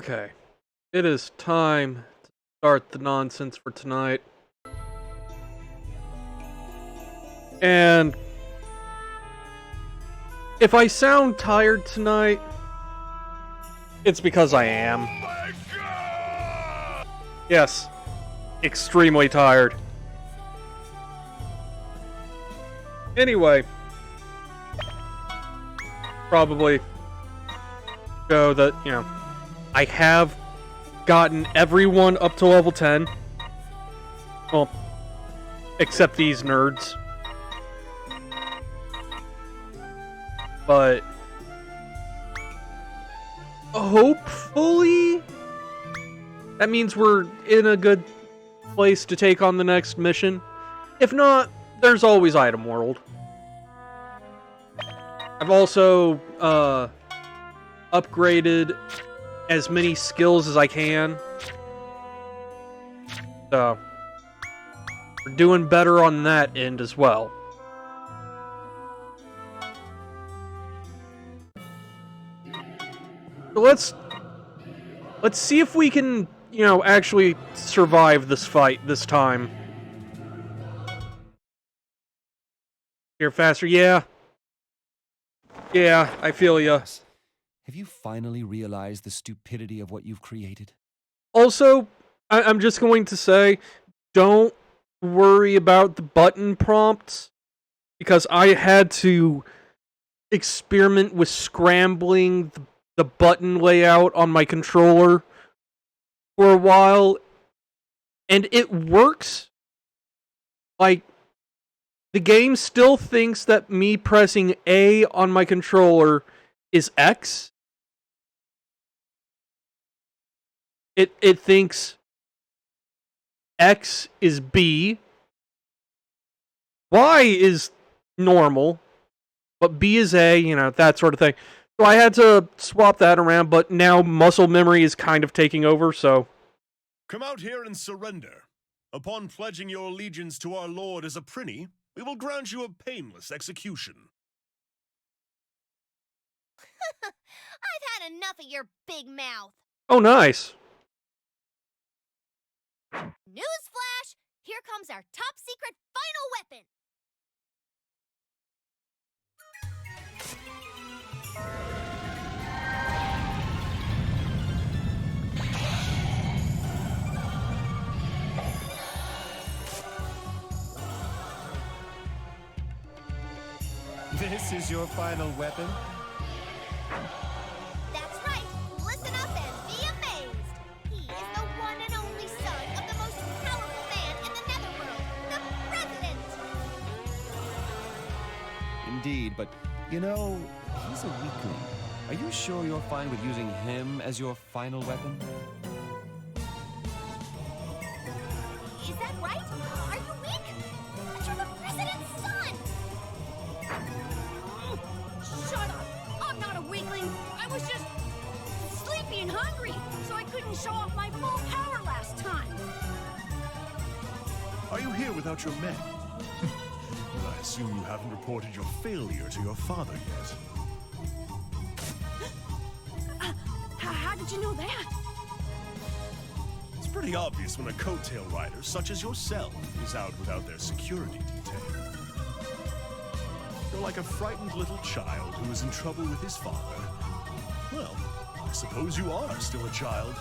Okay, it is time to start the nonsense for tonight. And if I sound tired tonight, it's because I am. Oh my God! Yes, extremely tired. Anyway, probably show that, I have gotten everyone up to level 10. Well, except these nerds. But hopefully that means we're in a good place to take on the next mission. If not, there's always Item World. I've also upgraded as many skills as I can. So we're doing better on that end as well. So let's see if we can, actually survive this fight this time. Here, faster, yeah. Yeah, I feel ya. Have you finally realized the stupidity of what you've created? Also, I'm just going to say, don't worry about the button prompts, because I had to experiment with scrambling the button layout on my controller for a while, and it works. Like, the game still thinks that me pressing A on my controller is X. It thinks X is B. Y is normal, but B is A, that sort of thing. So I had to swap that around, but now muscle memory is kind of taking over, so... Come out here and surrender. Upon pledging your allegiance to our lord as a prinny, we will grant you a painless execution. I've had enough of your big mouth. Oh, nice. Newsflash! Here comes our top secret final weapon. This is your final weapon? That's right. Listen up and be amazed. He is the one and only son of the most powerful man in the Netherworld, the President. Indeed, but he's a weakling. Are you sure you're fine with using him as your final weapon? Is that right? Are you weak? But you're the President's son. Shut up! I'm not a weakling. I was just sleepy and hungry, so I couldn't show off my full power last time. Are you here without your men? Well, I assume you haven't reported your failure to your father yet. How did you know that? It's pretty obvious when a coattail rider such as yourself is out without their security detail. You're like a frightened little child who is in trouble with his father. Well, I suppose you are still a child.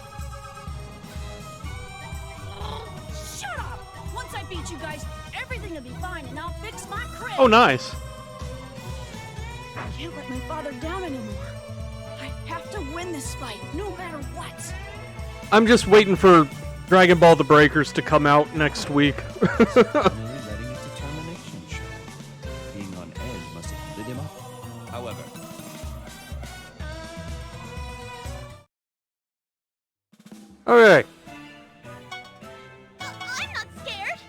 Shut up! Once I beat you guys, everything will be fine and I'll fix my crib. Oh, nice. I can't let my father down anymore. I have to win this fight, no matter what. I'm just waiting for Dragon Ball The Breakers to come out next week. Letting his determination show. Being on edge must have lit him up. However, Okay. I'm not scared.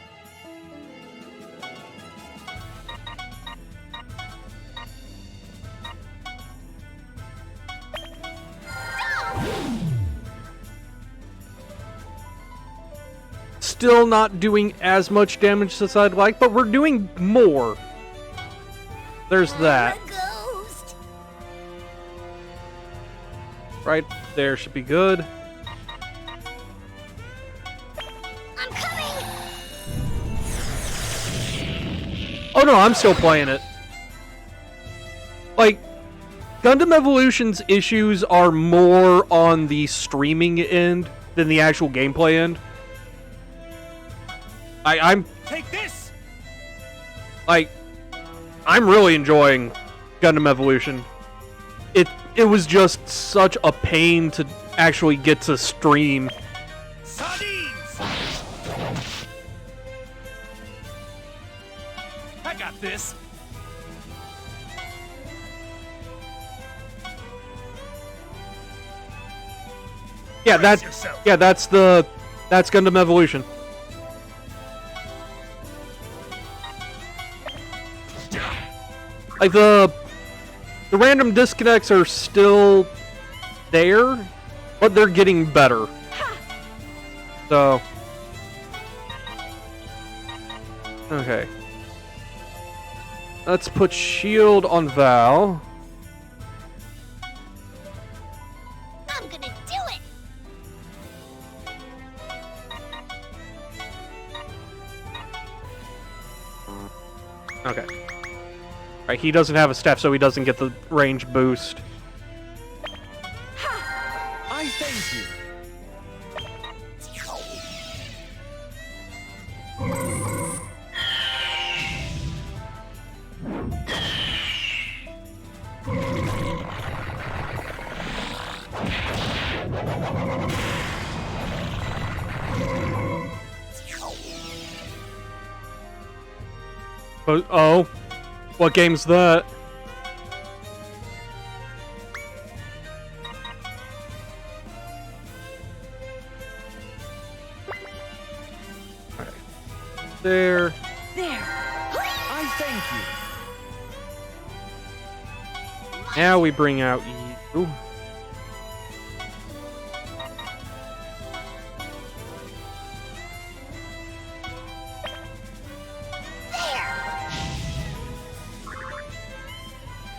Still not doing as much damage as I'd like, but we're doing more. There's that. I'm a ghost. Right there should be good. Oh no, I'm still playing it. Like, Gundam Evolution's issues are more on the streaming end than the actual gameplay end. I'm Take this! like, I'm really enjoying Gundam Evolution. It was just such a pain to actually get to stream. Sardines! I got this. Yeah, Brace yourself. that's Gundam Evolution. Like the random disconnects are still there, but they're getting better. So, okay. Let's put shield on Val. I'm gonna do it! Okay. Right, he doesn't have a staff, so he doesn't get the range boost. I thank you. Oh, what game's that? Alright. There. There. I thank you. Now we bring out you.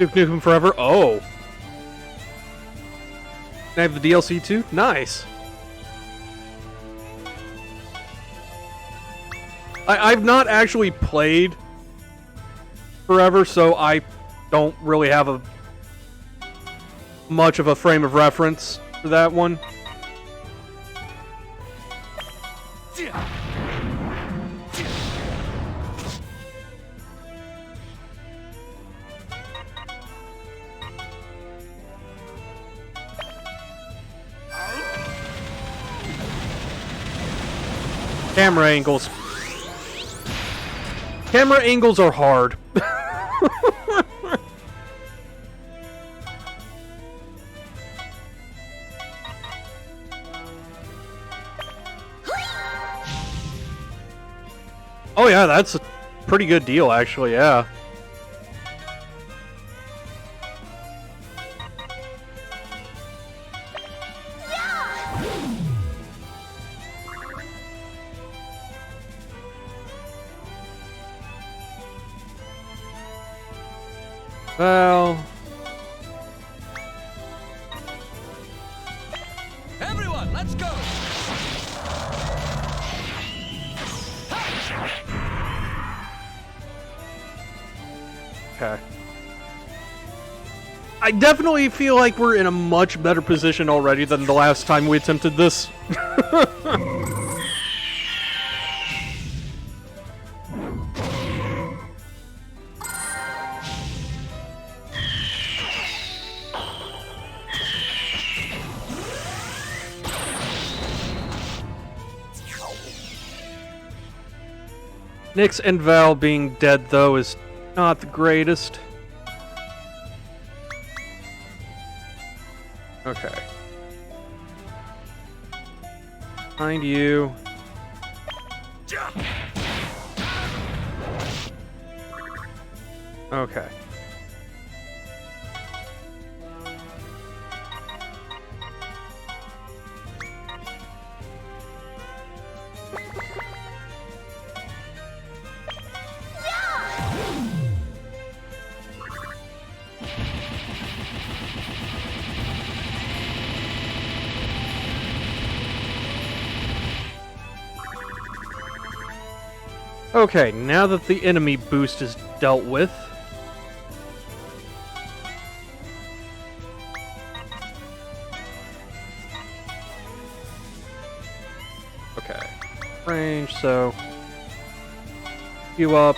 Duke Nukem Forever. Oh. Can I have the DLC too? Nice. I've not actually played Forever, so I don't really have a much of a frame of reference for that one. Camera angles. Camera angles are hard. Oh yeah, that's a pretty good deal actually, yeah. Well, Everyone, let's go! okay. I definitely feel like we're in a much better position already than the last time we attempted this. Nyx and Val being dead, though, is not the greatest. Okay. Find you. Okay. Okay, now that the enemy boost is dealt with. Okay. Range, so... you up.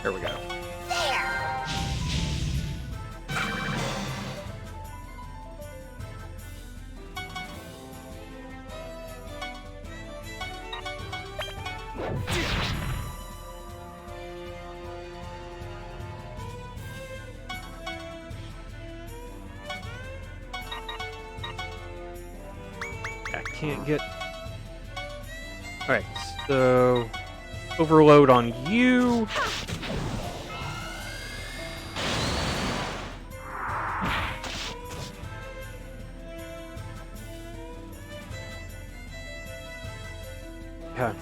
There we go. I can't get... Alright, so... overload on you. Okay.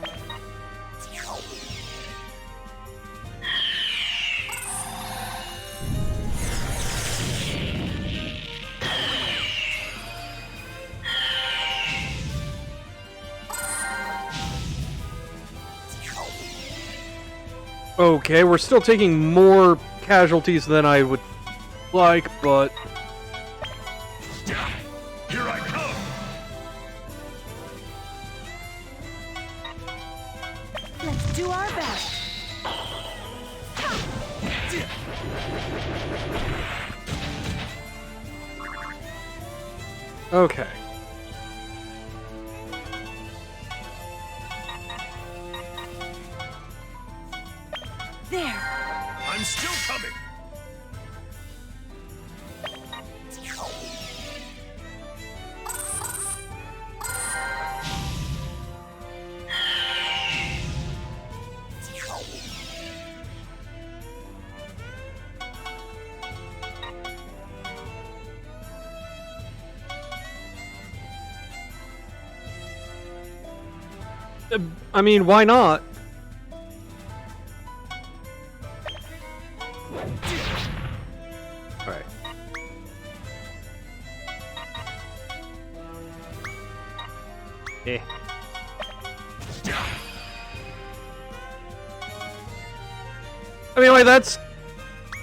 Okay, we're still taking more casualties than I would like, but... Here I come! Let's do our best. Okay. There. I'm still coming! I mean, why not? Alright. Eh. I mean, like, that's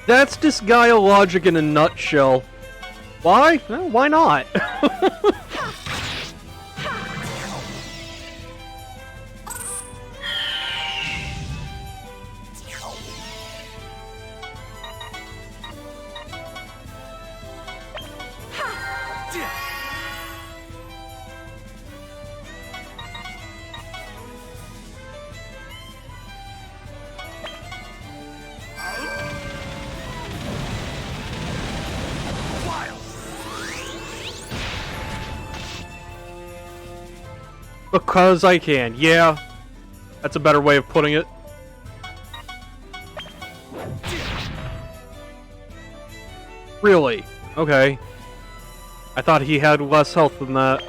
Disgaea logic in a nutshell. Why? Well, why not? Because I can, yeah. That's a better way of putting it. Really? Okay. I thought he had less health than that.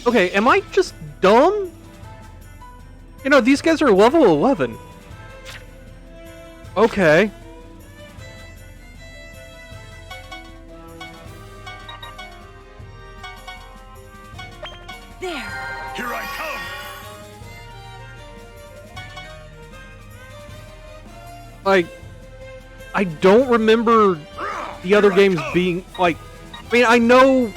Okay, am I just dumb? You know, these guys are level 11. Okay. There. Here I come! Like, I don't remember the other games being, like... I mean, I know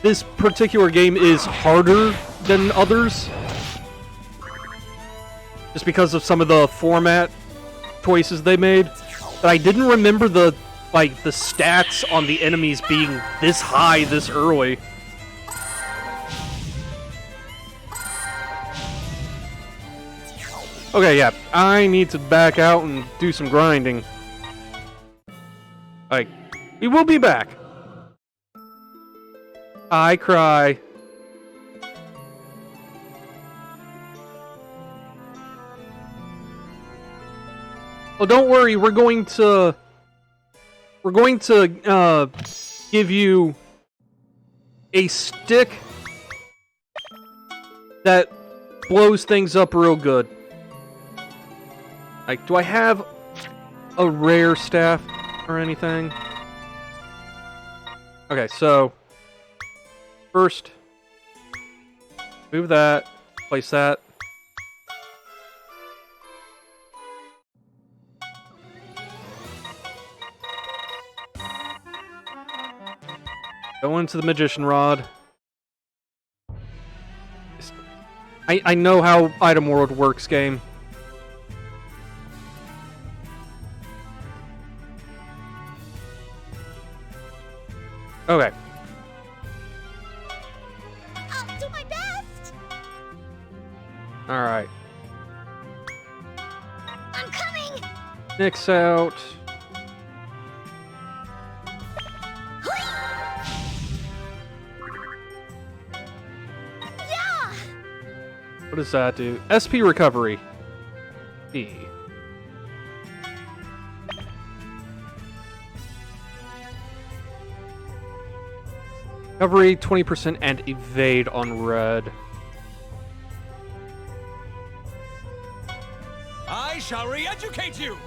this particular game is harder than others. Just because of some of the format choices they made. But I didn't remember the stats on the enemies being this high this early. Okay, yeah. I need to back out and do some grinding. Like, we will be back. I cry. Well, don't worry, we're going to give you a stick that blows things up real good. Like, do I have a rare staff or anything? Okay, so first, move that, place that. Go into the magician rod. I know how Item World works, game. Okay. I'll do my best. Alright. I'm coming. Nix out. Yeah. What does that do? SP recovery. E. Recovery 20% and evade on red. I shall re-educate you!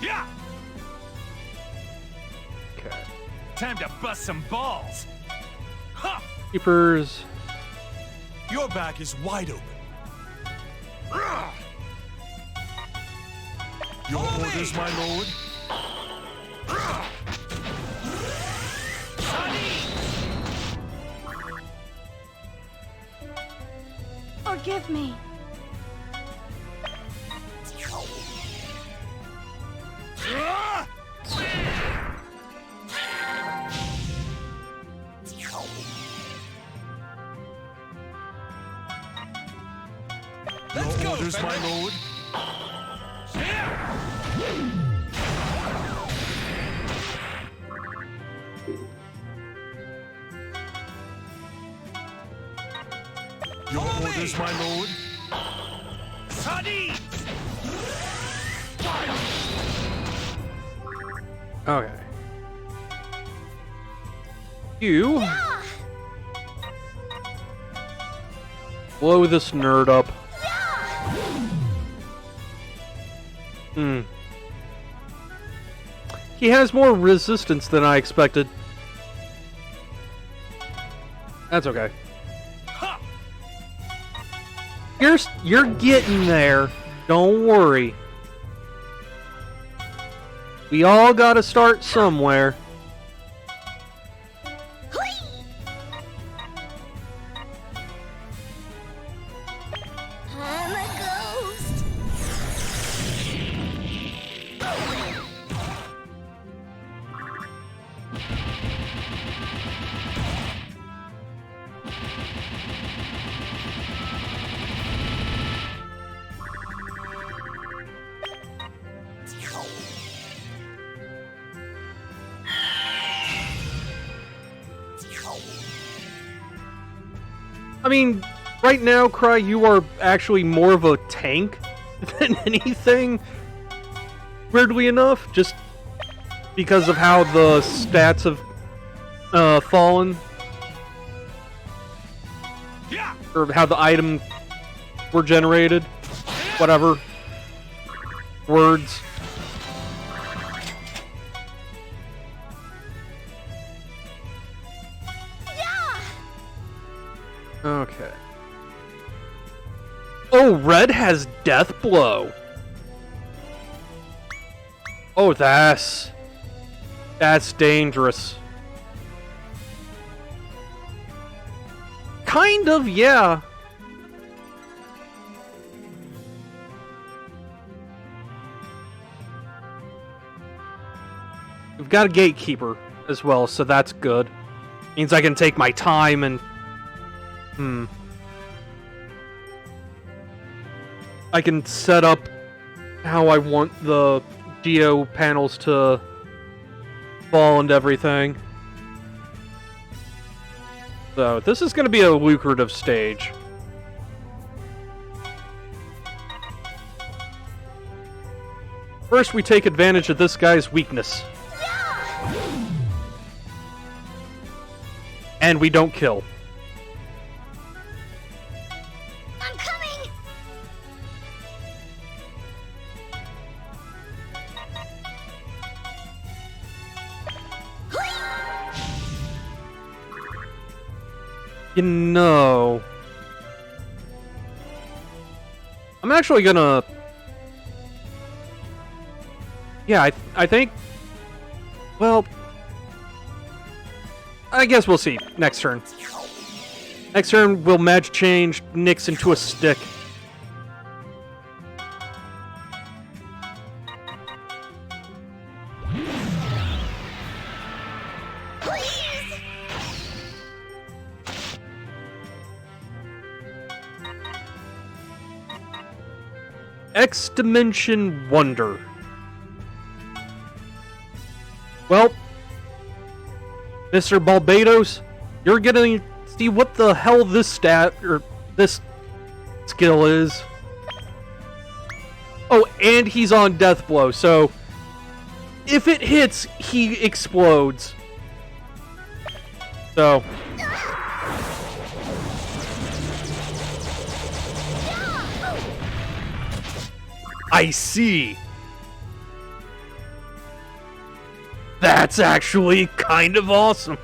Yeah! Okay. Time to bust some balls! Ha! Keepers. Your back is wide open. Your Follow orders, me. my lord. Forgive me. Let's Your go, orders, my Fenrir. lord. Your Follow orders, me. my lord. Sardines! Okay. You Ah, blow this nerd up. yeah. Hmm. He has more resistance than I expected. That's okay. Ha! You're getting there. Don't worry. We all gotta start somewhere. Hui. I'm a ghost. I mean, right now, Cry, you are actually more of a tank than anything. Weirdly enough, just because of how the stats have fallen, Yeah! or how the item were generated. Whatever. Words. Yeah. Okay. Oh, red has death blow. Oh, that's dangerous. Kind of, yeah. We've got a gatekeeper as well, so that's good. Means I can take my time and I can set up how I want the geo panels to fall and everything. So, this is going to be a lucrative stage. First, we take advantage of this guy's weakness. And we don't kill. I'm coming! You know, I'm actually gonna. Yeah, I think. Well, I guess we'll see next turn. Next turn, we'll magic change Nyx into a stick. Please! X Dimension Wonder. Well, Mr. Barbados, you're gonna see what the hell this stat or this skill is. Oh, and he's on death blow, so if it hits, he explodes. So I see. That's actually kind of awesome.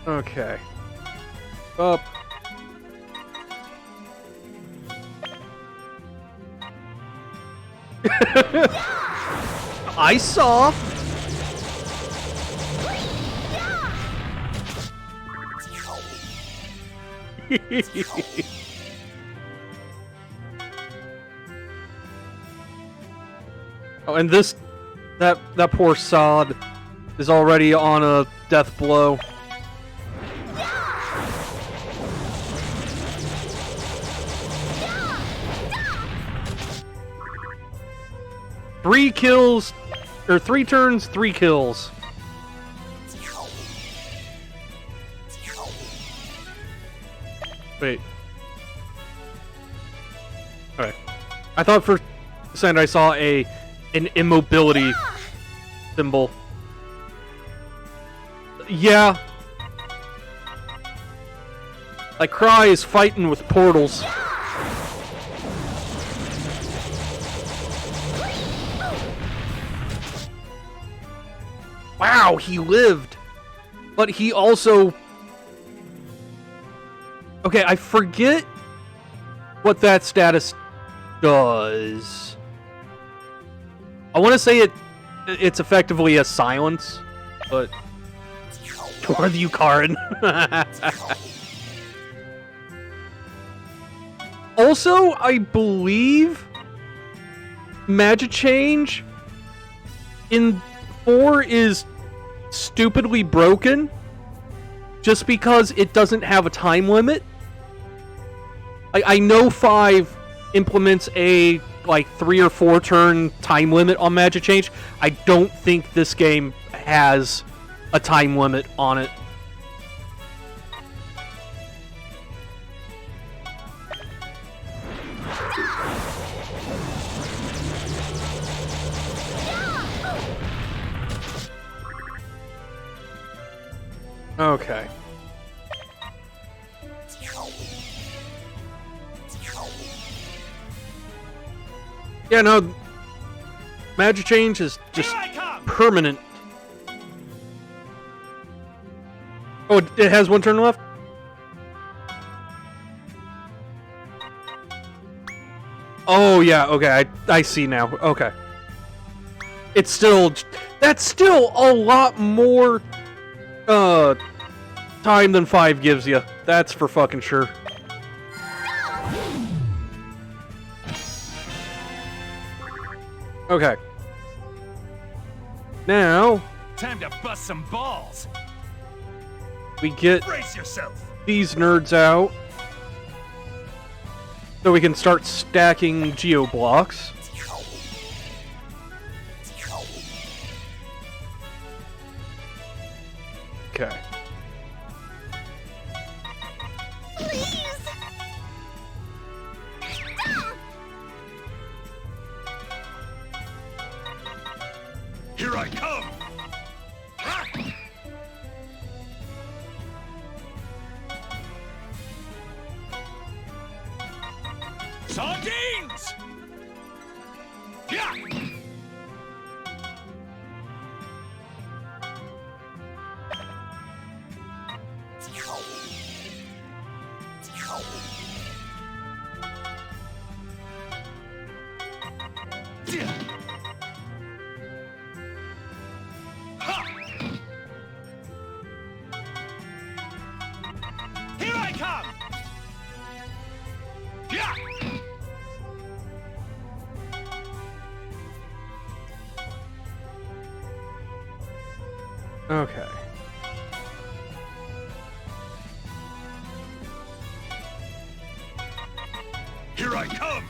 Okay. Up. I saw. Oh, and that poor sod is already on a death blow. Three kills, or 3 turns, 3 kills. Wait. Okay. I thought for a second I saw an immobility symbol. Yeah. Like Cry is fighting with portals. Wow, he lived. But he also... Okay, I forget what that status does. I want to say it's effectively a silence, but... Toward you, Karin. Also, I believe Magic Change in 4 is stupidly broken just because it doesn't have a time limit. I know 5 implements a like 3 or 4 turn time limit on Magic Change. I don't think this game has a time limit on it. Okay. Yeah, no. Magic Change is just permanent. Oh, it has 1 turn left? Oh, yeah, okay, I see now. Okay. It's still... That's still a lot more... time than 5 gives you. That's for fucking sure. Okay. Now... Time to bust some balls. We get Brace yourself. these nerds out. So we can start stacking geo blocks. Okay. Please! Stop! Here I come! Ha! Sardines! Yeah! Ha! Here I come! Yeah! Okay. Here I come!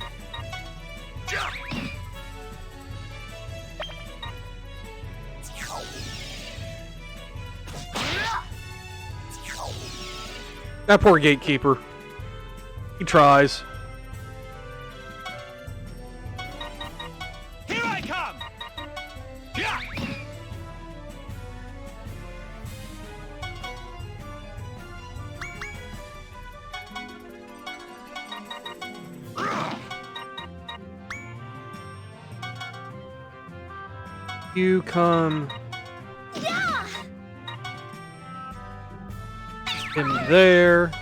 Yeah! That poor gatekeeper. He tries. Here I come! Yeah! You come Yeah! in there.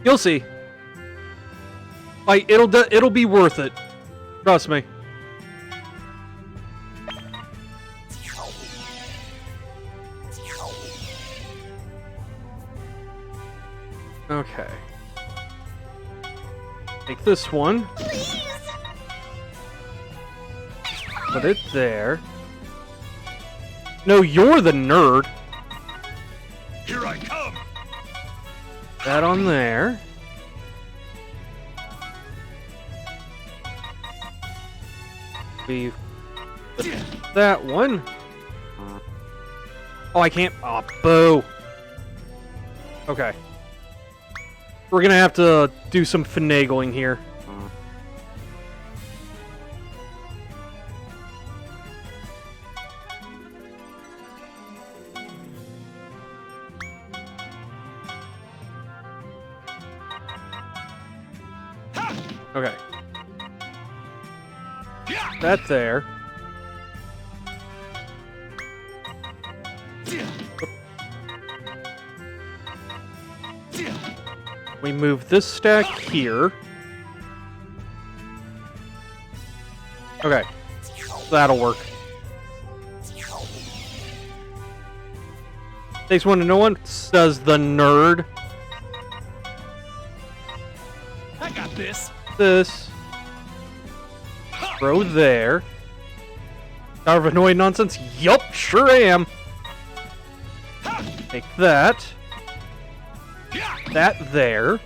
You'll see. Like it'll be worth it. Trust me. Okay. Take this one. Please! Put it there. No, you're the nerd. Here I come! That on there. Leave that one. Oh, I can't. Oh, boo. Okay. We're gonna have to do some finagling here. Okay. Yeah! That there. We move this stack here. Okay. That'll work. Takes one to know one, says the nerd. I got this! This. Throw there. Tower of annoying nonsense? Yup, sure am. Take that. That there.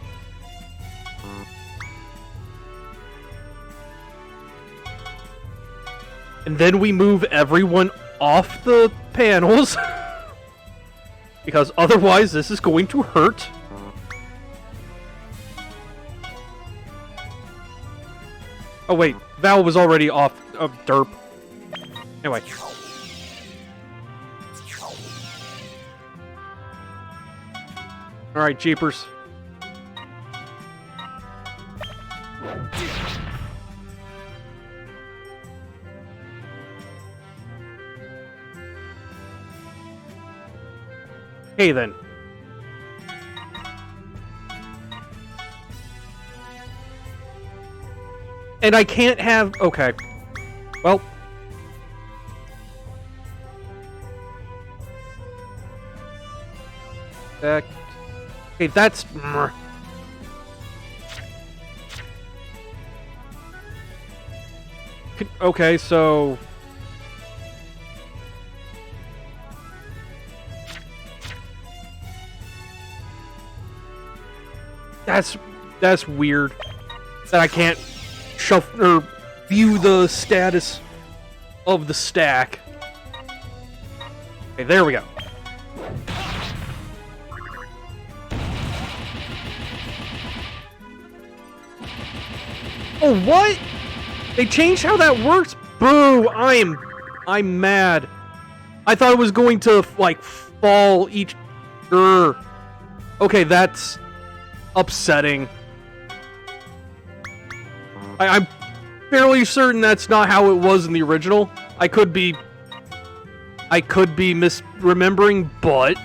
And then we move everyone off the panels. Because otherwise this is going to hurt. Oh wait, Val was already off of derp. Anyway. Alright, jeepers. Okay then. And I can't have... Okay. Well. Okay, that's... Okay, so... That's weird. That I can't shuffle or view the status of the stack. Okay, there we go. Oh, what? They changed how that works. Boo! I'm mad. I thought it was going to like fall each. Okay, that's upsetting. I'm fairly certain that's not how it was in the original. I could be misremembering, but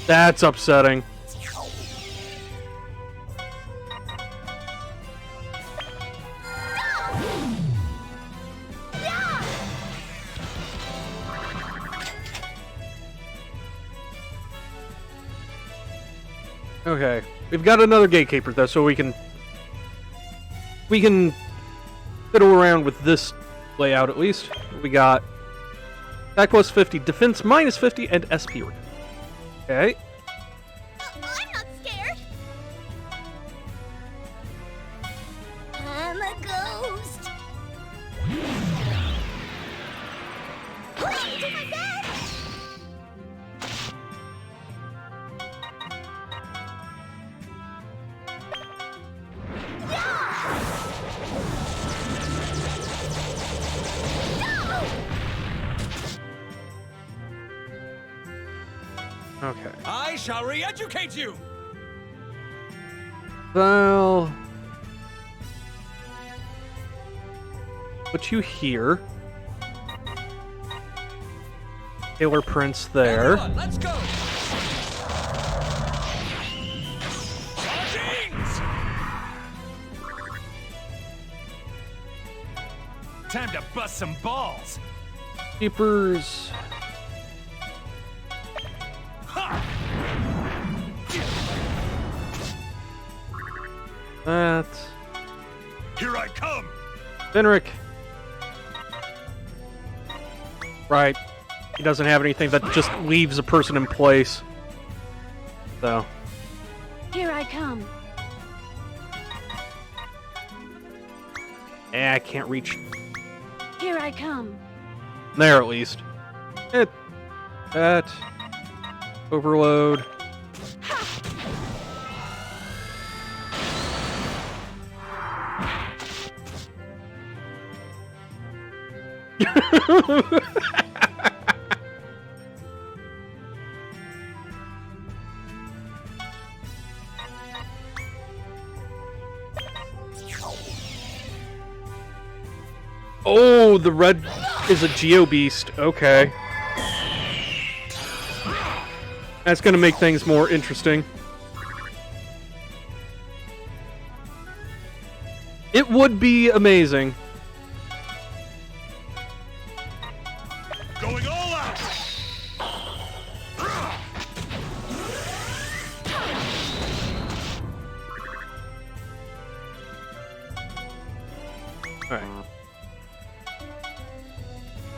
that's upsetting. Okay, we've got another gatekeeper though, so we can fiddle around with this layout at least. We got attack plus 50, defense minus 50, and SP. Okay. I'm not scared. I'm a ghost. Do my best. Okay. I shall re-educate you! Well, put you here. Taylor Prince there. Everyone, let's go! Sardines! Time to bust some balls! Keepers. That. Here I come! Fenric. Right. He doesn't have anything that just leaves a person in place. So. Here I come. I can't reach Here I come. there at least. That. Overload. Oh, the red is a Geo Beast. Okay. That's gonna make things more interesting. It would be amazing. Going all out! Alright.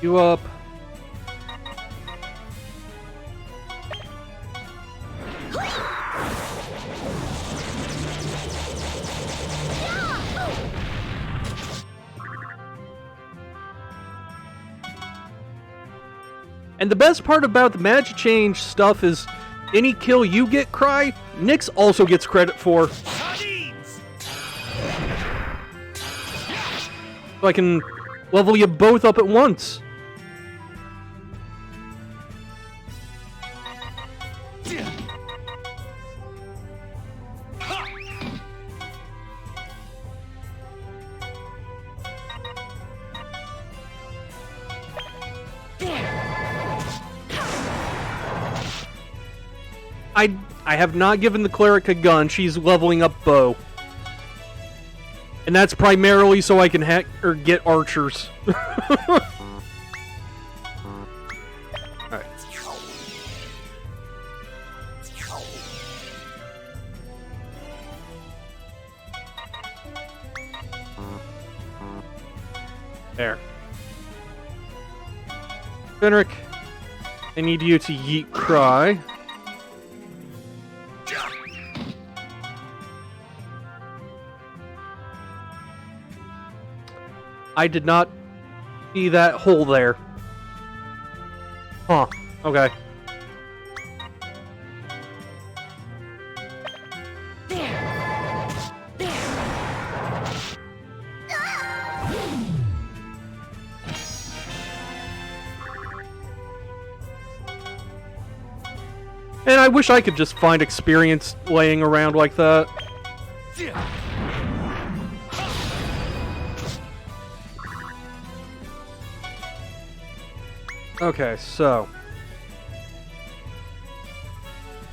You up. And the best part about the magic change stuff is any kill you get, Cry, Nyx also gets credit for. Sardines! So I can level you both up at once. I have not given the cleric a gun. She's leveling up bow. And that's primarily so I can hack or get archers. Alright. There. Fenric, I need you to yeet Cry. I did not see that hole there. Huh. Okay. Man, I wish I could just find experience laying around like that. Okay, so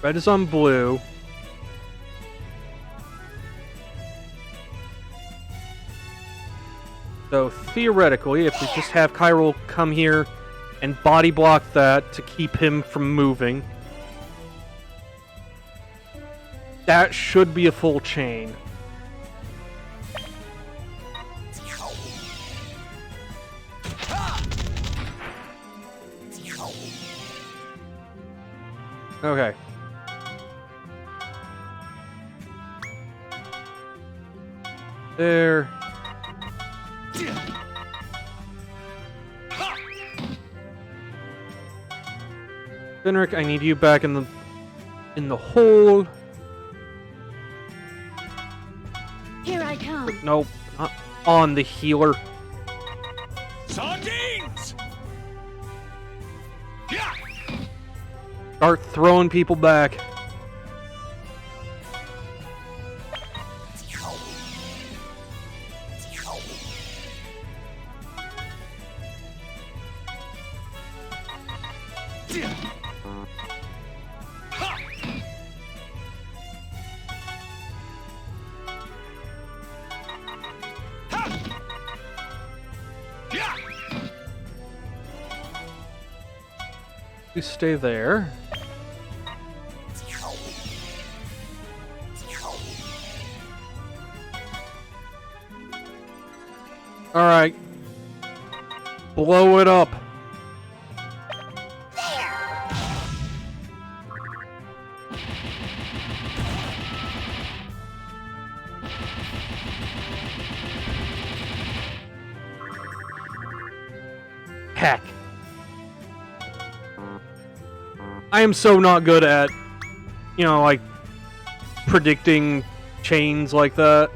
red is on blue. So theoretically, if we just have Kyril come here and body block that to keep him from moving, that should be a full chain. Okay. There. Fenric, I need you back in the hole. Here I come. Nope, not on the healer. Sardines! Yeah! Start throwing people back. You stay there. Alright. Blow it up. Heck. I am so not good at, you know, like, predicting chains like that.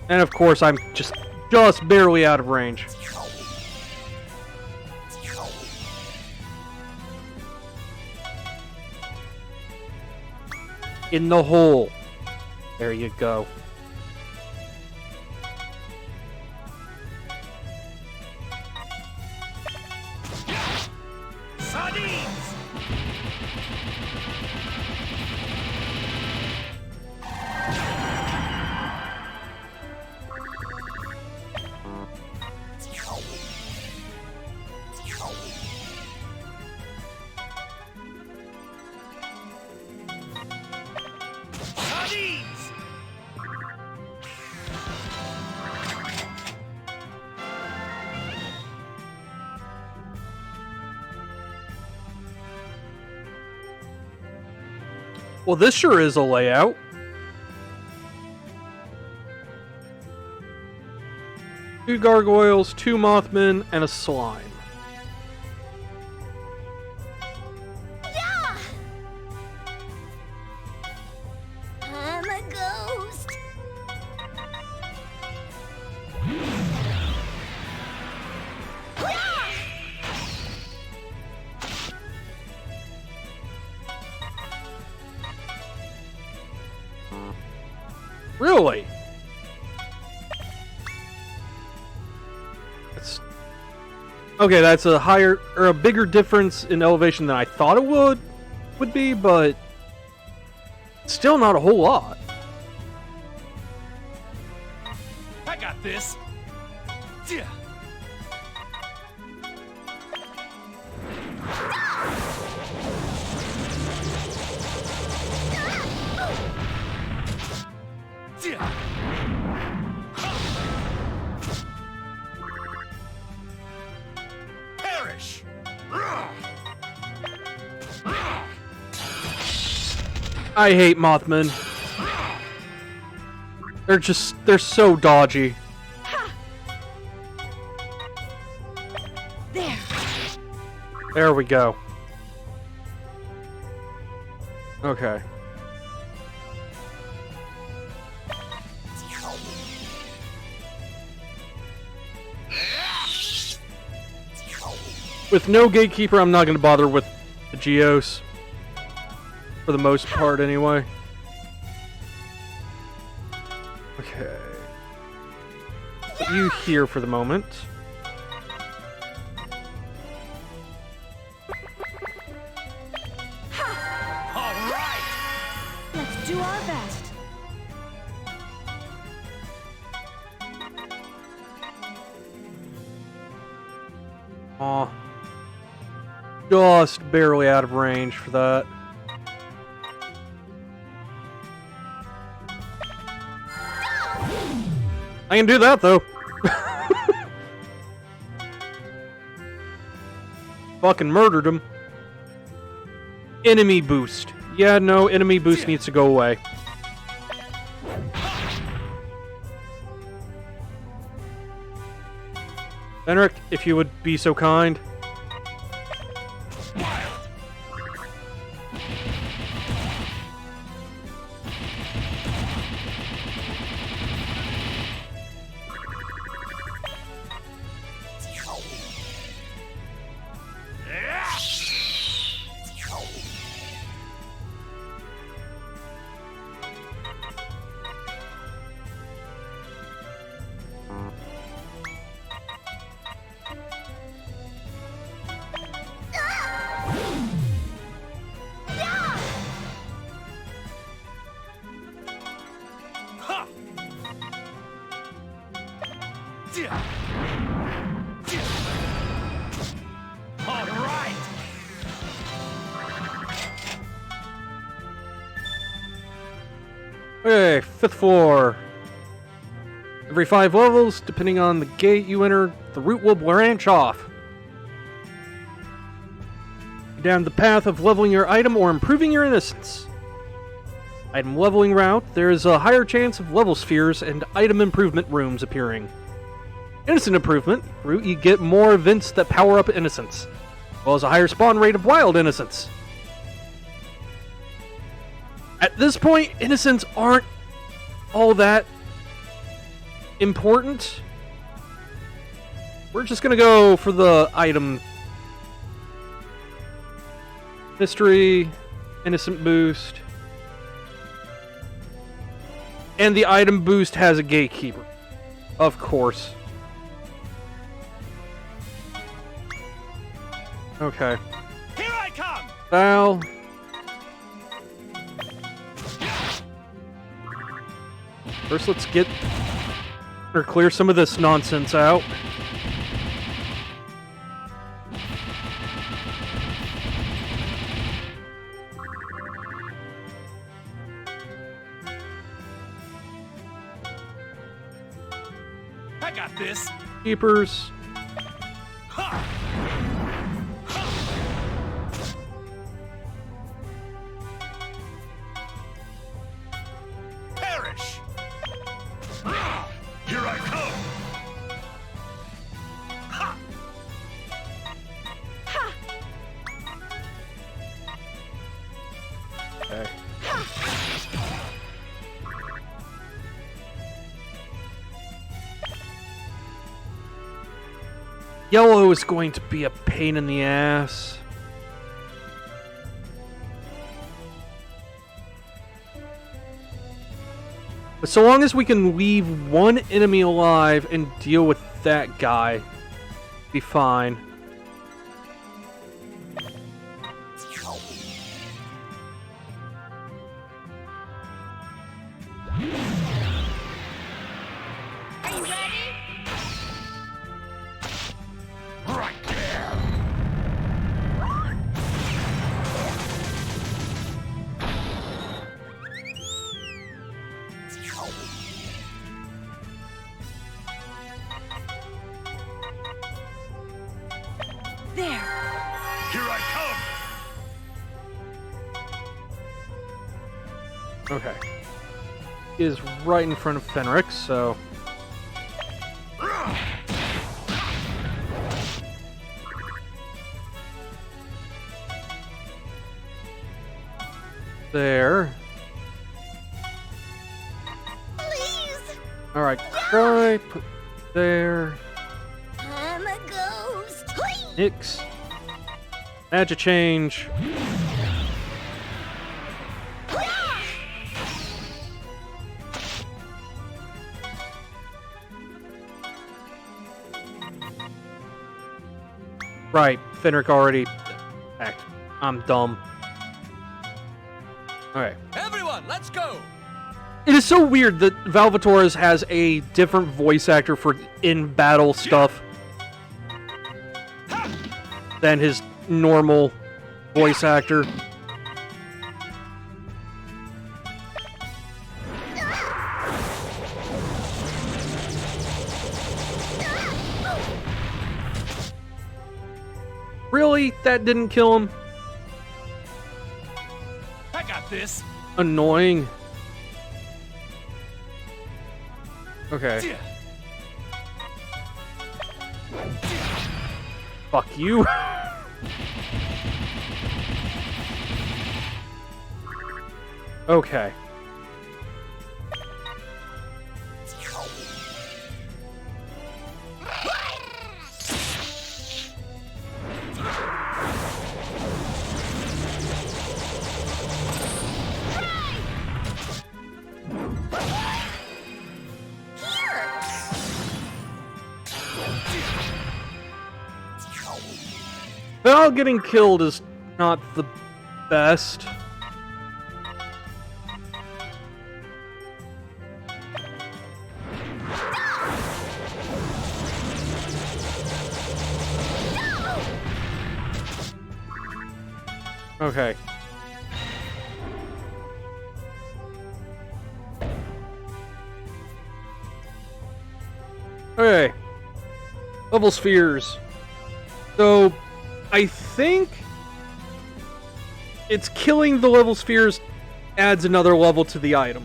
And of course, I'm just barely out of range. In the hole. There you go. Well, this sure is a layout. Two gargoyles, two Mothmen, and a slime. Yeah! I'm a ghost. Yeah! Really? Okay, that's a higher or a bigger difference in elevation than I thought it would be, but still not a whole lot. I got this. Yeah. Perish. I hate Mothmen. They're so dodgy. There. There we go. Okay. With no gatekeeper, I'm not going to bother with the Geos. For the most part, anyway. Okay. Put you here for the moment. All right! Let's do our best. Aw. Just barely out of range for that. I can do that, though. Fucking murdered him. Enemy boost. Yeah, no, enemy boost needs to go away. Fenric, if you would be so kind. All right! Okay, 5th floor. Every 5 levels, depending on the gate you enter, the route will branch off. Down the path of leveling your item or improving your innocence. Item leveling route, there is a higher chance of level spheres and item improvement rooms appearing. Innocent improvement route, you get more events that power up innocence, as well as a higher spawn rate of wild innocence. At this point, innocents aren't all that important. We're just gonna go for the item. Mystery, innocent boost. And the item boost has a gatekeeper. Of course. Okay. Here I come! Val. First, let's get or clear some of this nonsense out. I got this. Keepers. Ha! Perish! Here I come! Ha! Okay. Yellow is going to be a pain in the ass. But so long as we can leave one enemy alive and deal with that guy, be fine. Are you ready? Right there! There. Here I come! Okay. Is right in front of Fenric, so... There. Please! Alright, cry, put there. I'm a ghost. Whee! Nix. Magic change. Right, Fenric already attacked. I'm dumb. Alright. Everyone, let's go! It is so weird that Valvatore's has a different voice actor for in-battle stuff than his normal voice actor. Really? That didn't kill him? I got this. Annoying. Okay. Fuck you. Okay. Val getting killed is not the best. Okay. Okay. Level spheres. So, I think it's killing the level spheres adds another level to the item.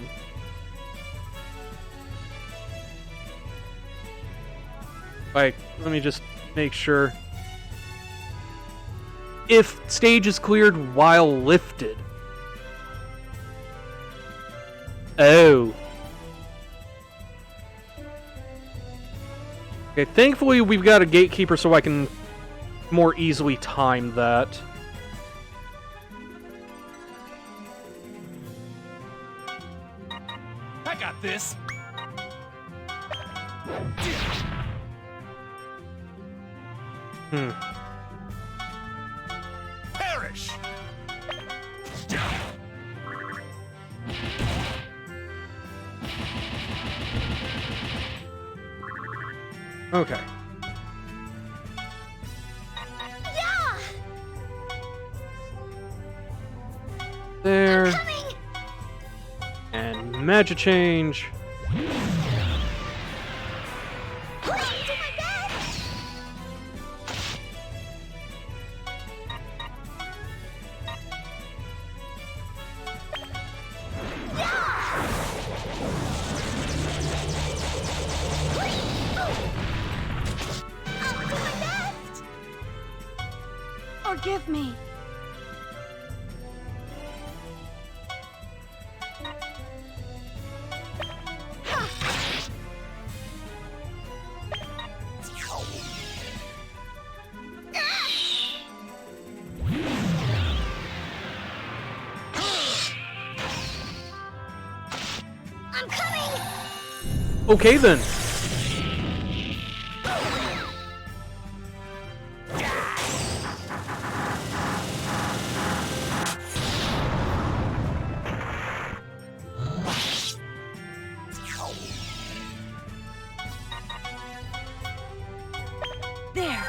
Right, let me just make sure. If stage is cleared while lifted. Oh. Okay, thankfully we've got a gatekeeper so I can more easily time that. I got this. Perish! Okay. Yeah! There. Coming! And magic change. I'll do my best! I'll do my best! Forgive me. I'm coming! Okay then. There.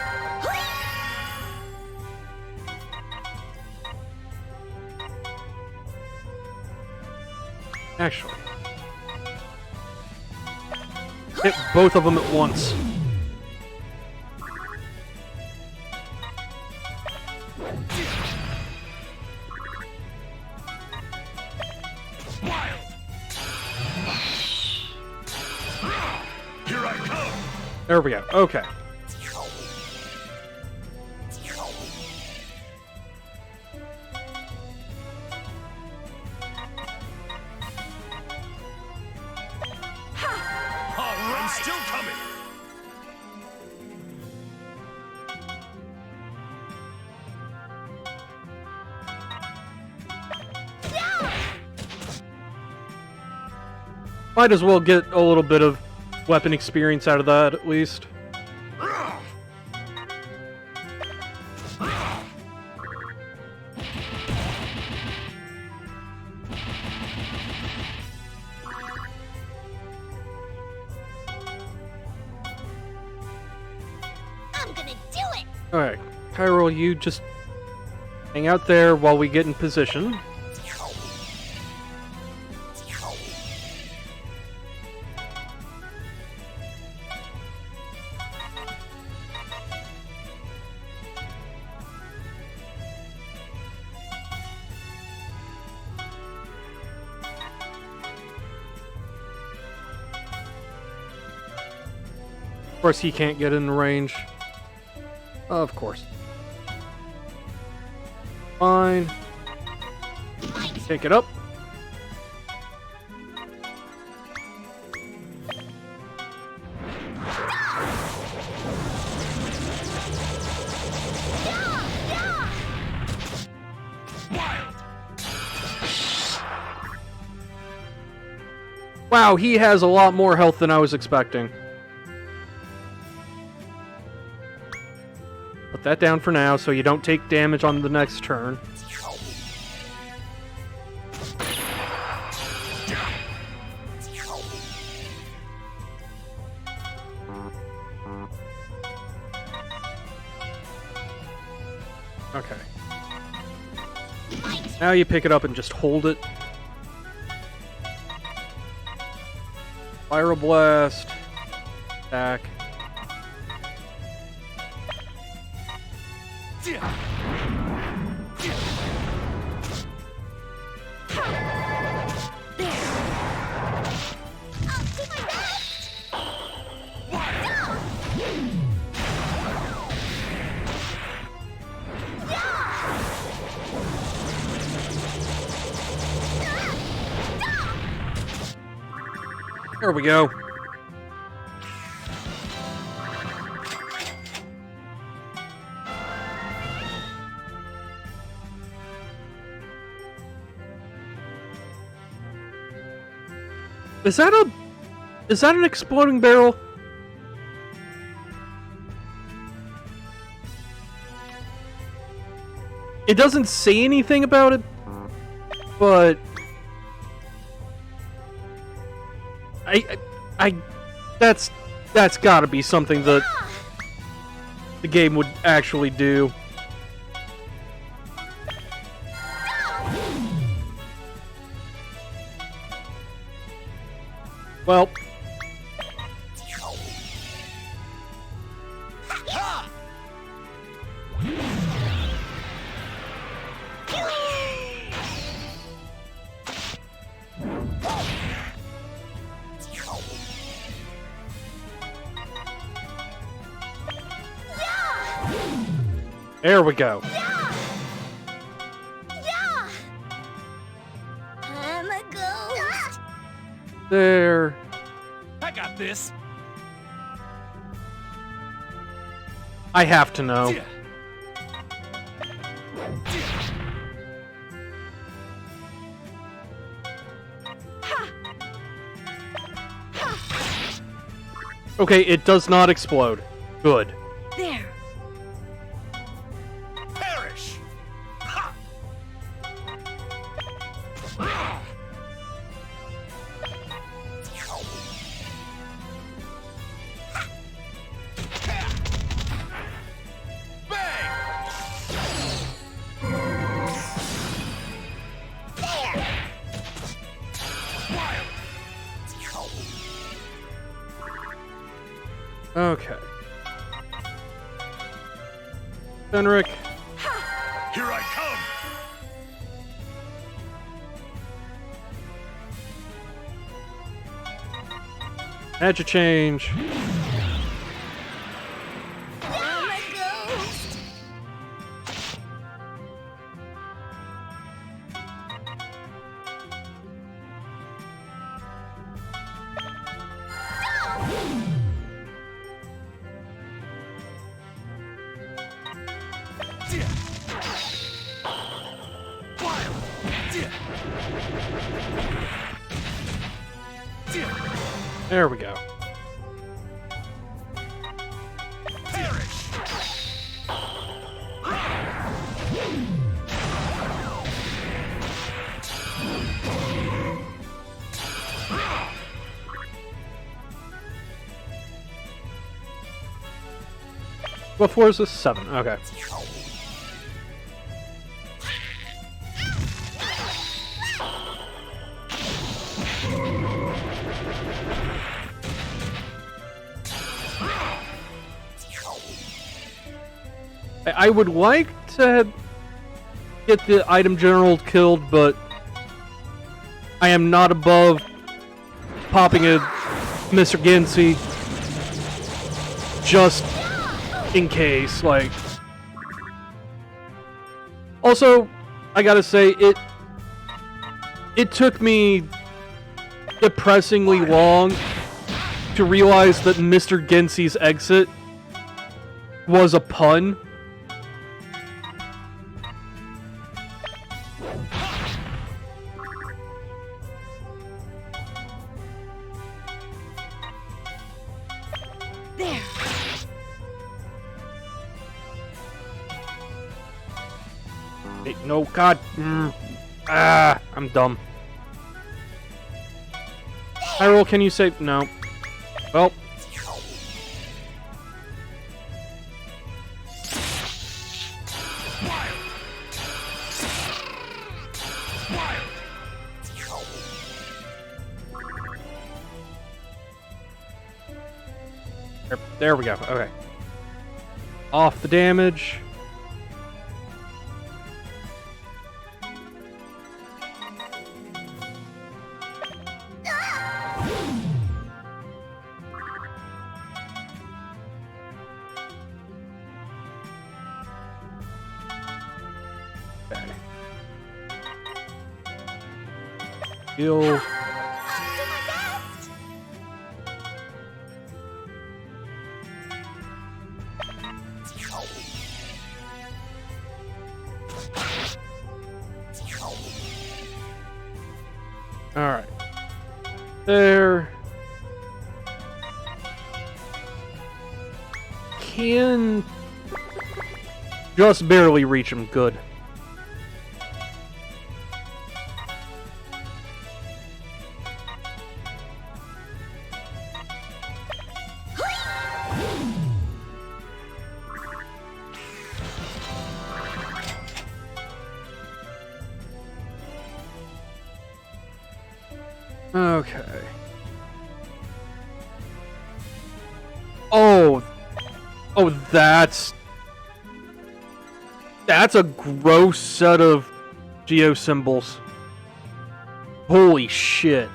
Actually. Hit both of them at once. Here I come! There we go. Okay. I'm still coming! Might as well get a little bit of weapon experience out of that, at least. I'm gonna do it! Alright, Hyrule, you just hang out there while we get in position. Of course, he can't get in range. Of course. Fine. Take it up. Wow, he has a lot more health than I was expecting. Put that down for now so you don't take damage on the next turn. Okay. Now you pick it up and just hold it. Fire Blast. Attack. There we go. Is that an exploding barrel? It doesn't say anything about it, but that's gotta be something that the game would actually do. Well, there we go. Yeah! I'm a ghost! There. I got this. I have to know. Okay, it does not explode. Good. There. Perish! Ha! Okay. Fenric. Here I come! Had to change. I'm a ghost! There we go. Perish! What floor is this? 7. Okay. I would like to get the item general killed, but I am not above popping a Mr. Ginsey just in case, like. Also, I gotta say, it took me depressingly long to realize that Mr. Ginsey's exit was a pun. There. Hey, no, God. I'm dumb. Hyrule, can you say no? Well. There we go. Okay. Off the damage. Okay. Heal. I'll do my best. Alright. There. Can just barely reach him. Good. Okay. Oh, that's a gross set of geo symbols. Holy shit.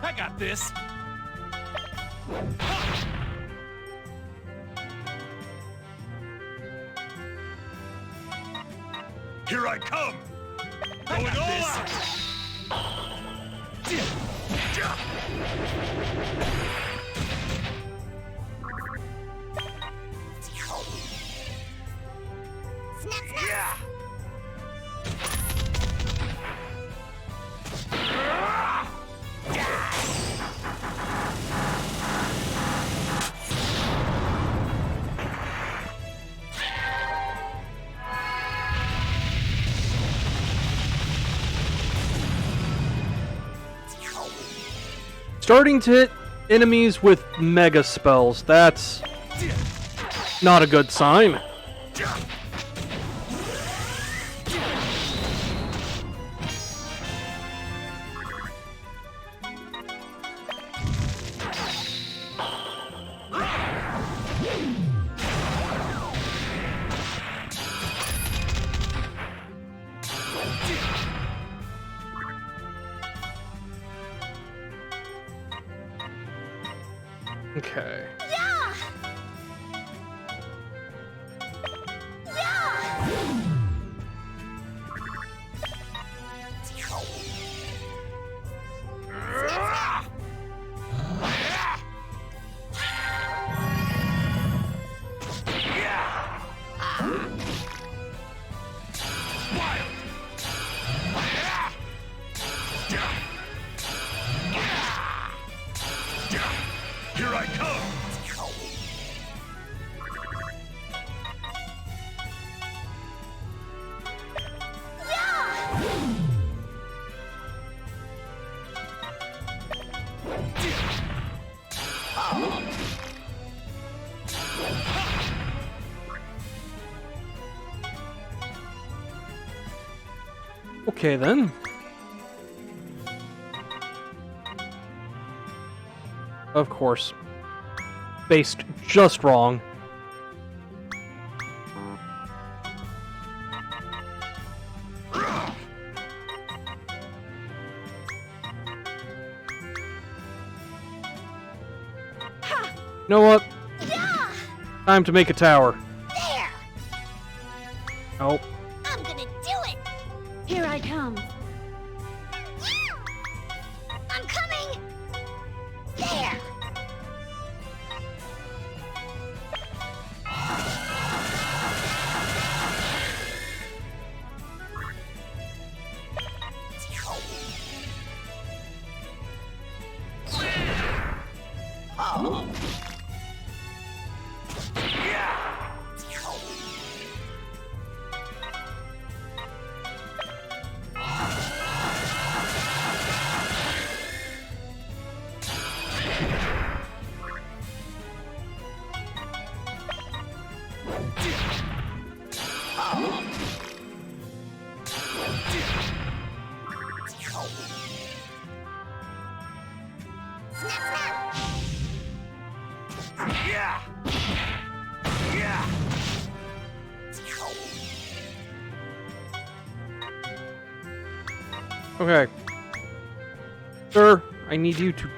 I got this. Here I come! Going all out! Snap, snap. Starting to hit enemies with mega spells. That's not a good sign. Okay. Yeah! Yeah! Okay, then. Of course. Based just wrong. You know what? Yeah! Time to make a tower. There! Nope. I'm gonna do it! Here I come. Yeah! I'm coming! There! Snap, snap! Okay. Sir, I need you to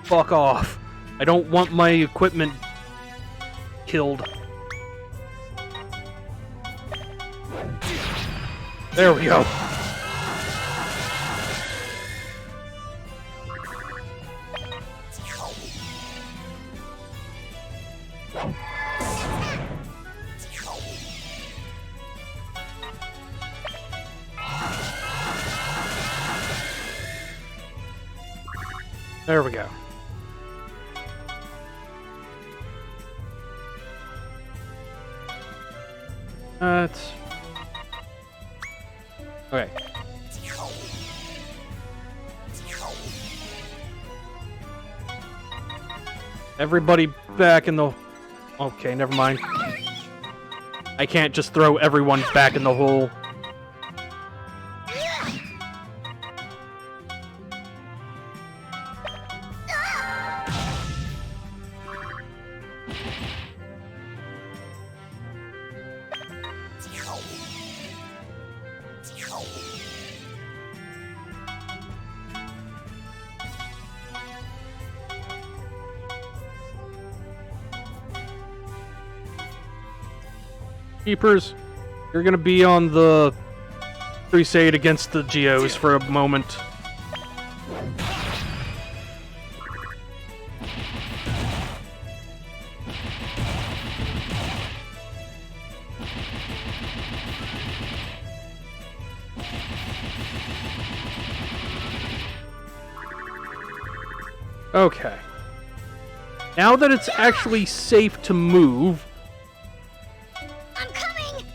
fuck off. I don't want my equipment killed. There we go. There we go. That's... Okay. Everybody back in the... Okay, never mind. I can't just throw everyone back in the hole. Keepers, you're gonna be on the crusade against the Geos for a moment. Okay. Now that it's actually safe to move, I'm coming!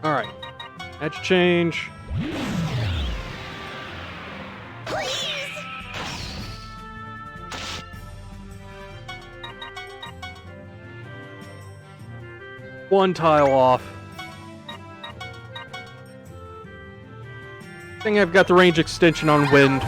alright. Edge change. Please! One tile off. I think I've got the range extension on wind.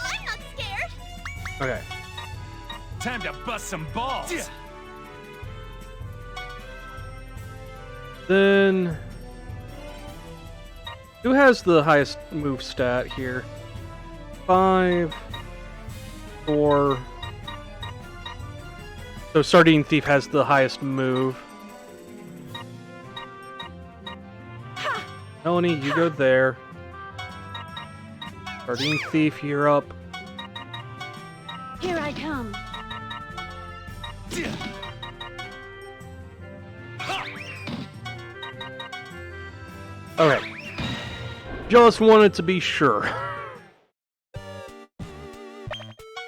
I'm not scared! Okay. Time to bust some balls. Then... Who has the highest move stat here? 5... 4... So Sardine Thief has the highest move. Melanie, you go there. Sardine Thief, you're up. Here I come. Okay. Just wanted to be sure.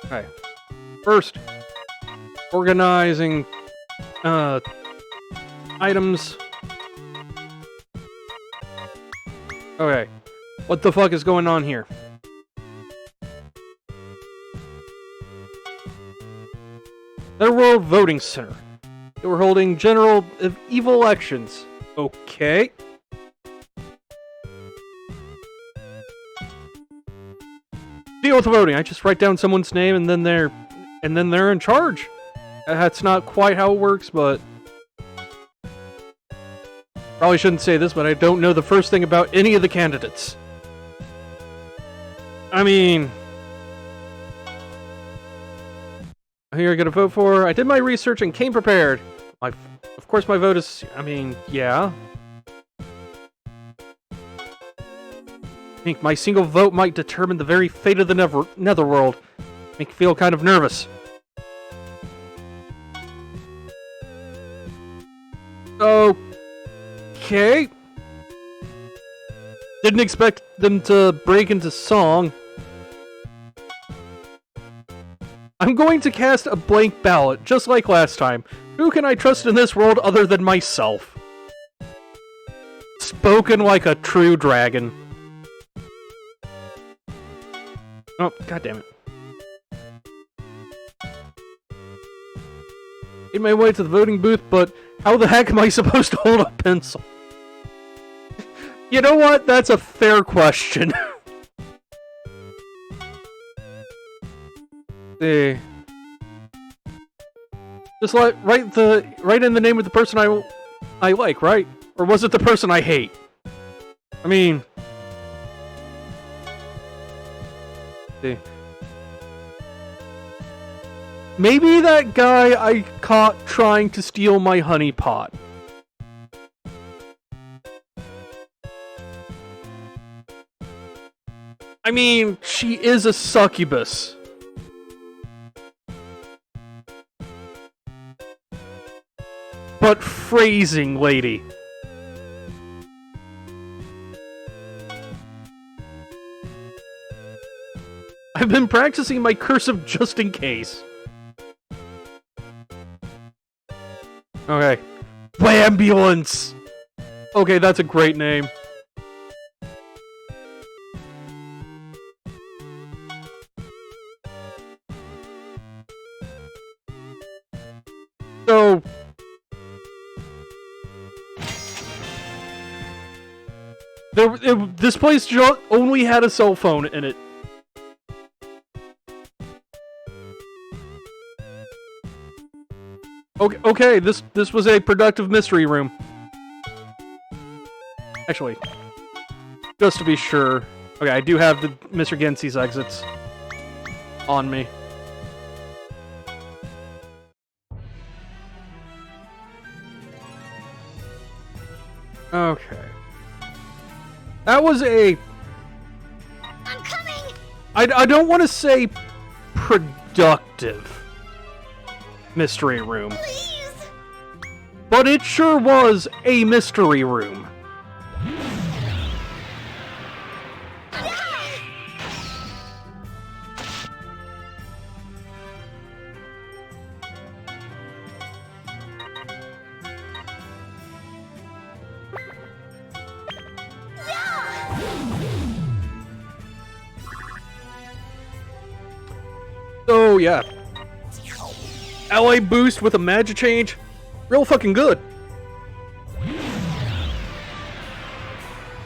Okay. First, organizing items. Okay. What the fuck is going on here? Netherworld Voting Center. They were holding general evil elections. Okay. Deal with the voting. I just write down someone's name and then they're in charge. That's not quite how it works, but probably shouldn't say this, but I don't know the first thing about any of the candidates. I mean, who you're gonna vote for? I did my research and came prepared. Of course, my vote is. I mean, yeah. I think my single vote might determine the very fate of the Netherworld. Make me feel kind of nervous. Okay. Didn't expect them to break into song. I'm going to cast a blank ballot, just like last time. Who can I trust in this world other than myself? Spoken like a true dragon. Oh, goddammit. Made my way to the voting booth, but how the heck am I supposed to hold a pencil? You know what? That's a fair question. See. Just like write in the name of the person I like, right? Or was it the person I hate? I mean, see. Maybe that guy I caught trying to steal my honey pot. I mean, she is a succubus. But phrasing, lady. I've been practicing my cursive just in case. Okay. Wambulance! Okay, that's a great name. So... this place only had a cell phone in it. Okay, this was a productive mystery room. Actually, just to be sure. Okay, I do have the Mr. Gensi's exits on me. Okay. That was a... I'm coming! I don't want to say productive mystery room. Please! But it sure was a mystery room. So yeah. Ally boost with a magic change. Real fucking good.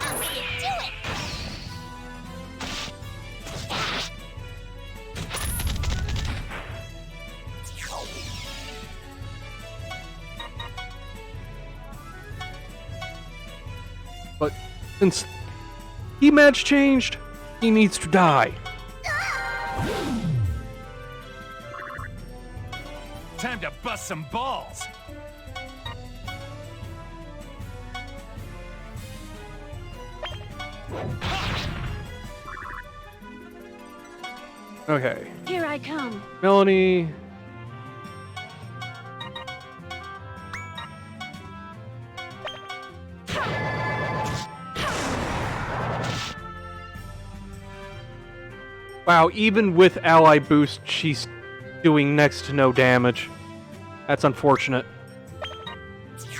I'll see you do it! But since he match changed, he needs to die. Time to bust some balls. Okay. Here I come. Melanie. Wow, even with ally boost, she's doing next to no damage. That's unfortunate. Snap,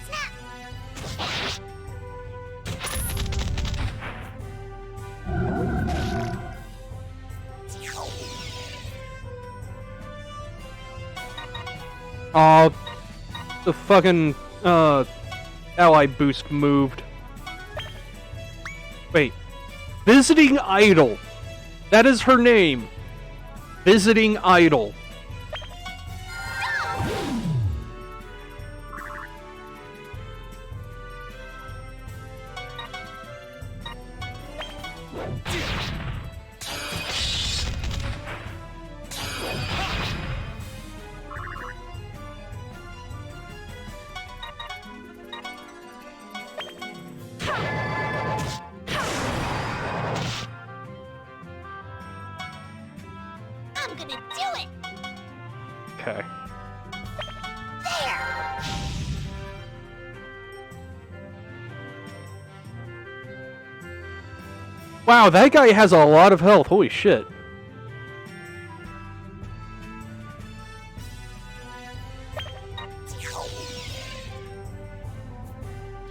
snap. Oh, the fucking ally boost moved. Wait. Visiting Idol. That is her name. Visiting Idol. I'm gonna do it. Okay. There. Wow, that guy has a lot of health. Holy shit.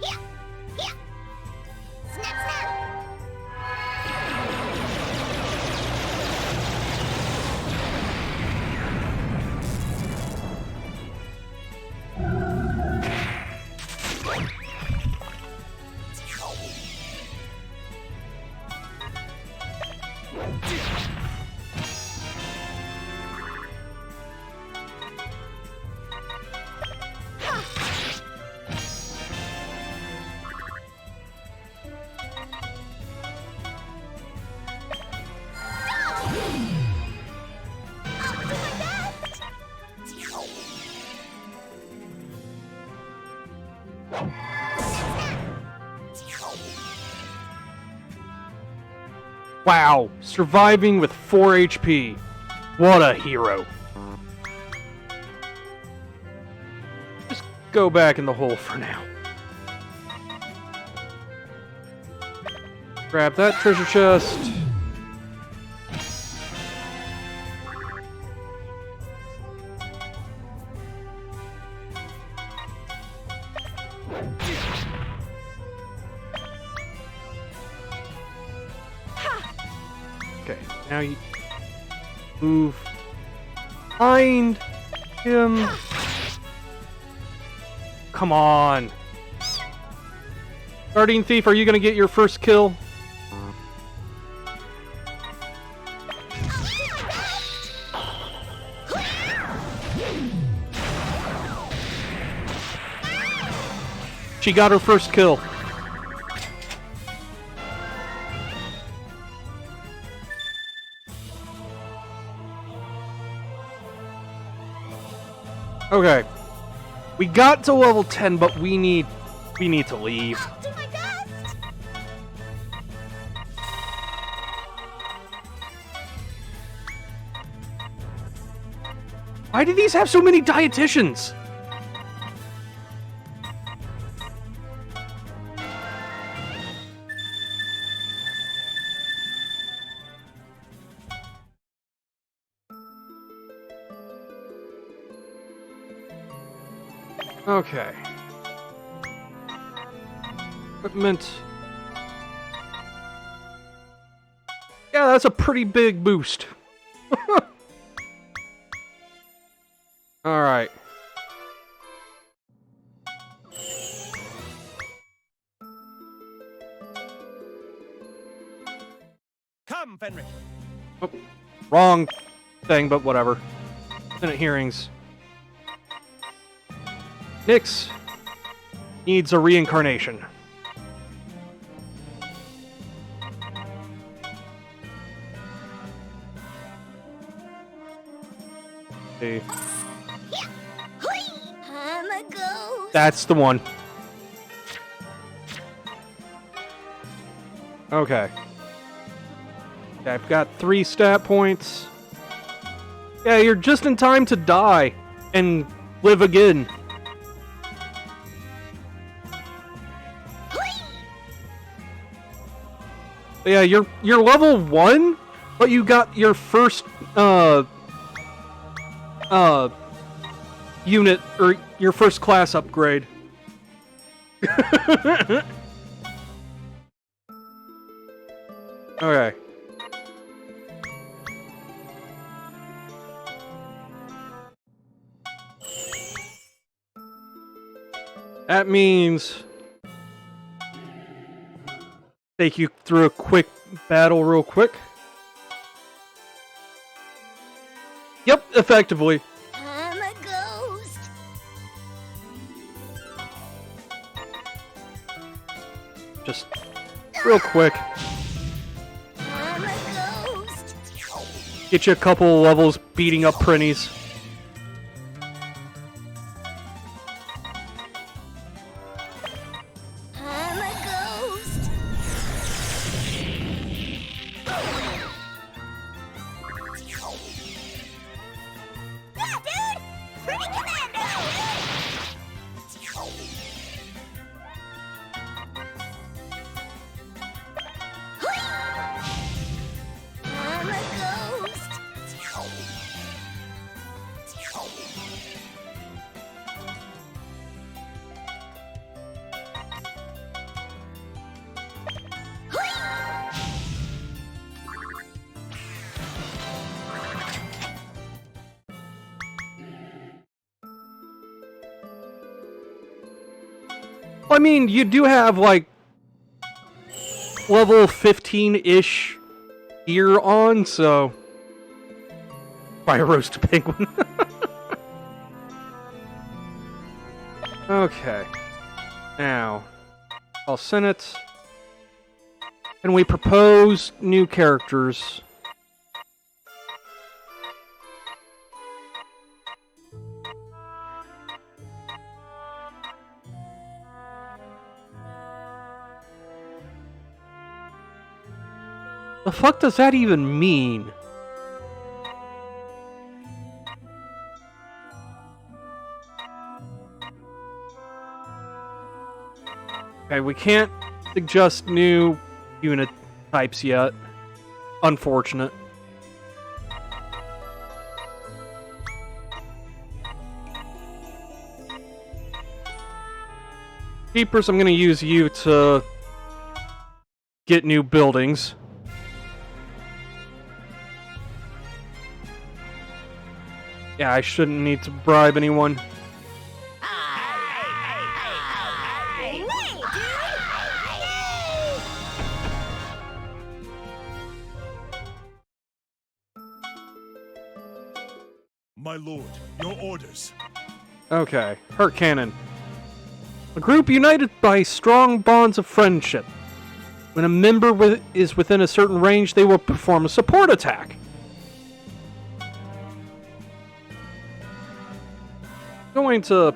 Here, here. Snap, snap. I'll do my best. Wow, surviving with 4 HP. What a hero. Just go back in the hole for now. Grab that treasure chest. Okay, now you move behind him. Come on. Guardian Thief, are you gonna get your first kill? She got her first kill. Okay. We got to level 10, but we need to leave. I'll do my best. Why do these have so many dietitians? Okay. Equipment. Yeah, that's a pretty big boost. Alright. Come, Fenric. Oh, wrong thing, but whatever. Senate hearings. Nyx needs a reincarnation. See. I'm a ghost. That's the one. Okay. I've got 3 stat points. Yeah, you're just in time to die and live again. Yeah, you're level 1, but you got your first unit or your first class upgrade. Okay. That means take you through a quick battle real quick. Yep, effectively. I'm a ghost. Just real quick. I'm a ghost. Get you a couple of levels beating up Prinnies. I'm a ghost. Yeah, dude! Pretty commando! I'm a ghost. I mean, you do have like level 15-ish gear on, so fire roast penguin. Okay. Now, I'll send it. And we propose new characters. The fuck does that even mean? Okay, we can't suggest new unit types yet. Unfortunate. Keepers, I'm gonna use you to get new buildings. Yeah, I shouldn't need to bribe anyone. Hey, dude! My lord, your orders. Okay, Hurt Cannon. A group united by strong bonds of friendship. When a member is within a certain range, they will perform a support attack. Going to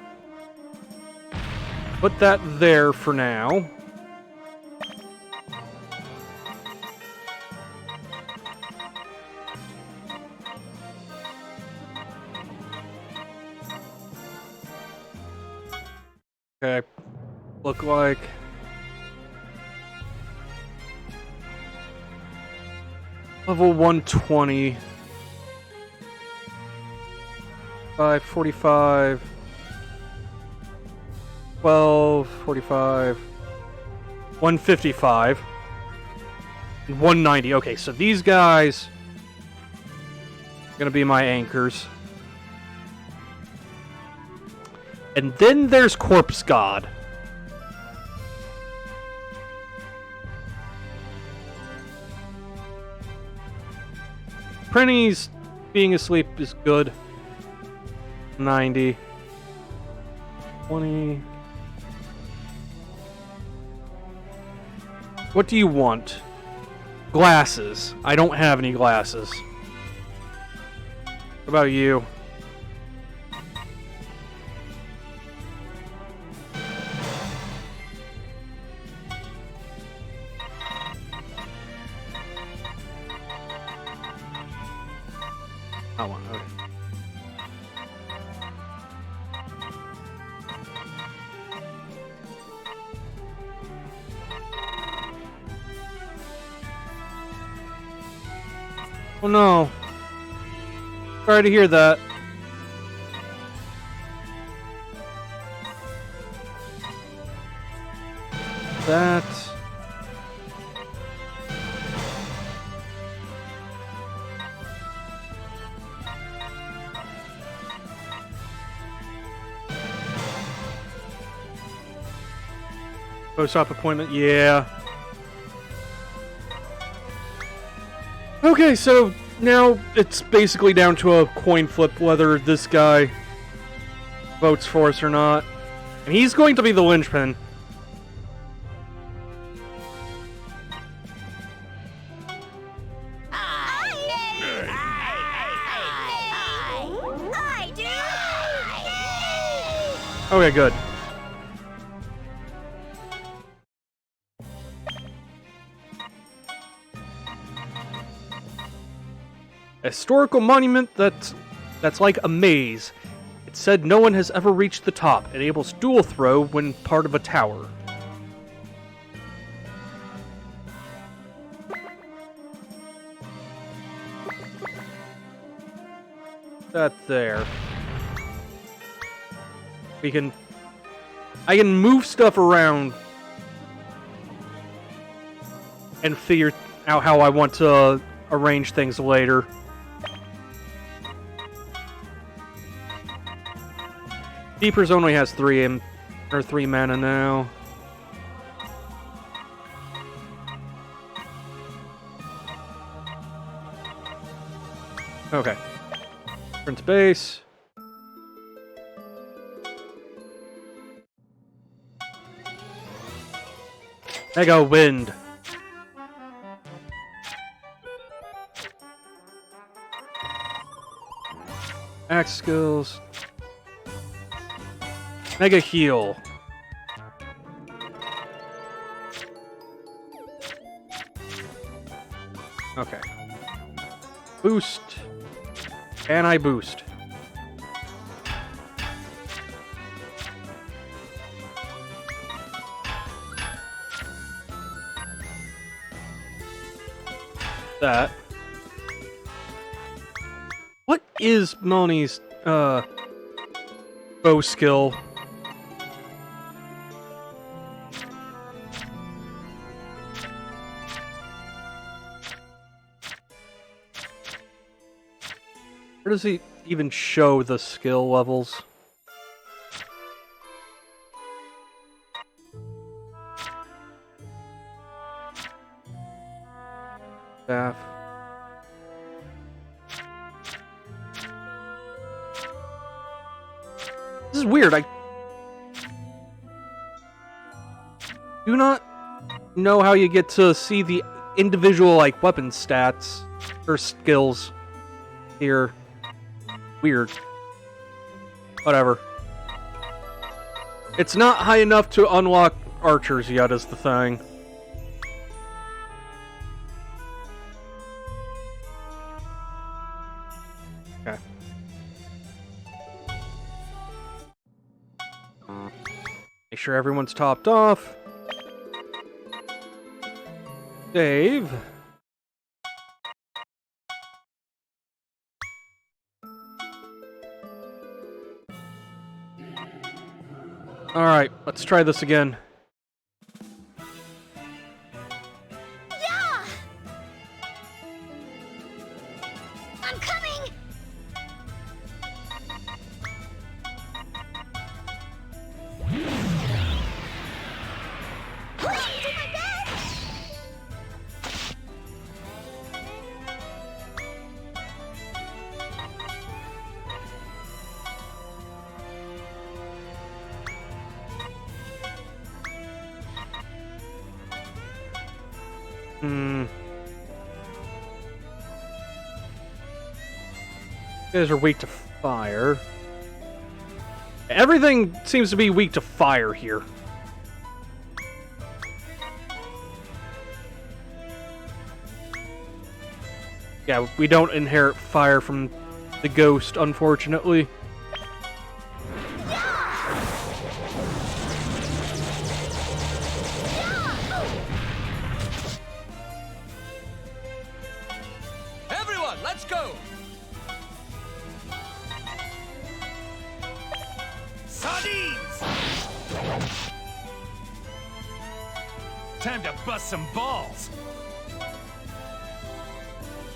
put that there for now. Okay, look like level 120. 545. 12, 45, 155, and 190. Okay, so these guys are going to be my anchors. And then there's Corpse God. Prinny's being asleep is good. 90. 20. What do you want? Glasses. I don't have any glasses. What about you? I want. Okay. Oh no. Sorry to hear that. That. Post-op appointment, yeah. Okay, so now it's basically down to a coin flip whether this guy votes for us or not. And he's going to be the linchpin. I do. Okay, good. A historical monument that's like a maze. It said no one has ever reached the top. It enables dual throw when part of a tower. That there. I can move stuff around and figure out how I want to arrange things later. Keepers only has 3 mana now. Okay. Prince base. Mega wind. Axe skills. Mega heal. Okay. Boost. Can I boost? That. What is Moni's bow skill? Where does he even show the skill levels? Staff. This is weird. I do not know how you get to see the individual weapon stats or skills here. Weird. Whatever. It's not high enough to unlock archers yet, is the thing. Okay. Make sure everyone's topped off. Save. Alright, let's try this again. Yeah! I'm coming! I'll do my best! You guys are weak to fire. Everything seems to be weak to fire here. Yeah, we don't inherit fire from the ghost, unfortunately. Everyone, Sardines! Time to bust some balls.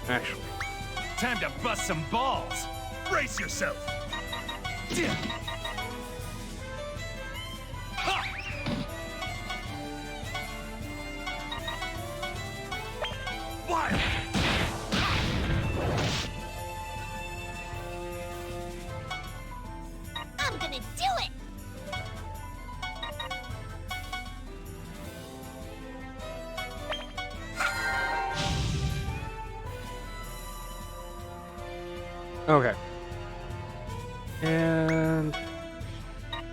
Actually. Time to bust some balls. Brace yourself. Wild! I'm gonna do it! Okay. And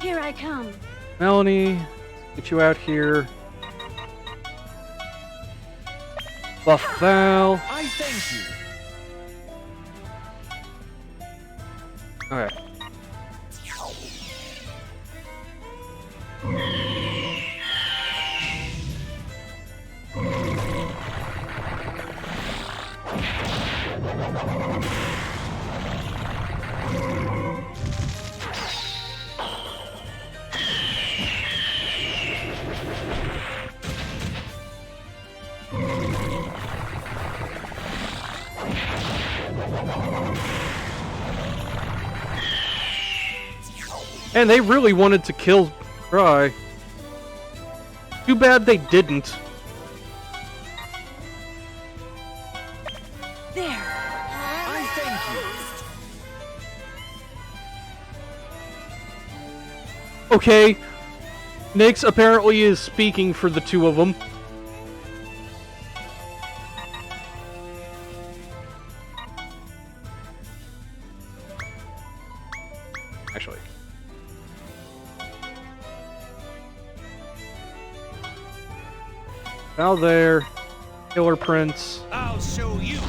Here I come. Melanie, get you out here. Buffal. I thank you. Okay. And they really wanted to kill Cry. Too bad they didn't. There. I thank you. Okay. Nyx apparently is speaking for the two of them. Actually. Now there. Killer Prince. I'll show you.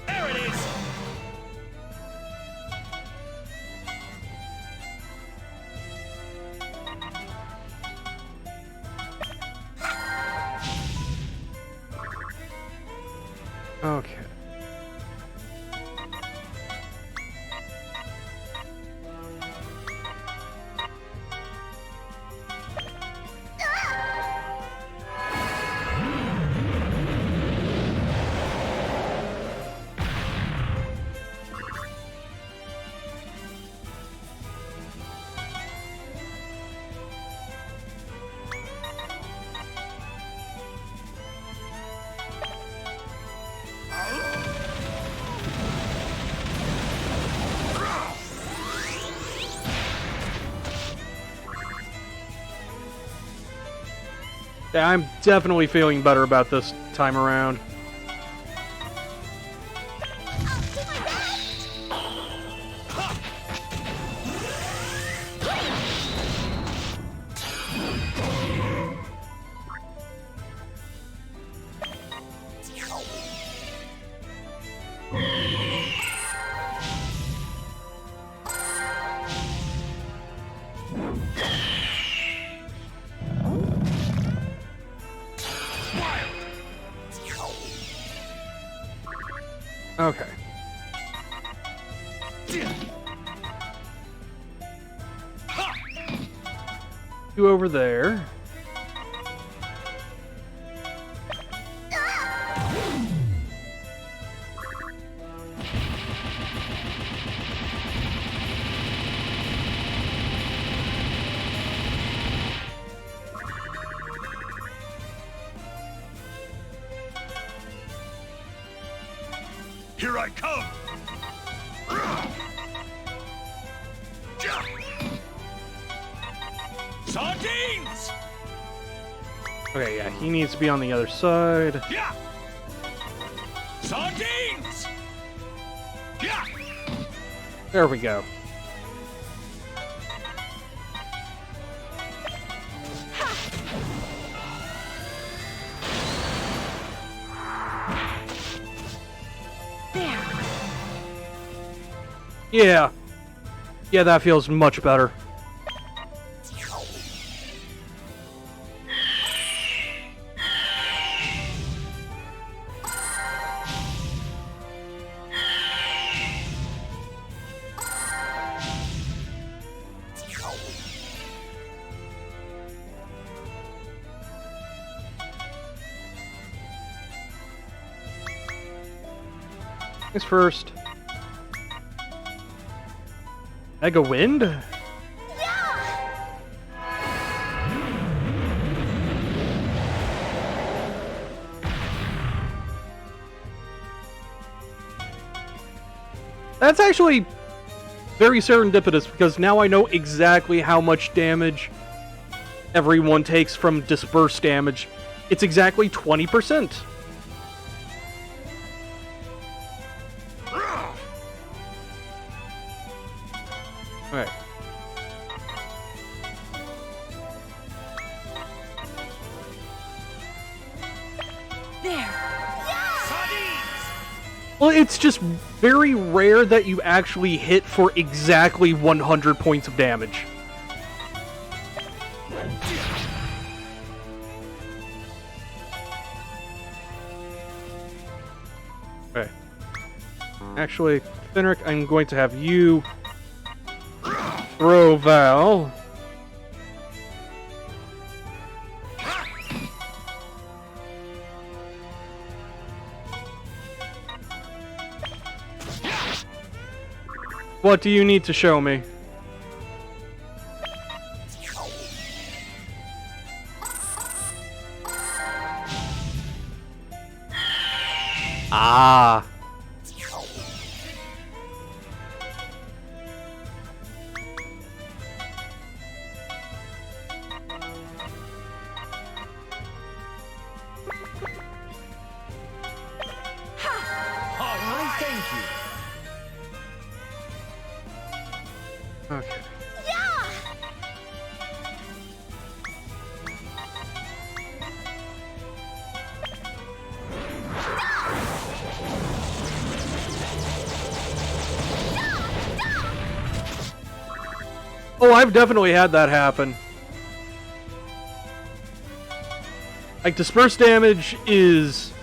There it is. Okay. Yeah, I'm definitely feeling better about this time around. I'll do my best! Okay. You over there. Here I come! Sardines! Okay, yeah, he needs to be on the other side. Yeah! Sardines! Yeah! There we go. There. Yeah. Yeah, that feels much better. Thanks first. Mega Wind? Yeah! That's actually very serendipitous because now I know exactly how much damage everyone takes from disperse damage. It's exactly 20%. Alright. There. Well, it's just very rare that you actually hit for exactly 100 points of damage. Okay. Actually, Fenric, I'm going to have you throw Val. What do you need to show me? Ah. Alright, thank you. Okay. Yeah! Oh, I've definitely had that happen. Like, disperse damage is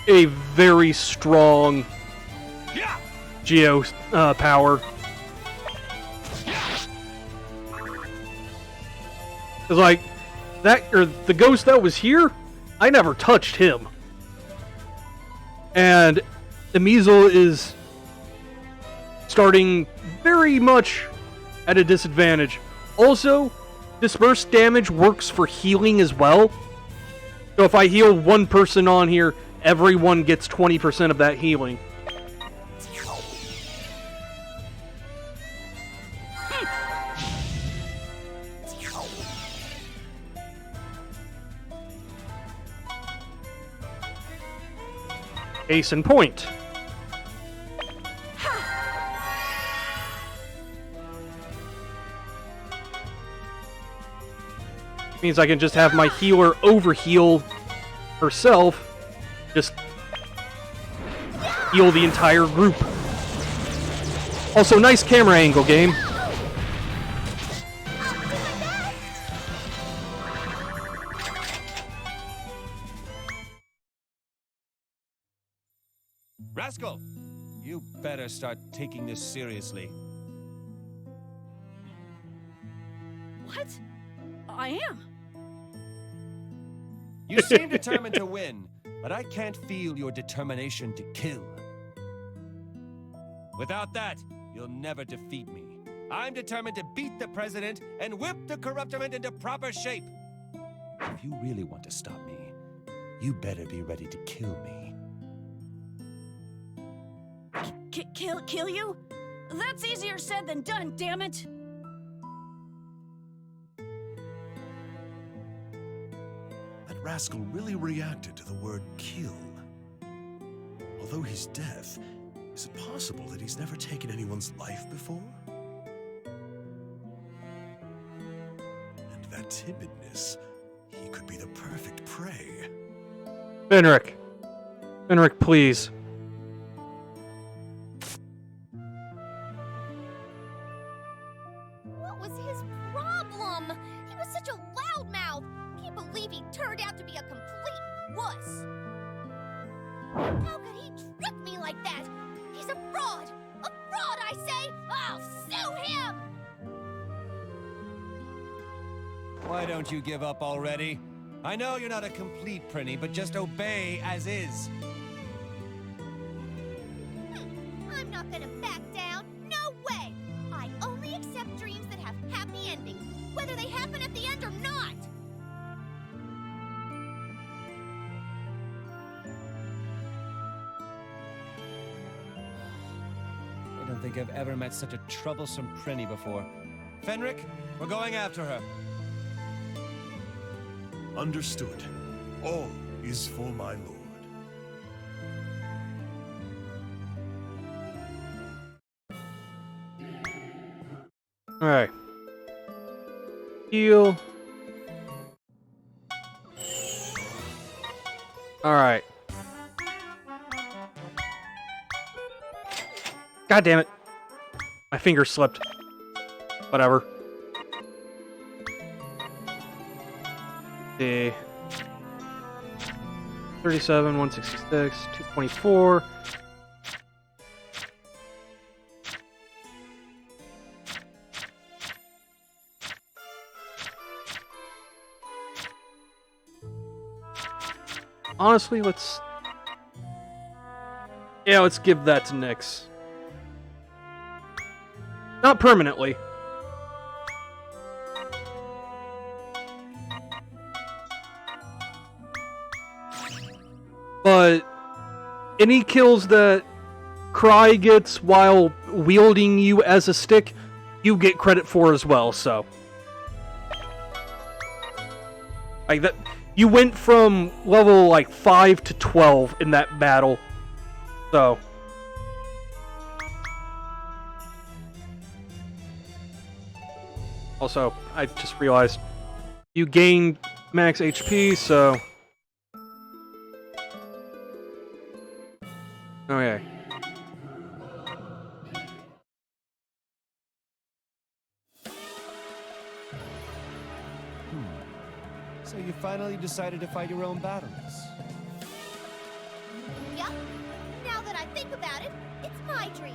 a very strong Geo power. Cause like that, or the ghost that was here, I never touched him, and the Measle is starting very much at a disadvantage. Also, disperse damage works for healing as well. So if I heal one person on here, everyone gets 20% of that healing. Case in point. Means I can just have my healer overheal herself, just heal the entire group. Also, nice camera angle, game. Rascal, you better start taking this seriously. What? I am. You seem determined to win, but I can't feel your determination to kill. Without that, you'll never defeat me. I'm determined to beat the president and whip the corruptiment into proper shape. If you really want to stop me, you better be ready to kill me. Kill you? That's easier said than done, damn it! That rascal really reacted to the word kill. Although he's deaf, is it possible that he's never taken anyone's life before? And that timidness, he could be the perfect prey. Fenric. Fenric, please. What was his problem? He was such a loudmouth. Can't believe he turned out to be a complete wuss. How could he trick me like that? He's a fraud! A fraud, I say! I'll sue him! Why don't you give up already? I know you're not a complete Prinny, but just obey as is. think I've ever met such a troublesome Prinny before. Fenric, we're going after her. Understood. All is for my lord. Alright. Heal. Alright. God damn it. My finger slipped. Whatever. Okay. 37, 166, 224. Honestly, let's... Yeah, let's give that to Nyx. Not permanently. But any kills that Cry gets while wielding you as a stick, you get credit for as well, so. Like that, you went from level like 5 to 12 in that battle. So. Also, I just realized you gained max HP, so. Okay. So you finally decided to fight your own battles. Yep. Now that I think about it, it's my dream.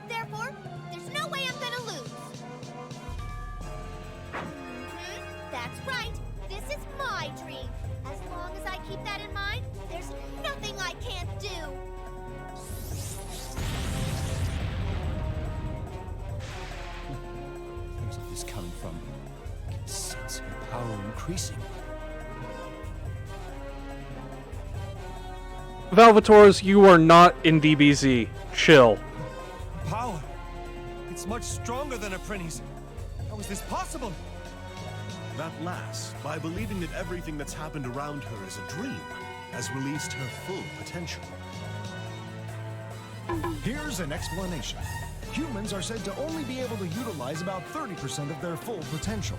Therefore, there's no way I'm gonna lose. That's right. This is my dream. As long as I keep that in mind, there's nothing I can't do. Where's all this coming from? I can sense her power increasing. Valvators, you are not in DBZ. Chill. Power! It's much stronger than a Prinny's. How is this possible? That lass, by believing that everything that's happened around her is a dream, has released her full potential. Here's an explanation. Humans are said to only be able to utilize about 30% of their full potential.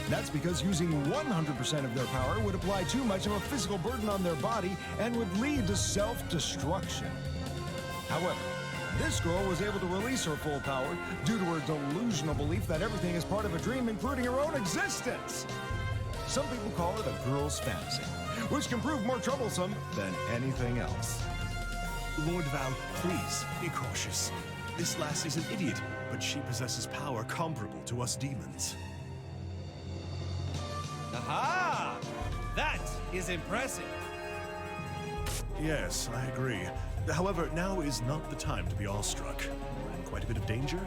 That's because using 100% of their power would apply too much of a physical burden on their body and would lead to self-destruction. However, this girl was able to release her full power due to her delusional belief that everything is part of a dream, including her own existence. Some people call it a girl's fantasy, which can prove more troublesome than anything else. Lord Val, please, be cautious. This lass is an idiot, but she possesses power comparable to us demons. Aha! That is impressive. Yes, I agree. However, now is not the time to be awestruck. We're in quite a bit of danger.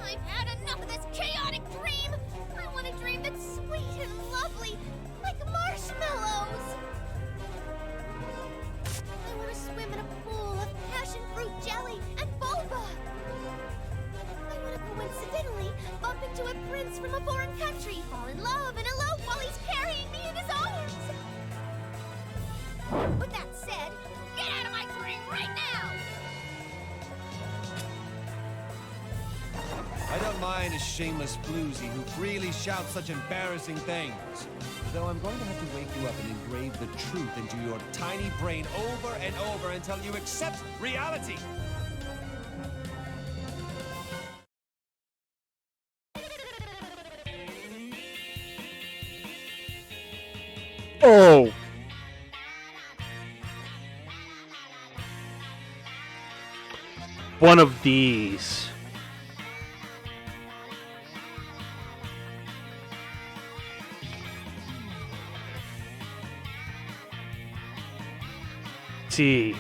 I've had enough of this chaotic dream. I want a dream that's sweet and lovely, like marshmallows. I want to swim in a pool of passion fruit jelly and boba. I want to coincidentally bump into a prince from a foreign country, fall in love, and elope while he's carrying me in his arms. With that said, get out of my dream right now! I don't mind a shameless floozy who freely shouts such embarrassing things. Though I'm going to have to wake you up and engrave the truth into your tiny brain over and over until you accept reality. Oh! One of these. See.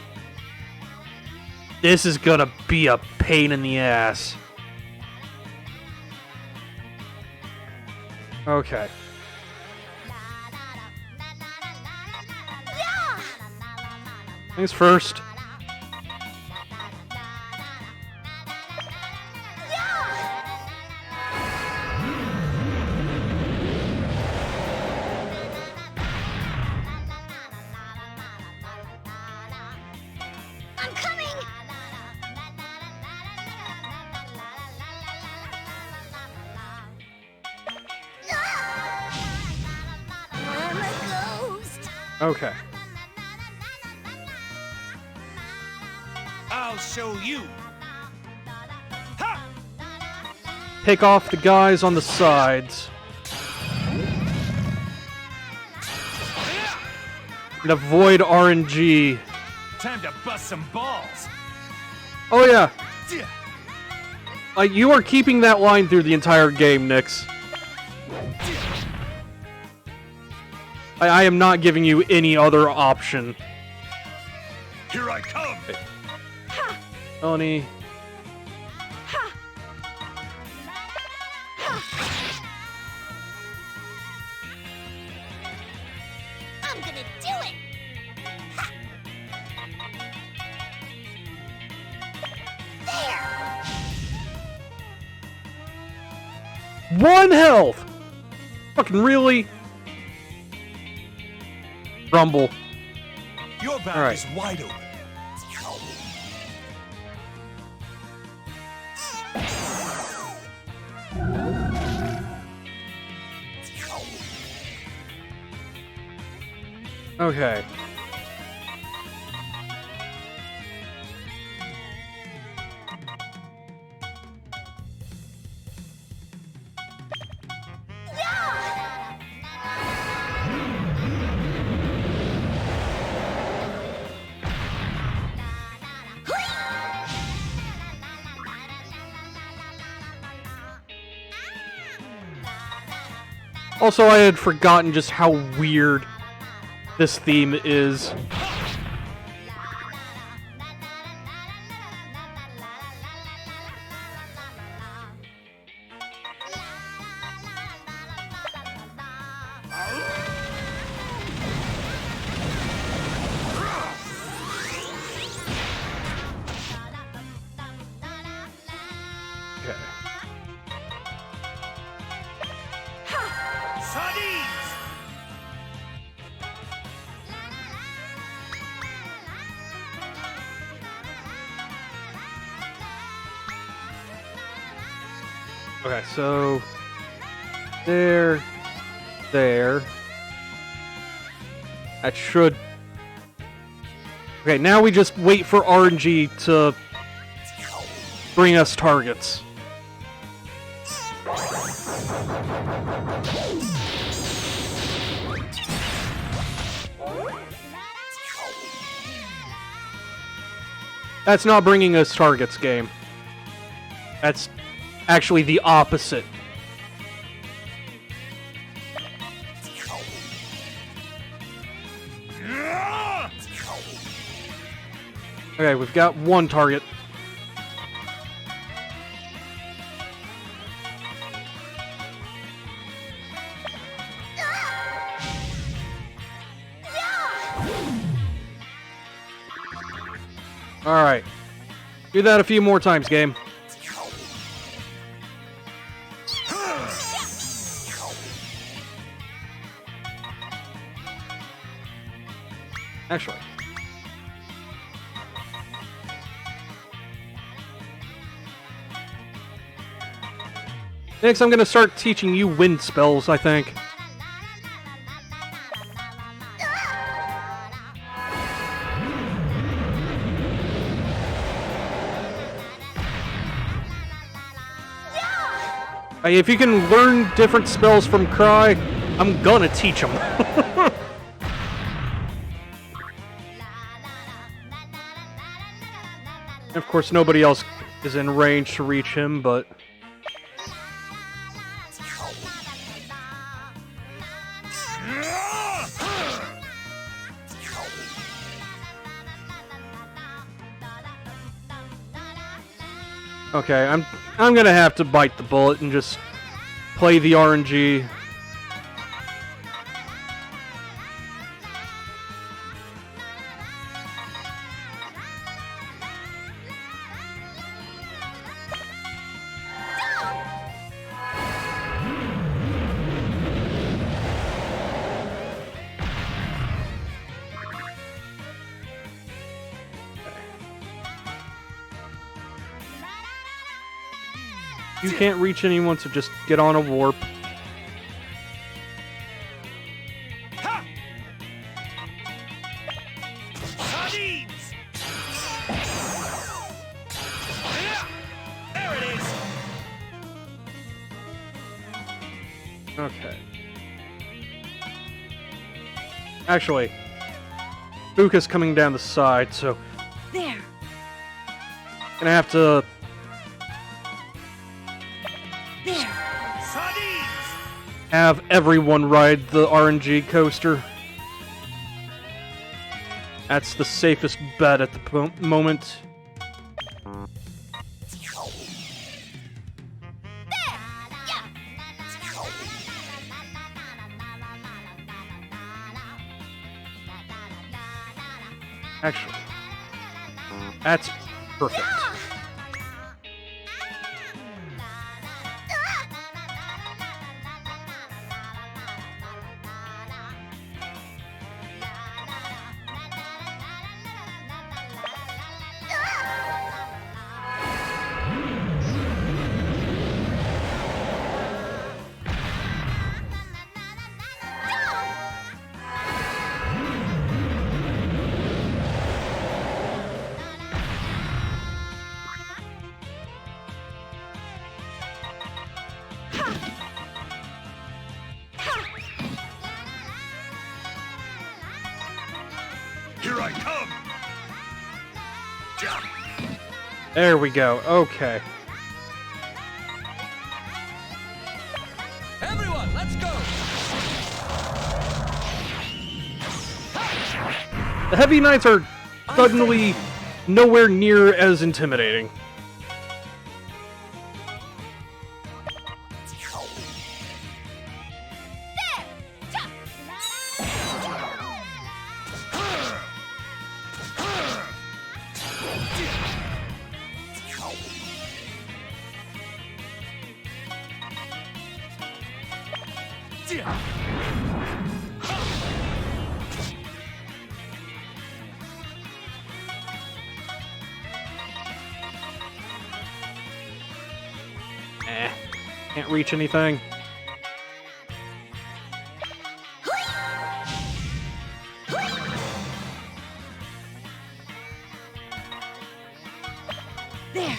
This is gonna be a pain in the ass. Okay. Yeah! Things first. Okay. I'll show you. Ha! Pick off the guys on the sides. And avoid RNG. Time to bust some balls. Oh yeah. Like, you are keeping that line through the entire game, Nyx. I am not giving you any other option. Here I come! Melanie. I'm gonna do it! Ha! There! 1 health! Fucking really? Rumble. Your back Alright. is wide open. Okay. Also, I had forgotten just how weird this theme is. Okay. Sardines! Okay, so there. That should. Okay, now we just wait for RNG to bring us targets. That's not bringing us targets, game. That's actually the opposite. Okay, we've got one target. Alright. Do that a few more times, game. Actually. Next, I'm gonna start teaching you wind spells, I think. If you can learn different spells from Cry, I'm gonna teach them. Of course, nobody else is in range to reach him, but... Okay, I'm gonna have to bite the bullet and just play the RNG. You can't reach anyone, so just get on a warp. Ha! Sardines! There it is! Okay. Actually, Fuka's coming down the side, so There. gonna have to There. Sardines! have everyone ride the RNG coaster. That's the safest bet at the moment. Actually, that's perfect. Here I come! There we go. Okay. Everyone, let's go! The Heavy Knights are suddenly nowhere near as intimidating. Can't reach anything. There.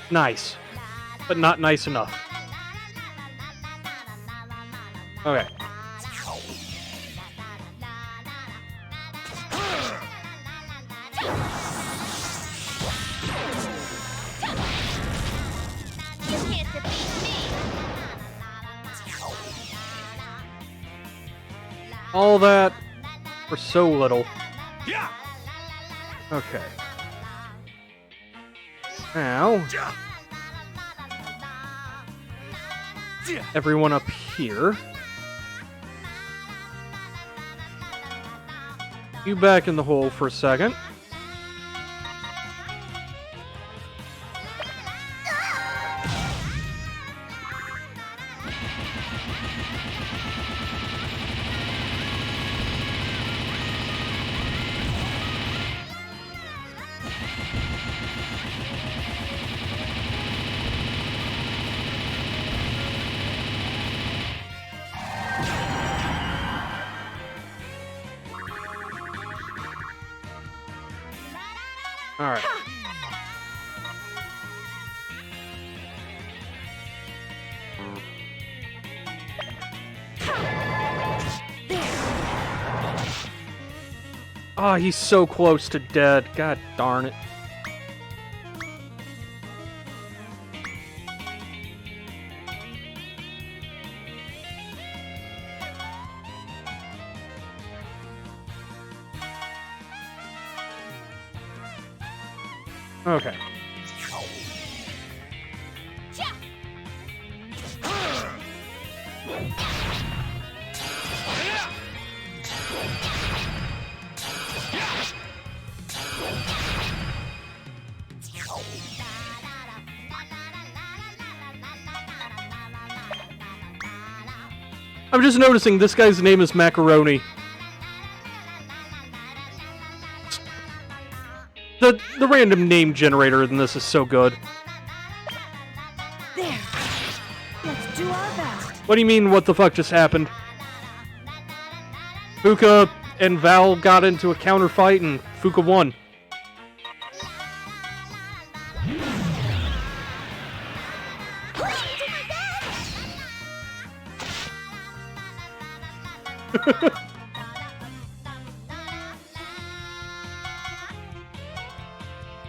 Nice. But not nice enough. Okay. You can't defeat me. All that for so little. Yeah! Okay. Now, everyone up here. You back in the hole for a second. All right. Ah, he's so close to dead. God darn it. Okay. I'm just noticing this guy's name is Macaroni. The random name generator in this is so good. There. Let's do our best. What do you mean, what the fuck just happened? Fuka and Val got into a counter fight and Fuka won.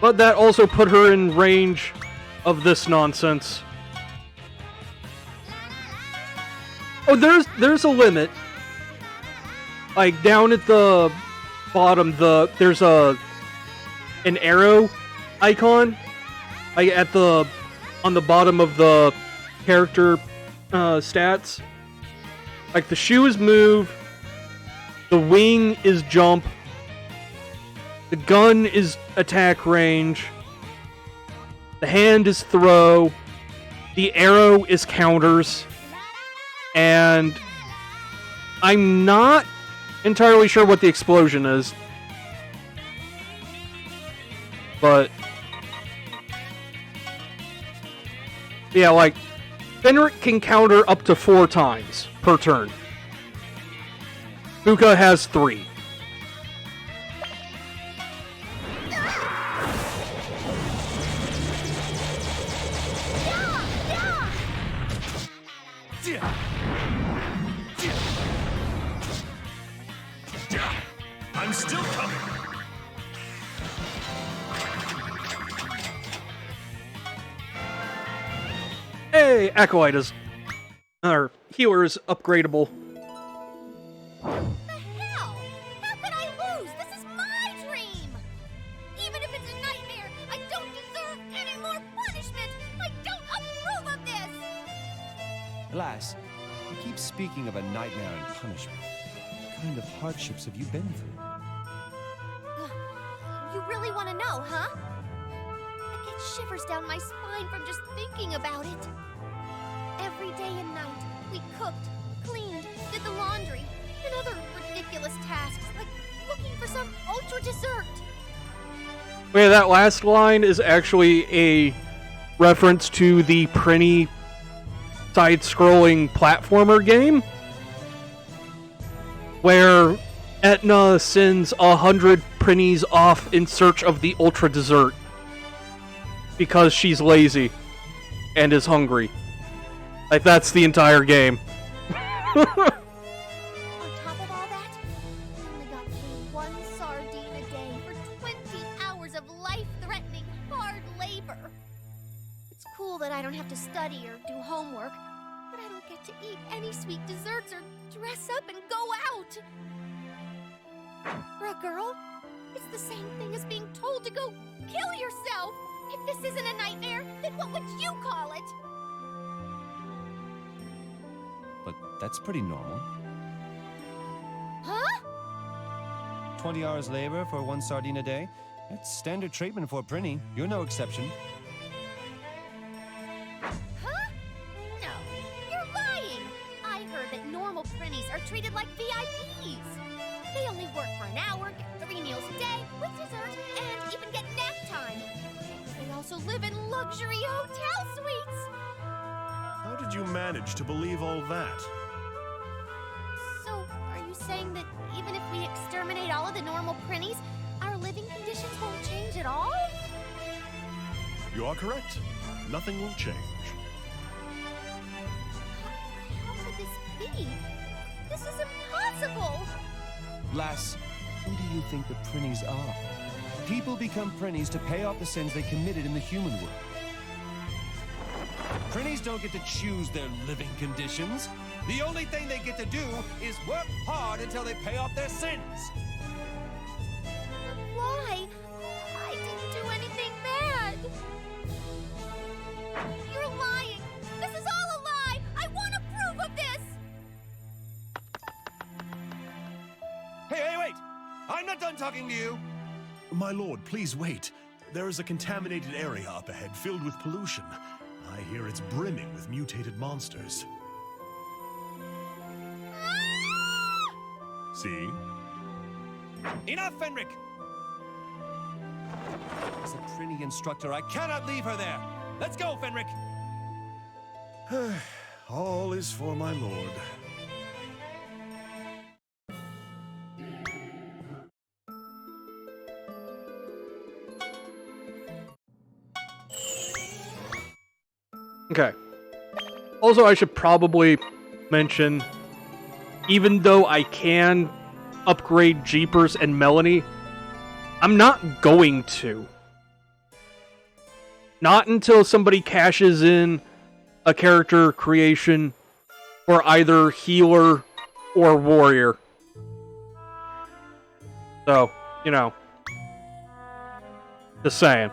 But that also put her in range of this nonsense. Oh, there's a limit. Like down at the bottom, there's an arrow icon. Like on the bottom of the character stats. Like the shoe is move, the wing is jump, the gun is attack range, the hand is throw, the arrow is counters, and I'm not entirely sure what the explosion is. But yeah, like Fenric can counter up to 4 times per turn. Fuka has 3. I'm still coming. Hey, Acolyte our healer is upgradable. The hell? How could I lose? This is my dream! Even if it's a nightmare, I don't deserve any more punishment! I don't approve of this! Lass, you keep speaking of a nightmare and punishment. What kind of hardships have you been through? You really want to know, huh? I get shivers down my spine from just thinking about it. Every day and night, we cooked, cleaned, did the laundry, and other ridiculous tasks, like looking for some ultra dessert. Wait, that last line is actually a reference to the Prinny side-scrolling platformer game, where Etna sends 100 Prinnies off in search of the ultra dessert because she's lazy and is hungry. Like, that's the entire game. On top of all that, I only got paid 1 sardine a day for 20 hours of life-threatening hard labor. It's cool that I don't have to study or do homework, but I don't get to eat any sweet desserts or dress up and go out. For a girl, it's the same thing as being told to go kill yourself. If this isn't a nightmare, then what would you call it? But that's pretty normal. Huh? 20 hours labor for 1 sardine a day? That's standard treatment for a Prinny. You're no exception. Huh? No, you're lying. I heard that normal Prinnies are treated like VIPs. They only work for an hour, get 3 meals a day, with dessert, and even get nap time. They also live in luxury hotel suites. How did you manage to believe all that? So, are you saying that even if we exterminate all of the normal Prinnies, our living conditions won't change at all? You are correct. Nothing will change. How could this be? This is impossible! Lass, who do you think the Prinnies are? People become Prinnies to pay off the sins they committed in the human world. Prinnies don't get to choose their living conditions. The only thing they get to do is work hard until they pay off their sins. Why? I didn't do anything bad. You're lying. This is all a lie. I want to prove of this. Hey, wait! I'm not done talking to you! My lord, please wait. There is a contaminated area up ahead filled with pollution. I hear it's brimming with mutated monsters. See? Enough, Fenric! As a Trini instructor, I cannot leave her there. Let's go, Fenric. All is for my lord. Okay. Also, I should probably mention, even though I can upgrade Jeepers and Melanie, I'm not going to. Not until somebody cashes in a character creation for either healer or warrior. So, you know. Just saying.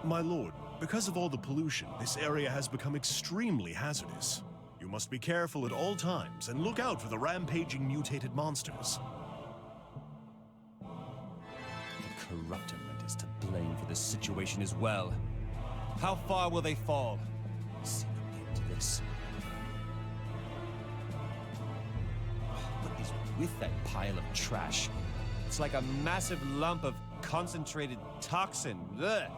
My lord, because of all the pollution, this area has become extremely hazardous. You must be careful at all times and look out for the rampaging mutated monsters. The Corruptorment is to blame for this situation as well. How far will they fall? See no end to this. What is with that pile of trash? It's like a massive lump of concentrated toxin. Ugh.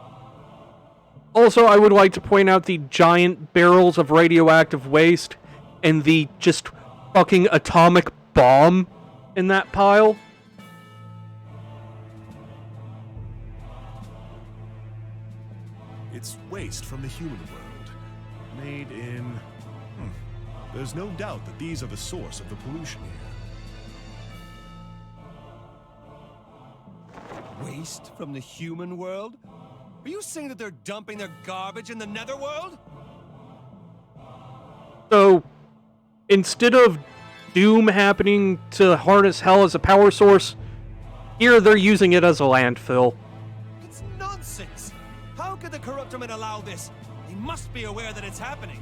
Also, I would like to point out the giant barrels of radioactive waste and the just fucking atomic bomb in that pile. It's waste from the human world. Made in... There's no doubt that these are the source of the pollution here. Waste from the human world? Are you saying that they're dumping their garbage in the Netherworld? So, instead of Doom happening to harness hell as a power source, here they're using it as a landfill. It's nonsense! How could the Corruptorment allow this? They must be aware that it's happening.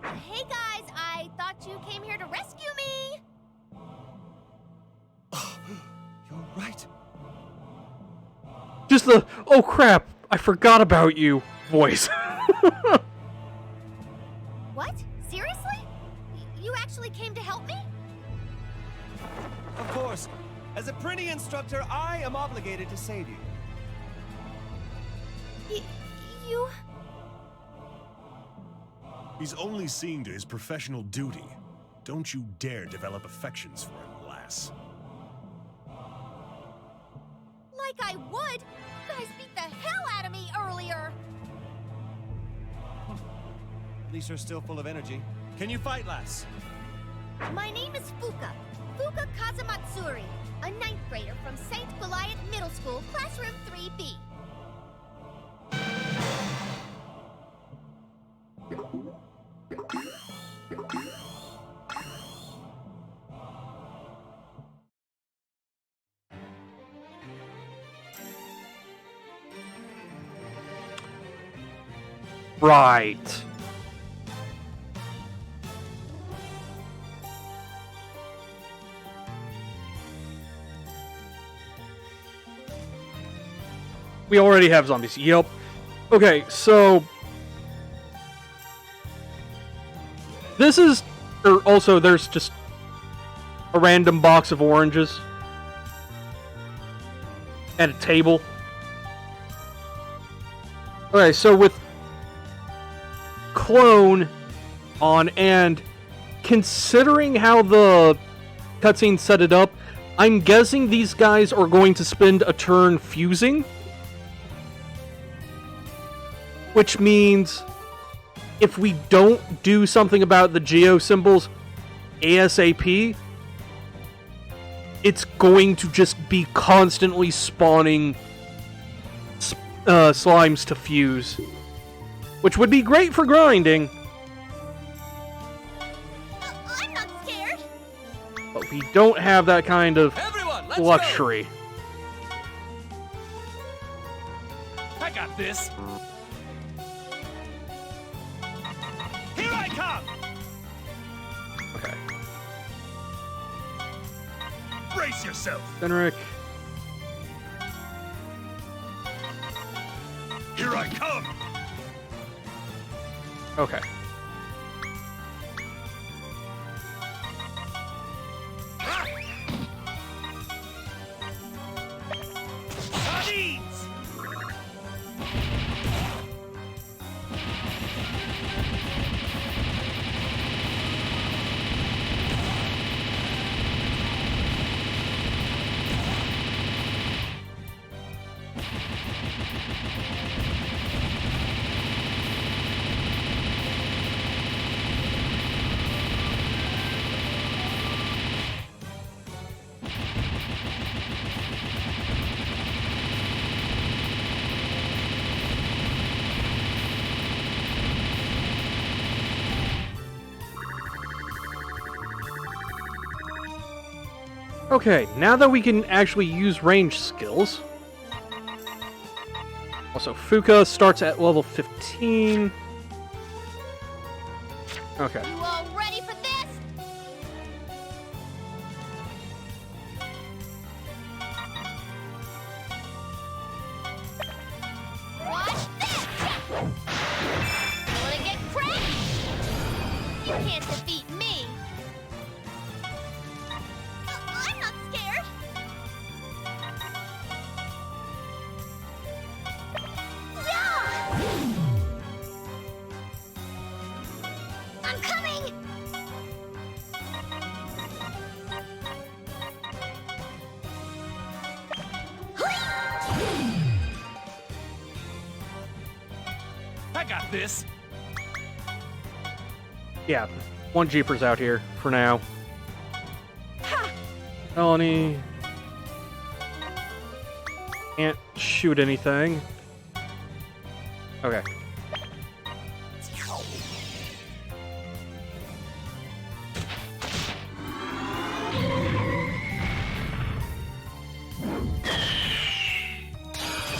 Hey guys, I thought you came here to rescue me! You're right. Just the, oh crap, I forgot about you voice. What? Seriously? You actually came to help me? Of course. As a Prinny instructor, I am obligated to save you. You... He's only seeing to his professional duty. Don't you dare develop affections for him, lass. Like I would! You guys beat the hell out of me earlier! At least you're still full of energy. Can you fight, lass? My name is Fuka. Fuka Kazamatsuri, a 9th grader from St. Goliath Middle School, classroom 3B. Right. We already have zombies. Yep. Okay, so this is also there's just a random box of oranges at a table. Okay, so with clone on, and considering how the cutscene set it up, I'm guessing these guys are going to spend a turn fusing. Which means if we don't do something about the geo symbols ASAP, it's going to just be constantly spawning slimes to fuse. Which would be great for grinding. I'm not scared. But we don't have that kind of Everyone, let's luxury. Go. I got this. Here I come. Okay. Brace yourself! Fenric. Here I come! Okay. Sardines! Okay, now that we can actually use range skills. Also, Fuka starts at level 15. Okay. You all ready for this? Watch this! You wanna get crazy? You can't defeat me. I'm not scared. Yeah! I'm coming! I got this. Yeah, one Jeepers out here for now. Melanie can't shoot anything. Okay.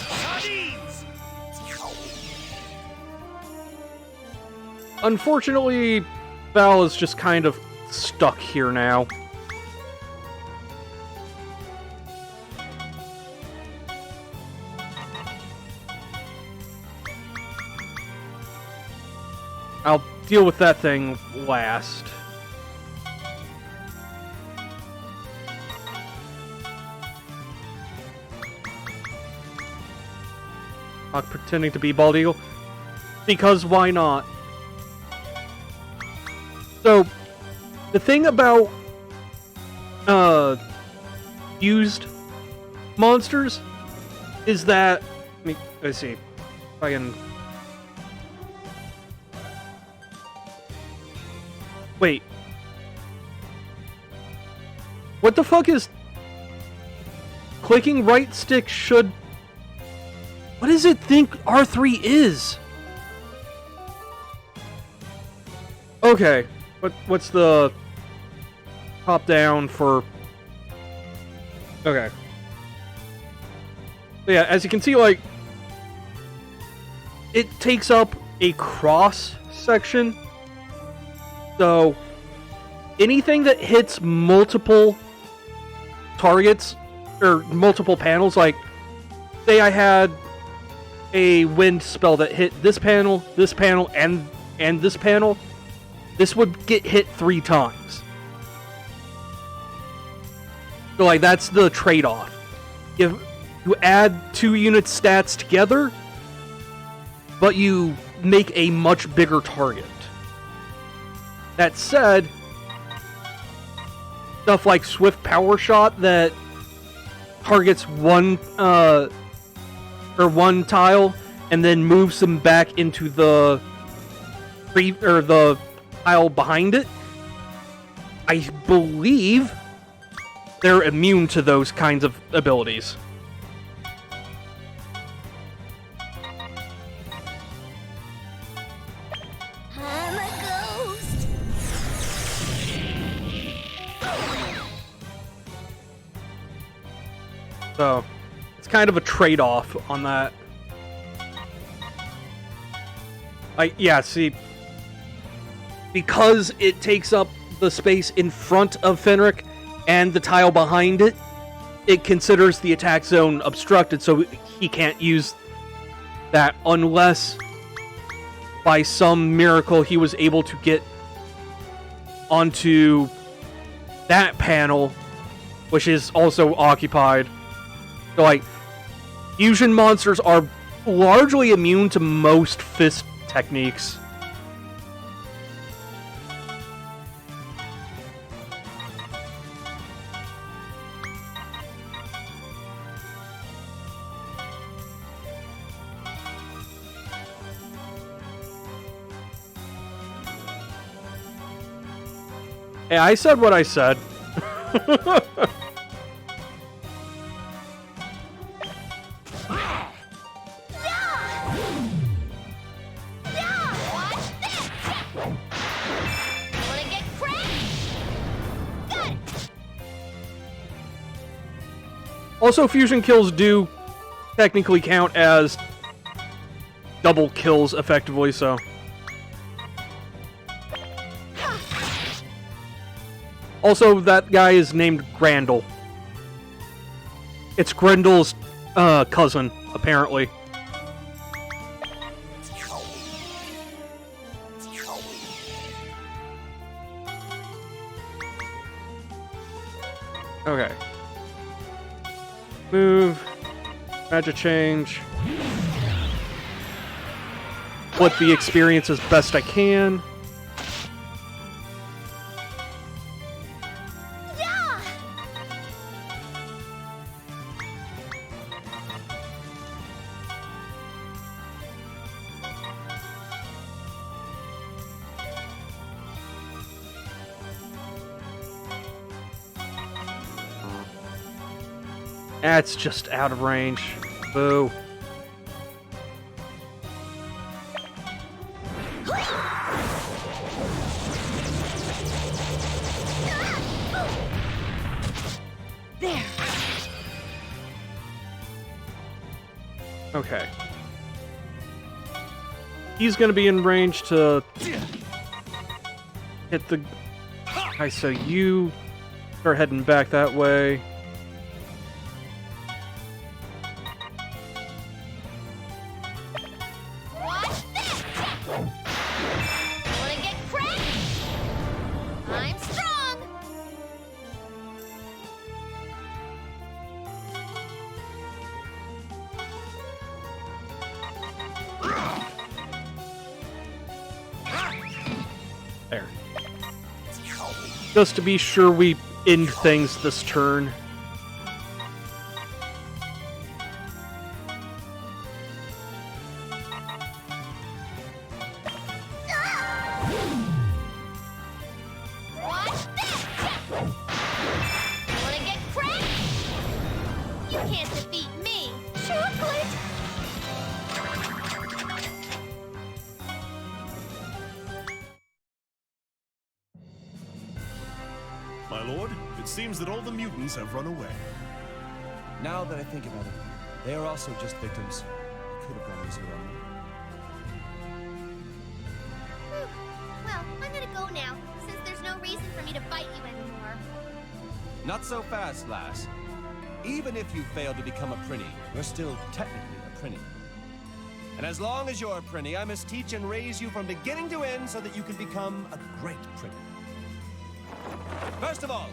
Sardines! Unfortunately, Val is just kind of stuck here now. I'll deal with that thing last. Not pretending to be Bald Eagle. Because why not? So, the thing about used monsters is that let's see if I can. Wait. What the fuck is clicking right stick should. What does it think R3 is? Okay. What's the top down for. Okay. So yeah, as you can see, like, it takes up a cross section. So, anything that hits multiple targets, or multiple panels, like, say I had a wind spell that hit this panel, and this panel, this would get hit 3 times. So, like, that's the trade-off. If you add 2 units stats together, but you make a much bigger target. That said, stuff like Swift Power Shot that targets one tile and then moves them back into the the tile behind it. I believe they're immune to those kinds of abilities. I'm a ghost. So, it's kind of a trade-off on that. Yeah, see, because it takes up the space in front of Fenric and the tile behind it, it considers the attack zone obstructed, so he can't use that unless by some miracle, he was able to get onto that panel, which is also occupied. So, like, fusion monsters are largely immune to most fist techniques. Hey, I said what I said. Also, fusion kills do technically count as double kills, effectively, so. Also, that guy is named Grandel. It's Grendel's cousin, apparently. Okay. Move. Magic change. Flip the experience as best I can. That's just out of range. Boo. There. Okay. He's gonna be in range to hit the... Okay, so you start heading back that way. There. Just to be sure we end things this turn. My lord, it seems that all the mutants have run away. Now that I think about it, they are also just victims. It could have gone easier on me. Well, I'm gonna go now, since there's no reason for me to fight you anymore. Not so fast, lass. Even if you fail to become a Prinny, you're still technically a Prinny. And as long as you're a Prinny, I must teach and raise you from beginning to end so that you can become a great Prinny. First of all,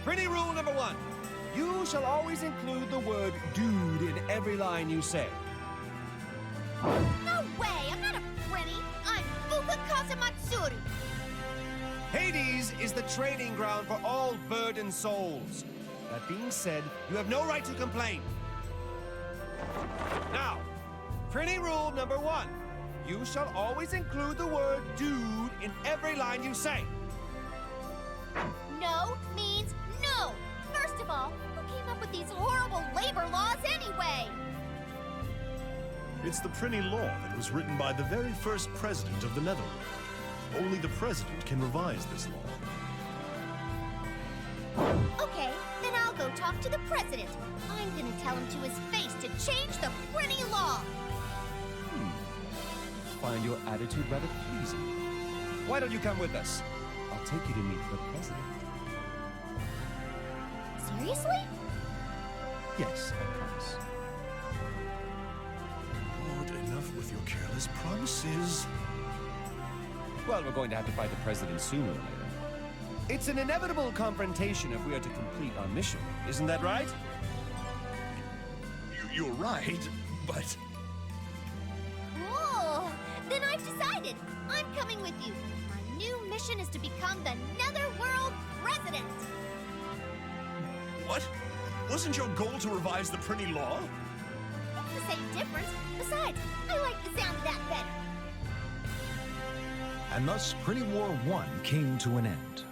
Prinny rule number 1. You shall always include the word dude in every line you say. No way! I'm not a Prinny! I'm Fuka Kazamatsuru! Hades is the training ground for all burdened souls. That being said, you have no right to complain. Now, Prinny rule number 1. You shall always include the word dude in every line you say. No means no! First of all, who came up with these horrible labor laws anyway? It's the Prinny Law that was written by the very first president of the Netherworld. Only the president can revise this law. Okay, then I'll go talk to the president. I'm gonna tell him to his face to change the Prinny Law! Find your attitude rather pleasing. Why don't you come with us? I'll take you to meet the president. Seriously? Yes, I promise. Lord, enough with your careless promises. Well, we're going to have to fight the president sooner or later. It's an inevitable confrontation if we are to complete our mission. Isn't that right? You're right, but Cool. Then I've decided. I'm coming with you. My new mission is to become the Netherworld president. what? Wasn't your goal to revise the Prinny Law? It's the same difference. Besides, I like the sound of that better. And thus, Prinny War 1 came to an end.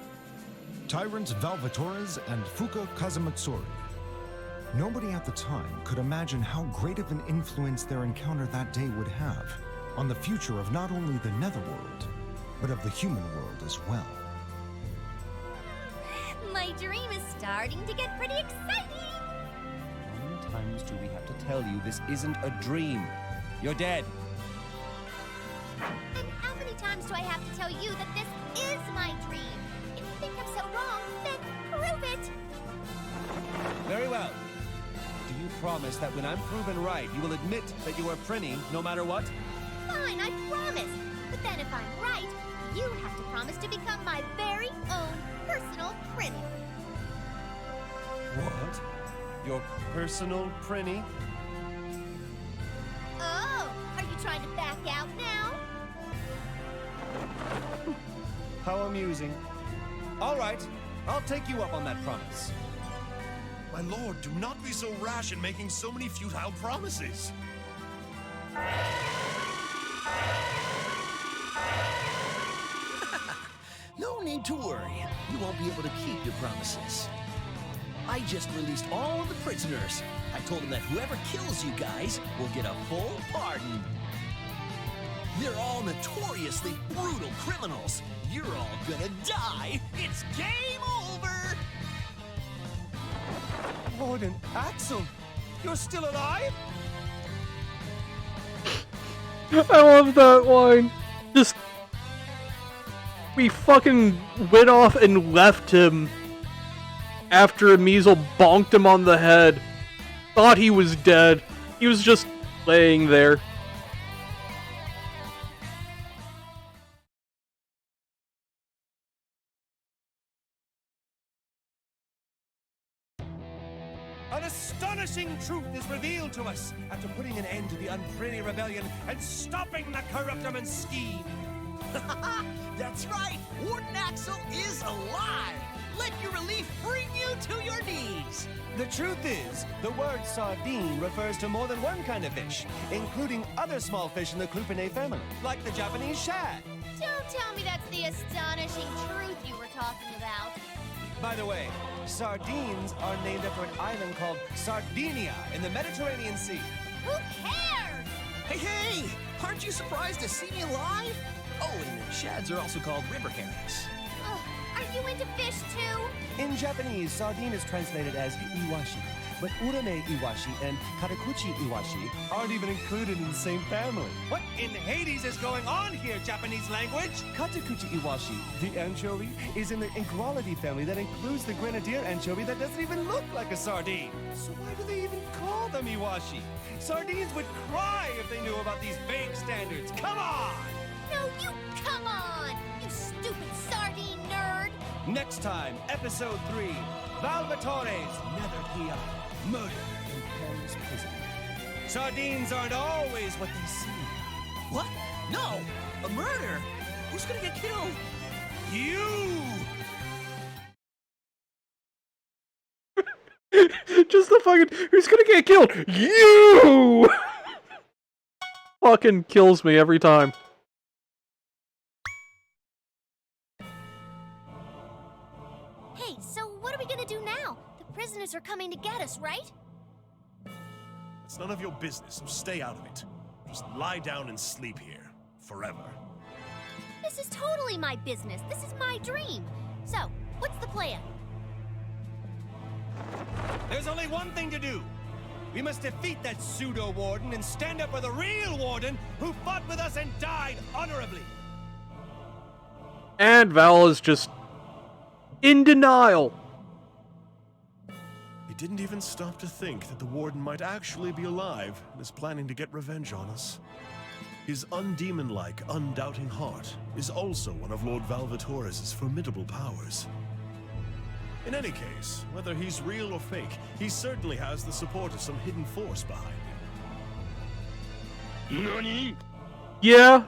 Tyrants Valvatores and Fuka Kazamatsuri. Nobody at the time could imagine how great of an influence their encounter that day would have on the future of not only the Netherworld, but of the human world as well. My dream is starting to get pretty exciting. How many times do we have to tell you this isn't a dream? You're dead. And how many times do I have to tell you that this is my dream? If you think I'm so wrong, then prove it. Very well. Do you promise that when I'm proven right, you will admit that you are Prinny no matter what? Fine, I promise. But then if I'm right, you have to promise to become my very own personal Prinny. What? Your personal Prinny? Oh, are you trying to back out now? How amusing. All right, I'll take you up on that promise. My lord, do not be so rash in making so many futile promises. No need to worry. You won't be able to keep your promises. I just released all of the prisoners. I told them that whoever kills you guys will get a full pardon. They're all notoriously brutal criminals. You're all gonna die. It's game over. Warden Axel, you're still alive? I love that line. Just we fucking went off and left him after Measle bonked him on the head. Thought he was dead. He was just laying there. An astonishing truth is revealed to us after putting an end to the Unprinny Rebellion and stopping the Corruptorman's scheme. That's right. Warden Axel is alive. Let your relief bring you to your knees. The truth is, the word sardine refers to more than one kind of fish, including other small fish in the Clupinae family, like the Japanese shad. Don't tell me that's the astonishing truth you were talking about. By the way, sardines are named after an island called Sardinia in the Mediterranean Sea. Who cares? Hey, hey! Aren't you surprised to see me alive? Oh, and the shads are also called river herrings. Ugh, are you into fish too? In Japanese, sardine is translated as iwashi, but urame iwashi and katakuchi iwashi aren't even included in the same family. What in Hades is going on here, Japanese language? Katakuchi iwashi, the anchovy, is in the iguality family that includes the grenadier anchovy that doesn't even look like a sardine. So why do they even call them iwashi? Sardines would cry if they knew about these vague standards. Come on! No, you come on! You stupid sardine nerd! Next time, episode 3, Valvatore's Nether PI, murder in Paris prison. Sardines aren't always what they seem. What? No! A murder? Who's gonna get killed? You! Just the fucking who's gonna get killed? You fucking kills me every time. Hey, so what are we gonna do now? The prisoners are coming to get us, right? It's none of your business, so stay out of it. Just lie down and sleep here. Forever. This is totally my business. This is my dream. So, what's the plan? There's only one thing to do. We must defeat that pseudo-warden and stand up for the real warden who fought with us and died honorably. And Val is just in denial. He didn't even stop to think that the warden might actually be alive and is planning to get revenge on us. His undemon-like, undoubting heart is also one of Lord Valvatore's formidable powers. In any case, whether he's real or fake, he certainly has the support of some hidden force behind him. Nani? Yeah.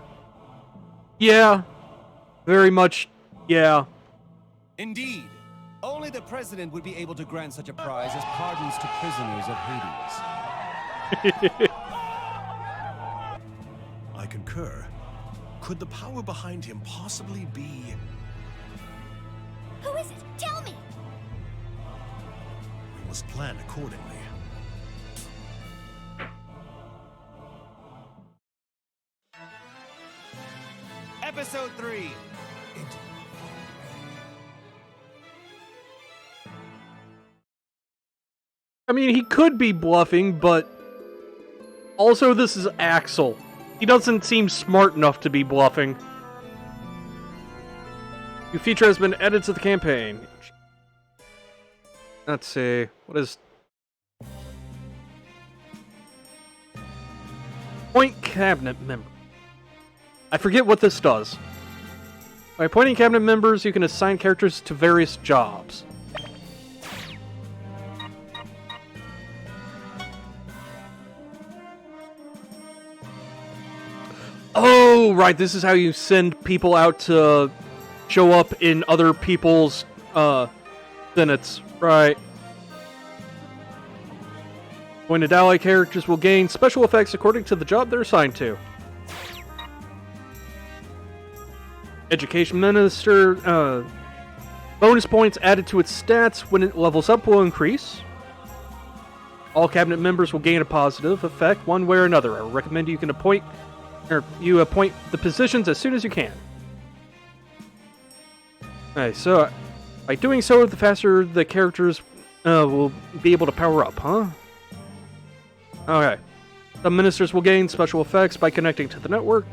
Yeah. Very much, yeah. Indeed. Only the president would be able to grant such a prize as pardons to prisoners of Hades. I concur. Could the power behind him possibly be... Who is it? Tell me! We must plan accordingly. Episode 3. I mean, he could be bluffing, but also this is Axel. He doesn't seem smart enough to be bluffing. New feature has been added to the campaign. Let's see. What is... Point cabinet member. I forget what this does. By appointing cabinet members, you can assign characters to various jobs. Oh, right, this is how you send people out to show up in other people's, senates. Right. Appointed ally characters will gain special effects according to the job they're assigned to. Education Minister, bonus points added to its stats when it levels up will increase. All cabinet members will gain a positive effect one way or another. I recommend you appoint the positions as soon as you can. Okay, so by doing so, the faster the characters will be able to power up, huh? Okay. Some ministers will gain special effects by connecting to the network.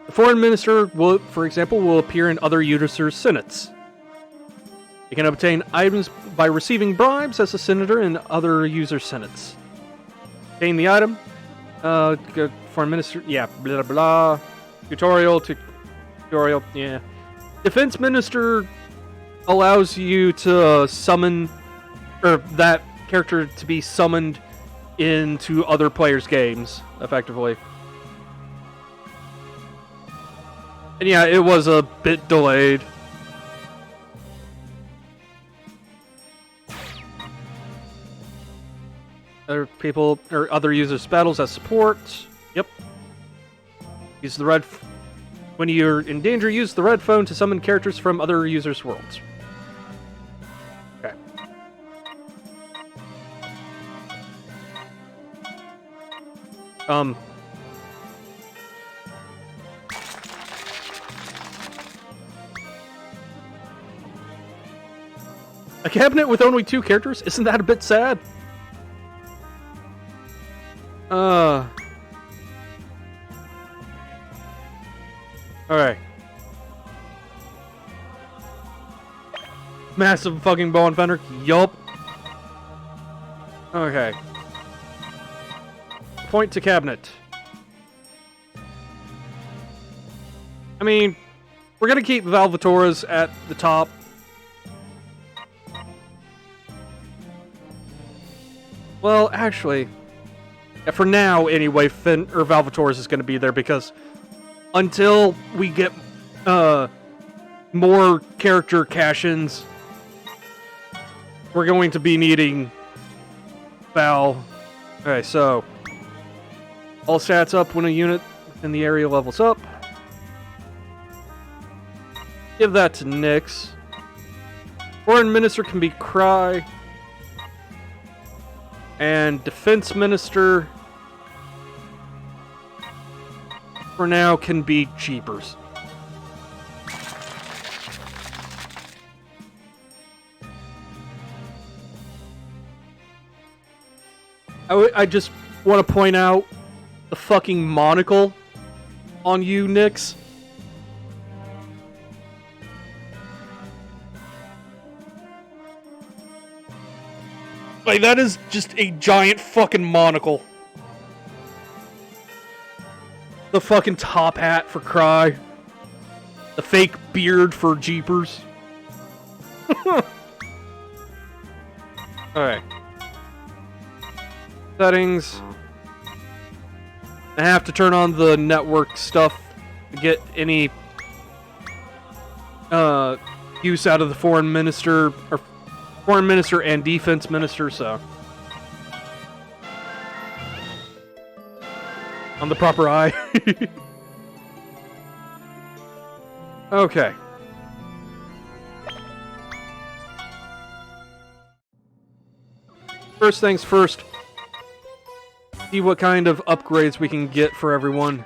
The foreign minister will, for example, will appear in other users' senates. You can obtain items by receiving bribes as a senator in other user senates. Obtain the item. Foreign minister, yeah, blah blah. Tutorial, yeah. Defense minister allows you to summon, or that character to be summoned into other players' games, effectively. And yeah, it was a bit delayed. Other people or other users' battles as support. Yep. Use the red. When you're in danger, use the red phone to summon characters from other users' worlds. Okay. A cabinet with only 2 characters? Isn't that a bit sad? Alright. Massive fucking bow and fender? Yup. Okay. Point to cabinet. I mean, we're gonna keep Valvatore's at the top. Well, actually, yeah, for now anyway, Valvatore's is gonna be there because until we get more character cash-ins, we're going to be needing Val. Okay, so all stats up when a unit in the area levels up. Give that to Nyx. Foreign Minister can be Cry. And Defense Minister for now can be Jeepers. I just want to point out the fucking monocle on you, Nyx. Like, that is just a giant fucking monocle. The fucking top hat for Cry. The fake beard for Jeepers. Alright. Settings. I have to turn on the network stuff to get any use out of the foreign minister and defense minister, so on the proper eye. Okay. First things first. See what kind of upgrades we can get for everyone.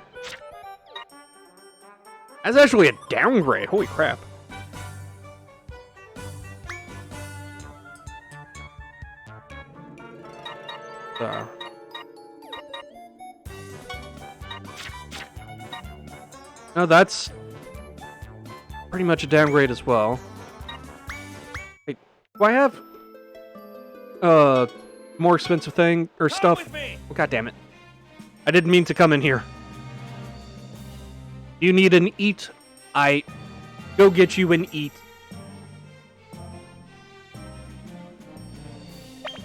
That's actually a downgrade. Holy crap. So. No, that's pretty much a downgrade as well. Wait, do I have more expensive thing or stuff? Oh, God damn it. I didn't mean to come in here. You need an eat? I go get you an eat.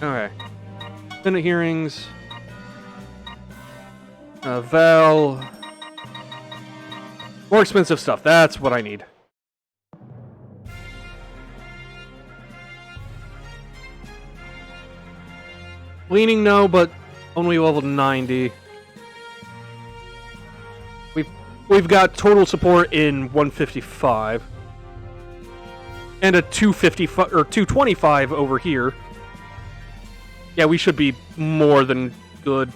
Okay. Senate hearings. Val. More expensive stuff. That's what I need. Leaning, no, but only level 90. We've got total support in 155. And a 255 or 225 over here. Yeah, we should be more than good.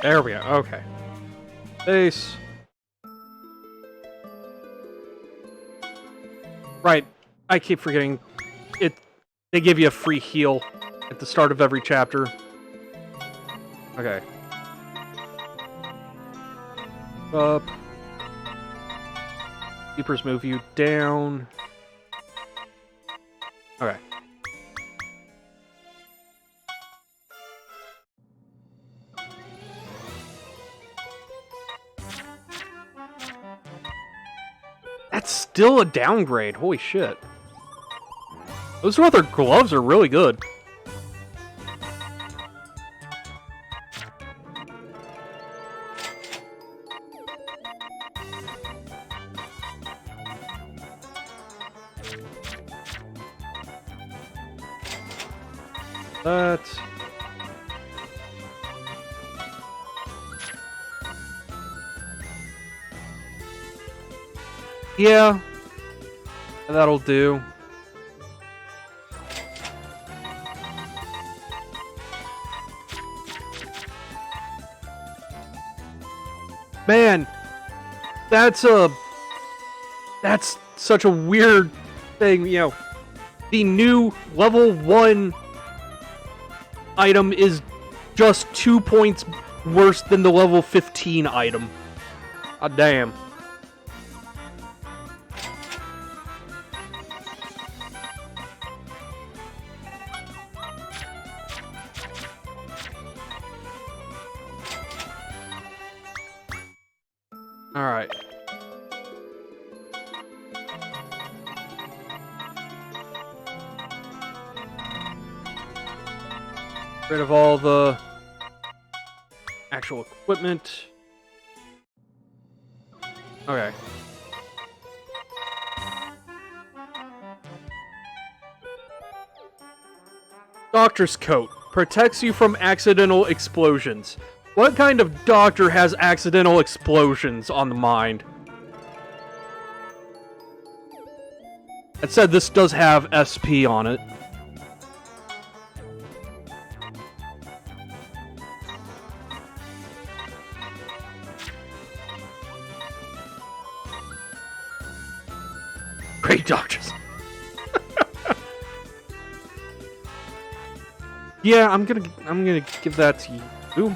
There we go. Okay. Base. Right. I keep forgetting. They give you a free heal at the start of every chapter. Okay. Up. Keepers move you down. Okay. That's still a downgrade. Holy shit. Those leather gloves are really good. That. Yeah, that'll do. Man, that's such a weird thing, you know. The new level 1 item is just 2 points worse than the level 15 item. God damn. Alright. Rid of all the actual equipment. Okay. Doctor's coat. Protects you from accidental explosions. What kind of doctor has accidental explosions on the mind? That said, this does have SP on it. Great dodges. Yeah, I'm gonna give that to you. Ooh.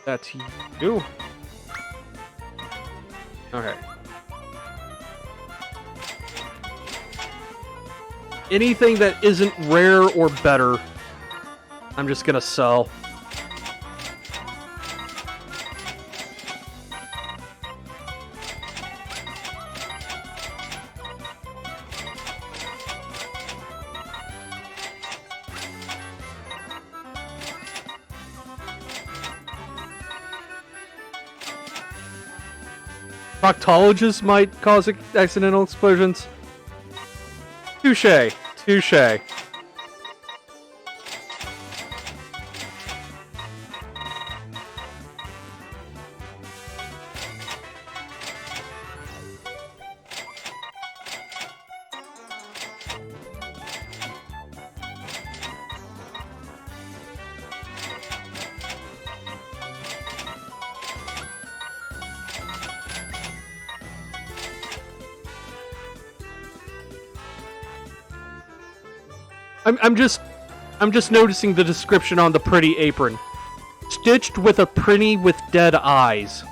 That to you. Okay. Anything that isn't rare or better, I'm just gonna sell. Proctologists might cause accidental explosions. Touche. Touche. I'm just noticing the description on the pretty apron. Stitched with a pretty with dead eyes.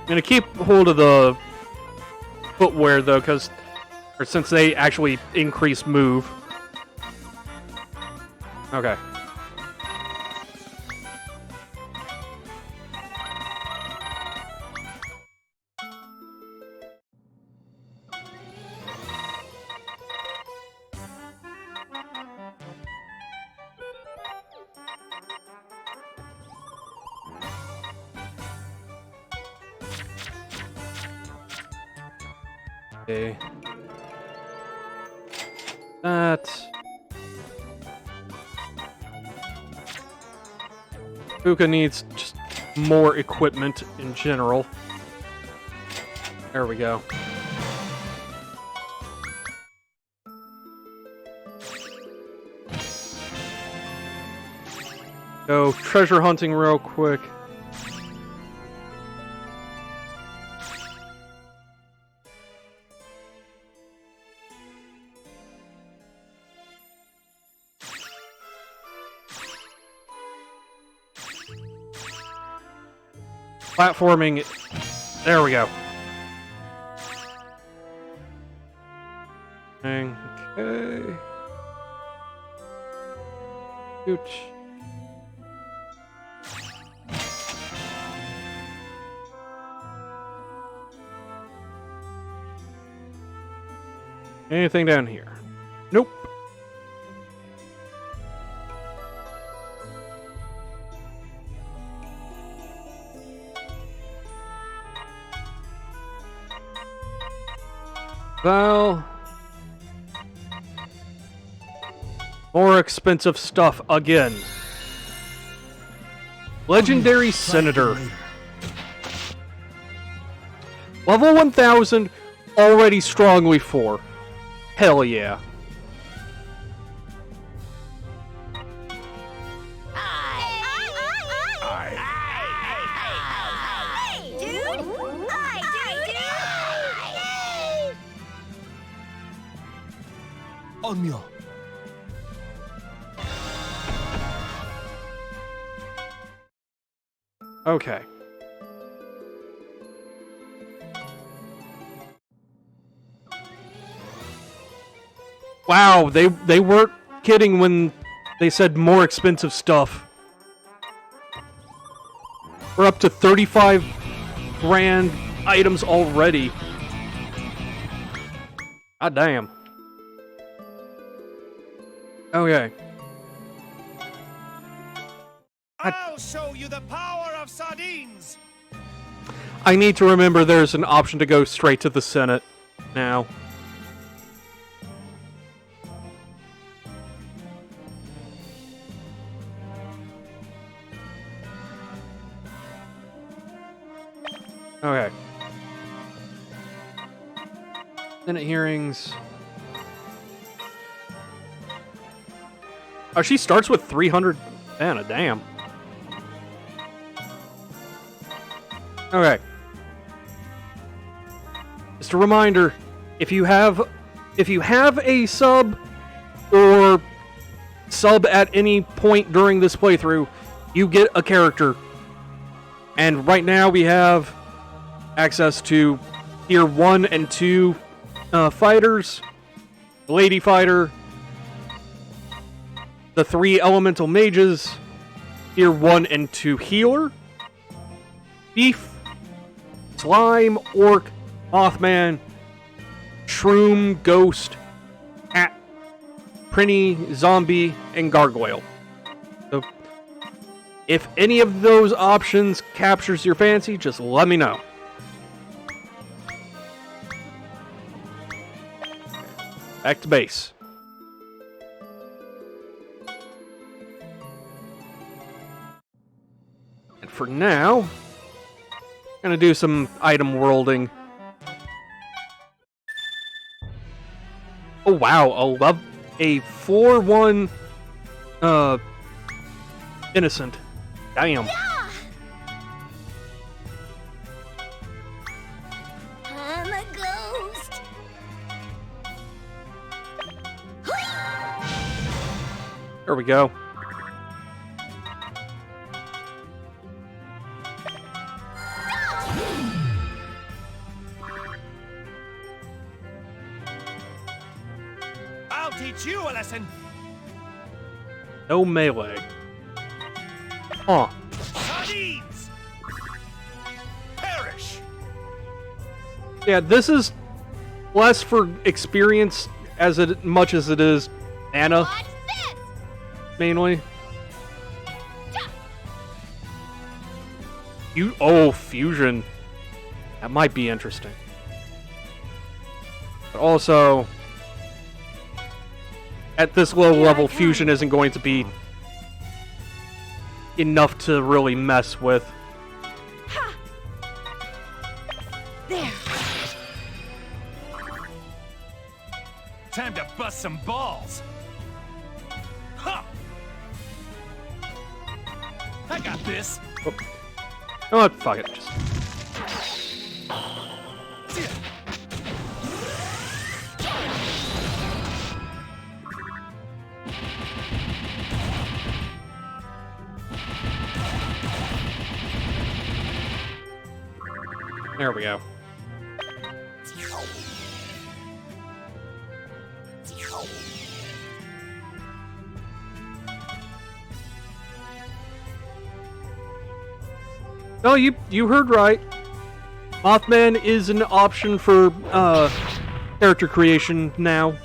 I'm gonna keep hold of the footwear though, since they actually increase move. Okay. Okay. That. Puka needs just more equipment in general. There we go. Go treasure hunting real quick. Platforming. There we go. Okay. Gooch. Anything down here? Nope. Well, more expensive stuff again. Legendary Senator. Level 1000, already strongly 4. Hell yeah. Onmyo. Okay. Wow, they weren't kidding when they said more expensive stuff. We're up to 35 grand items already. God damn. Okay. I'll show you the power of sardines! I need to remember there's an option to go straight to the Senate now. Okay. Senate hearings. Oh, she starts with 300 mana, damn. Okay. Just a reminder, if you have a sub or sub at any point during this playthrough, you get a character. And right now we have access to tier 1 and 2 fighters, the lady fighter, the 3 elemental mages, tier 1 and 2 healer, thief, slime, orc, mothman, shroom, ghost, cat, prinny, zombie, and gargoyle. So if any of those options captures your fancy, just let me know. Back to base. And for now, I'm gonna do some item worlding. Oh wow, a 4/1 innocent. Damn. Yeah! I'm a ghost. There we go. I'll teach you a lesson. No melee. Huh. Sardines! Perish! Yeah, this is less for experience much as it is mana, What's this? mainly. Fusion. That might be interesting. But also, at this low level, fusion isn't going to be enough to really mess with. There. Time to bust some balls. Ha! I got this. Oh, fuck it. Just... There we go. No, you heard right. Mothman is an option for character creation now.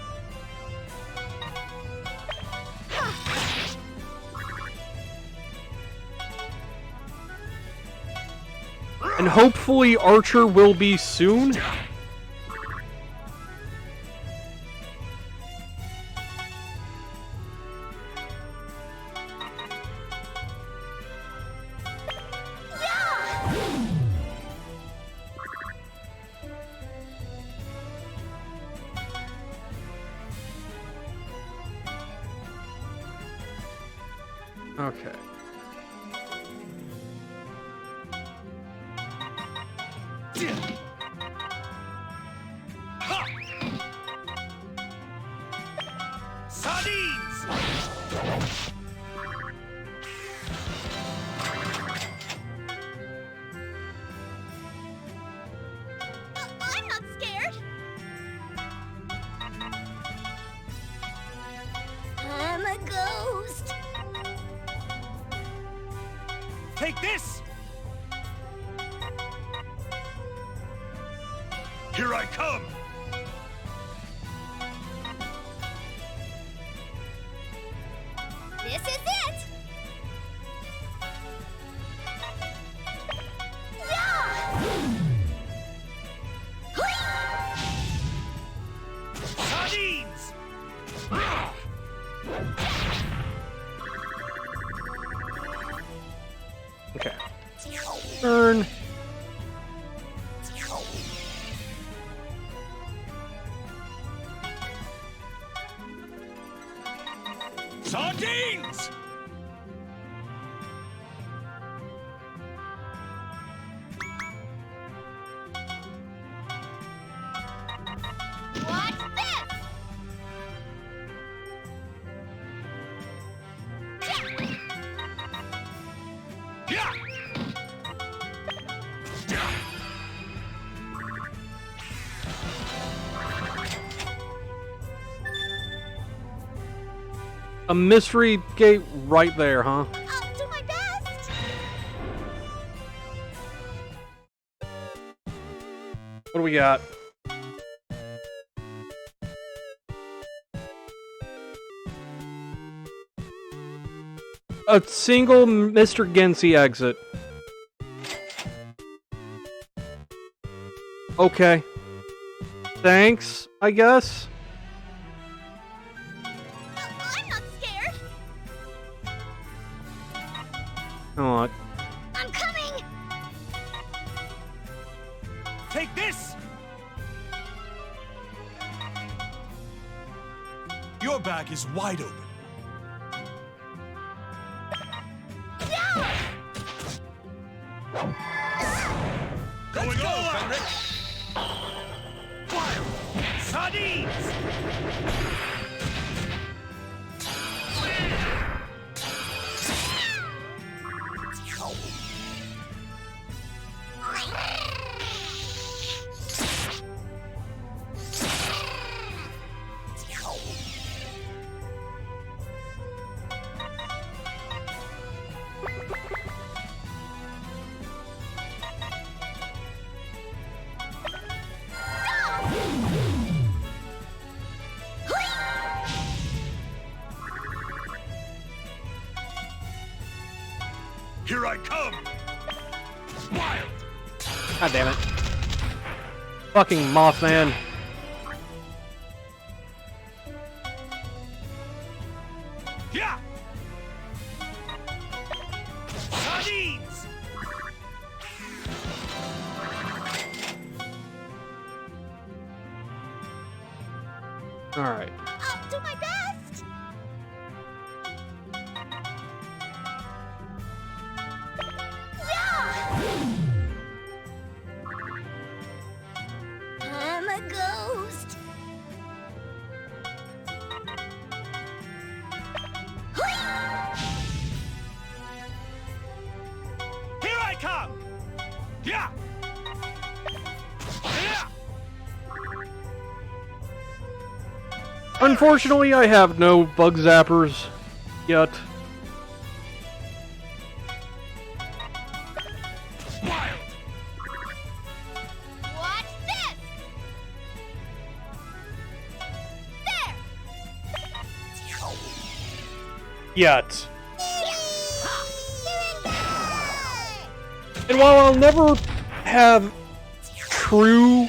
And hopefully Archer will be soon. Okay. Sardines! I'm not scared. I'm a ghost. Take this! Here I come! This is it. Yeah! Sardines! Okay. Turn. Sardines! Watch this! Yeah! A mystery gate right there, huh? I'll do my best! What do we got? A single Mr. Gensi exit. Okay. Thanks, I guess. I'm not scared! Oh, I'm coming! Take this! Your back is wide open. Going go, Fenric! Wild! Sardines! Here I come! Wild! God damn it. Fucking Mothman. Yeah! Sardines! Alright. I'll do my best! Yeah! I'm a ghost. Here I come! Yeah! Yeah! Unfortunately, I have no bug zappers yet. Wild! Watch this! There! Yet. And while I'll never have true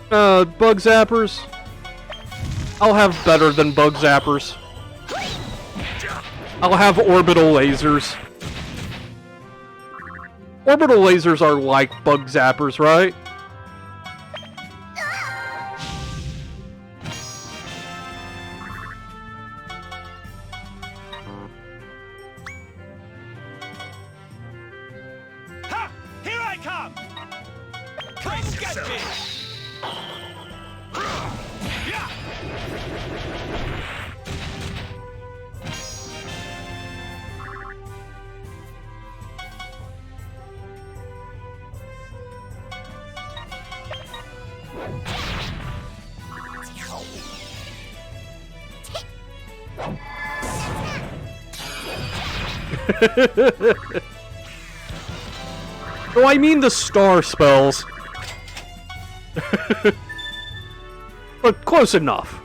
bug zappers, I'll have better than bug zappers. I'll have orbital lasers. Orbital lasers are like bug zappers, right? Ha! Here I come! Come get me! Yeah! No, I mean the star spells. But close enough.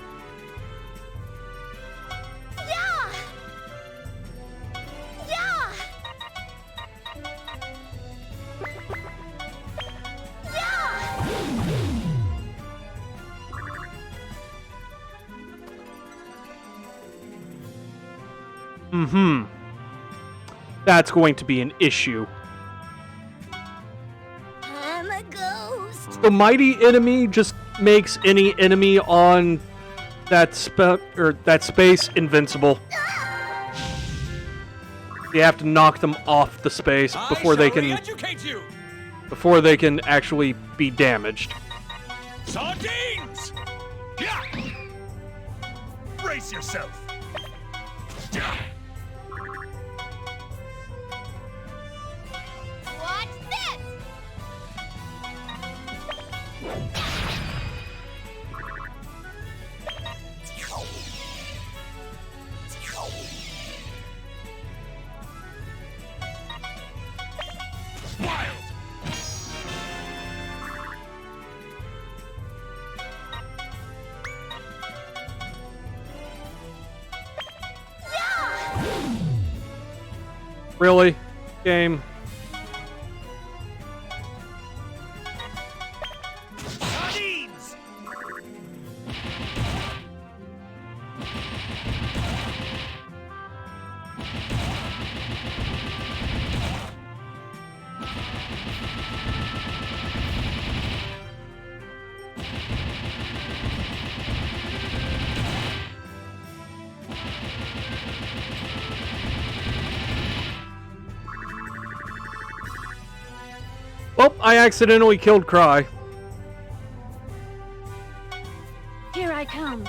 Yeah! Yeah! Yeah! Mm-hmm. That's going to be an issue. I'm a ghost. The mighty enemy just makes any enemy on that space invincible. You have to knock them off the space before they can actually be damaged. Sardines! Yeah! Brace yourself! Yeah! What's this? Wild! Really? Game? Sardines! Well, I accidentally killed Cry. Here I come.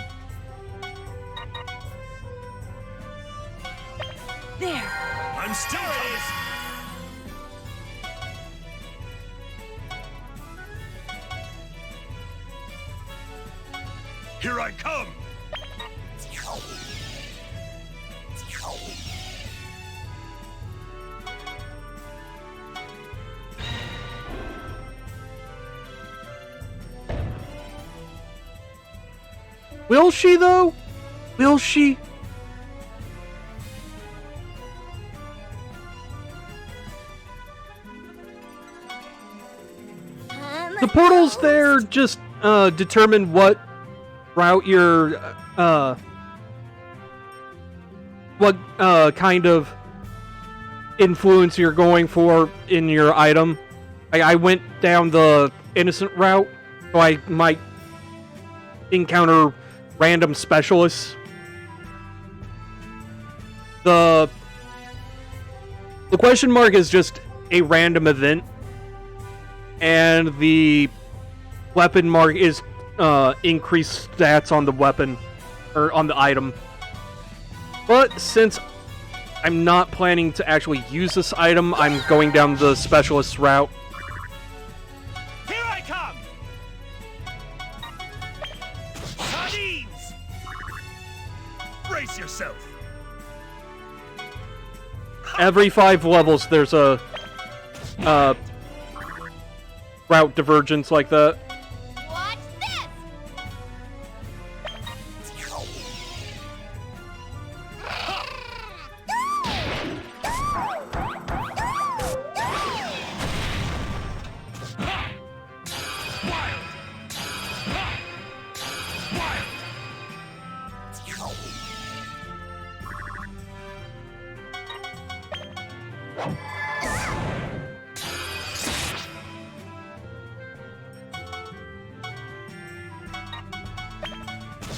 There. I'm still coming! Here I come! Will she, though? Will she? The portals there just determine what route you're what kind of influence you're going for in your item. I went down the innocent route, so I might encounter random specialists. The question mark is just a random event, and the weapon mark is increased stats on the weapon or on the item. But since I'm not planning to actually use this item, I'm going down the specialist route. Here I come! Sardines! Brace yourself! Every 5 levels, there's a route divergence like that. What's this?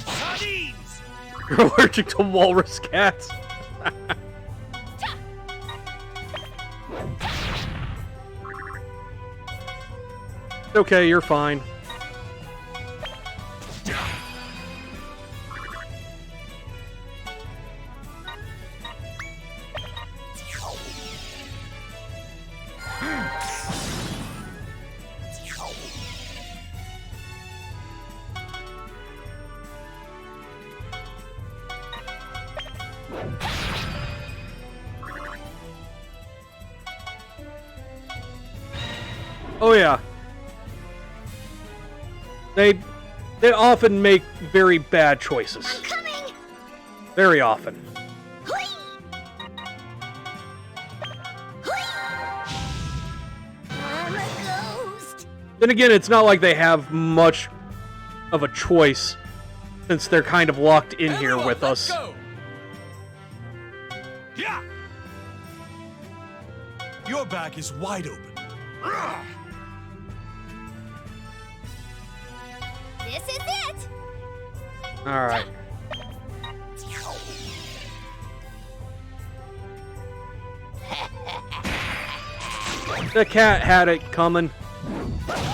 Sardines! You're allergic to walrus cats. Okay, you're fine. Oh yeah. They often make very bad choices. I'm coming! Very often. Hui! I'm a ghost. Then again, it's not like they have much of a choice, since they're kind of locked in here Everyone, with let's us. go. Yeah! Your back is wide open. Rah! This is it. Alright. The cat had it coming.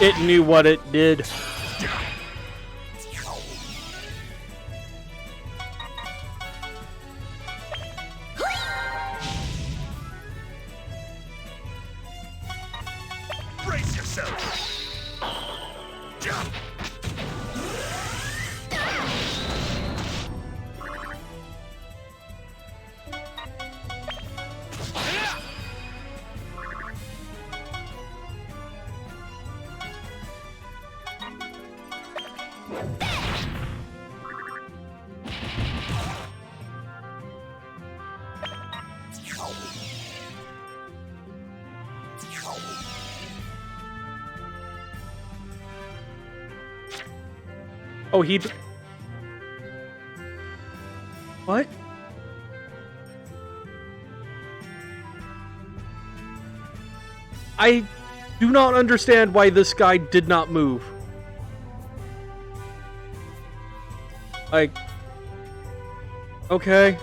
It knew what it did. Brace yourself! Oh, What? I do not understand why this guy did not move. Like... Okay.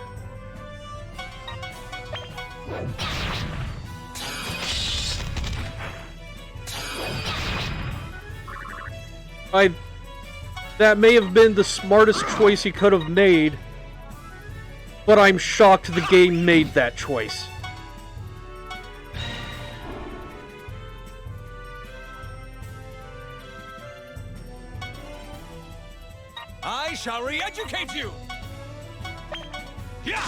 That may have been the smartest choice he could have made, but I'm shocked the game made that choice. I shall re-educate you! Yeah!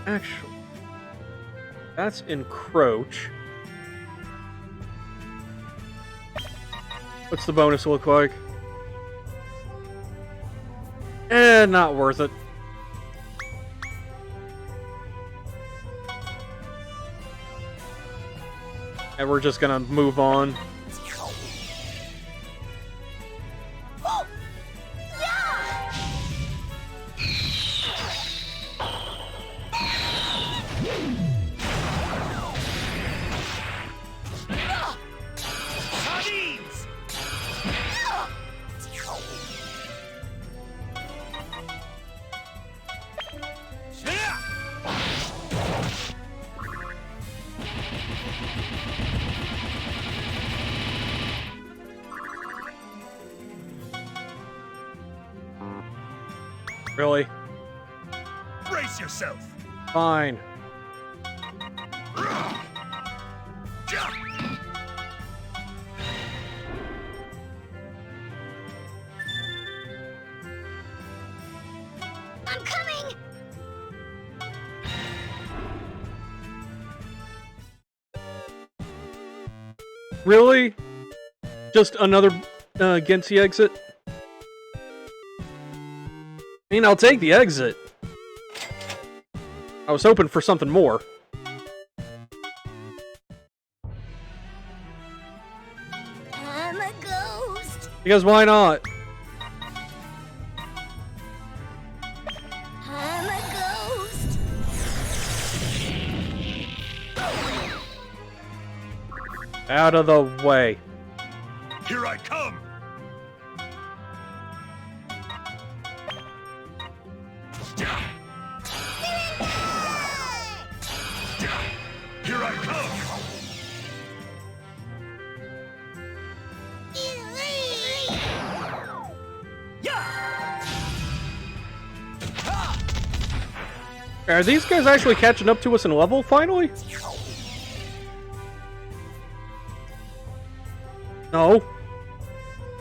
Actually, that's encroach. What's the bonus look like? Not worth it. And we're just gonna move on. Really? Brace yourself! Fine. I'm coming! Really? Just another Gensi exit? I mean, I'll take the exit. I was hoping for something more. I'm a ghost. Because why not? I'm a ghost. Out of the way. Here I come! Here I come! Are these guys actually catching up to us in level, finally? No.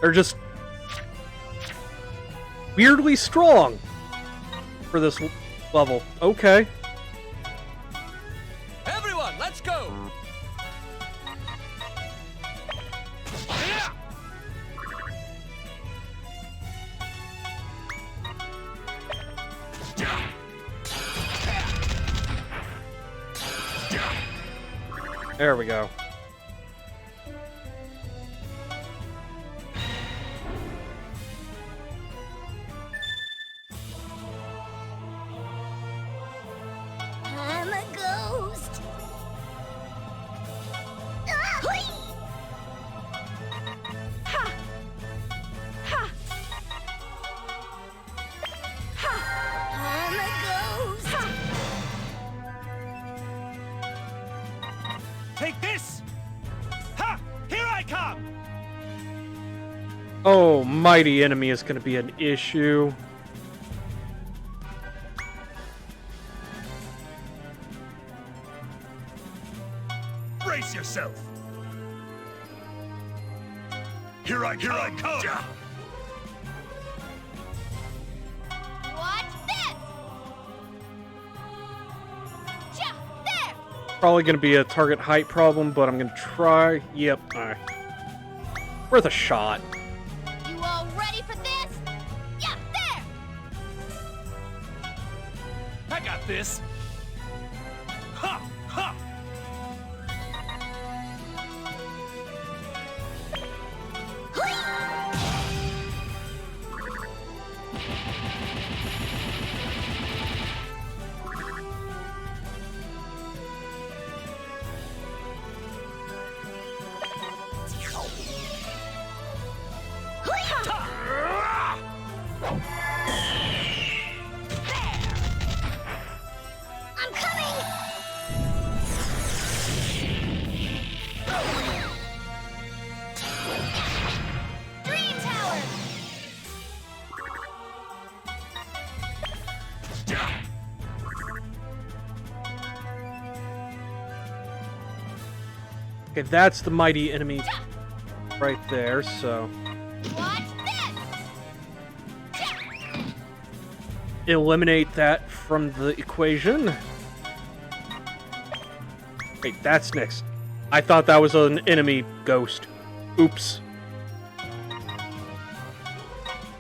They're just... weirdly strong for this level. Okay. Everyone, let's go! There we go. I'm a ghost. Ah! Hui! Ha! Ha! Ha! I'm a ghost. Ha! Take this! Ha! Here I come! Oh, mighty enemy is going to be an issue. Brace yourself. Here I come. Ja. Watch this. Ja, there. Probably going to be a target height problem, but I'm going to try. Yep, alright. Worth a shot. You all ready for this? Yeah, there. I got this! Ha! Ha! I'm coming. Dream Tower. Okay, that's the mighty enemy right there, so... Watch this. Ja. eliminate that from the equation. Wait, that's next. I thought that was an enemy ghost. Oops.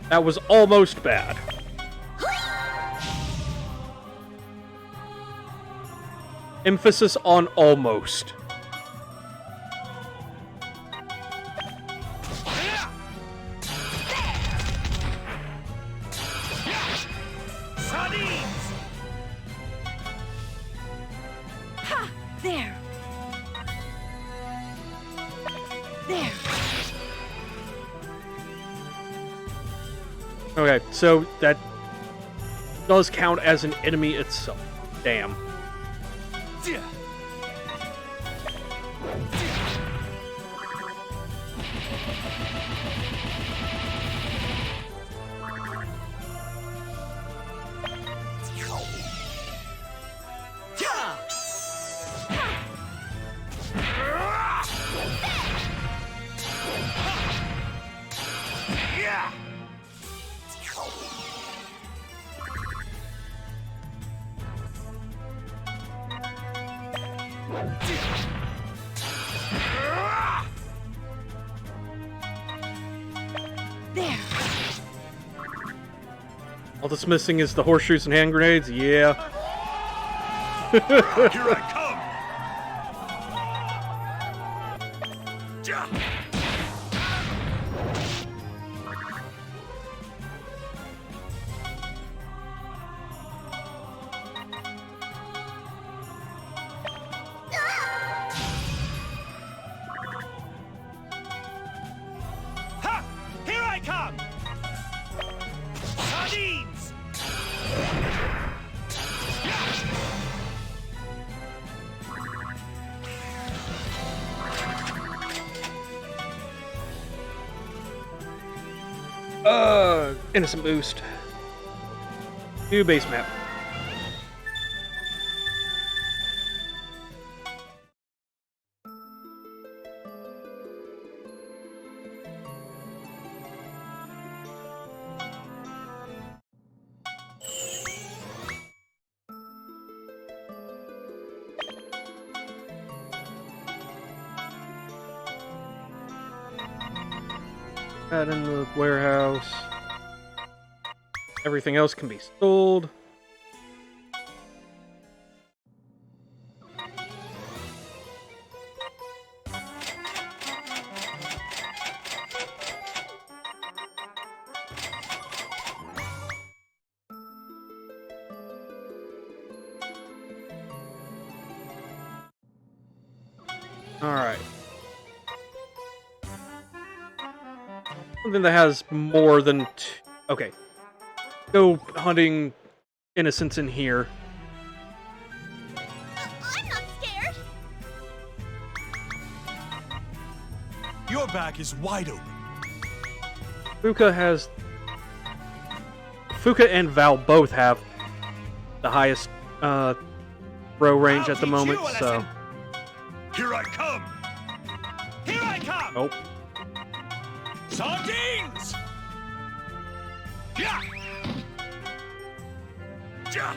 That was almost bad. Emphasis on almost. Sardines! Ha! There. There. Okay, so that does count as an enemy itself. Damn. There. All that's missing is the horseshoes and hand grenades. Yeah. Here I come! Ja! Ha! Here I come! Sardines! Innocent boost. New base map. That in the warehouse. Everything else can be sold. Alright. Something that has more than okay. Go hunting innocents in here. I'm not scared. Your back is wide open. Fuka and Val both have the highest throw range at the moment, so... Here I come! Here I come! Nope. Sardines! Yeah! Ja!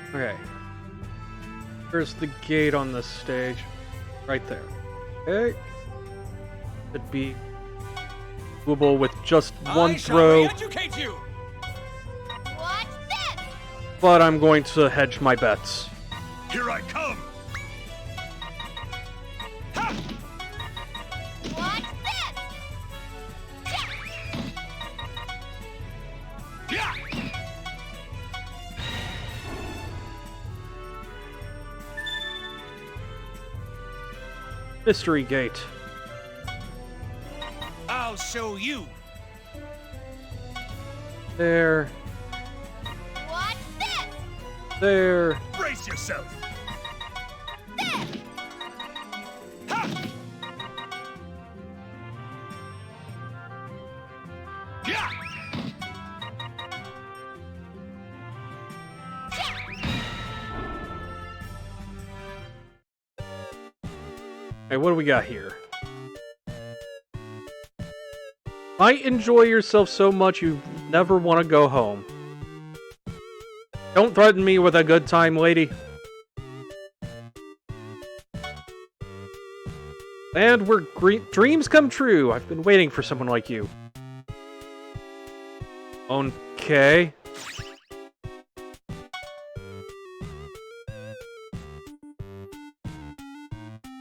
Okay. Where's the gate on this stage? Right there. Okay. Could be doable with just one I shall throw, re-educate you! Watch this. but I'm going to hedge my bets. Here I come! Ha! Watch this. Yeah! Mystery gate. I'll show you! There. Watch this. There. Brace yourself! Ha! Yeah! Okay, what do we got here? Might enjoy yourself so much you never want to go home. Don't threaten me with a good time, lady. And where dreams come true. I've been waiting for someone like you. Okay.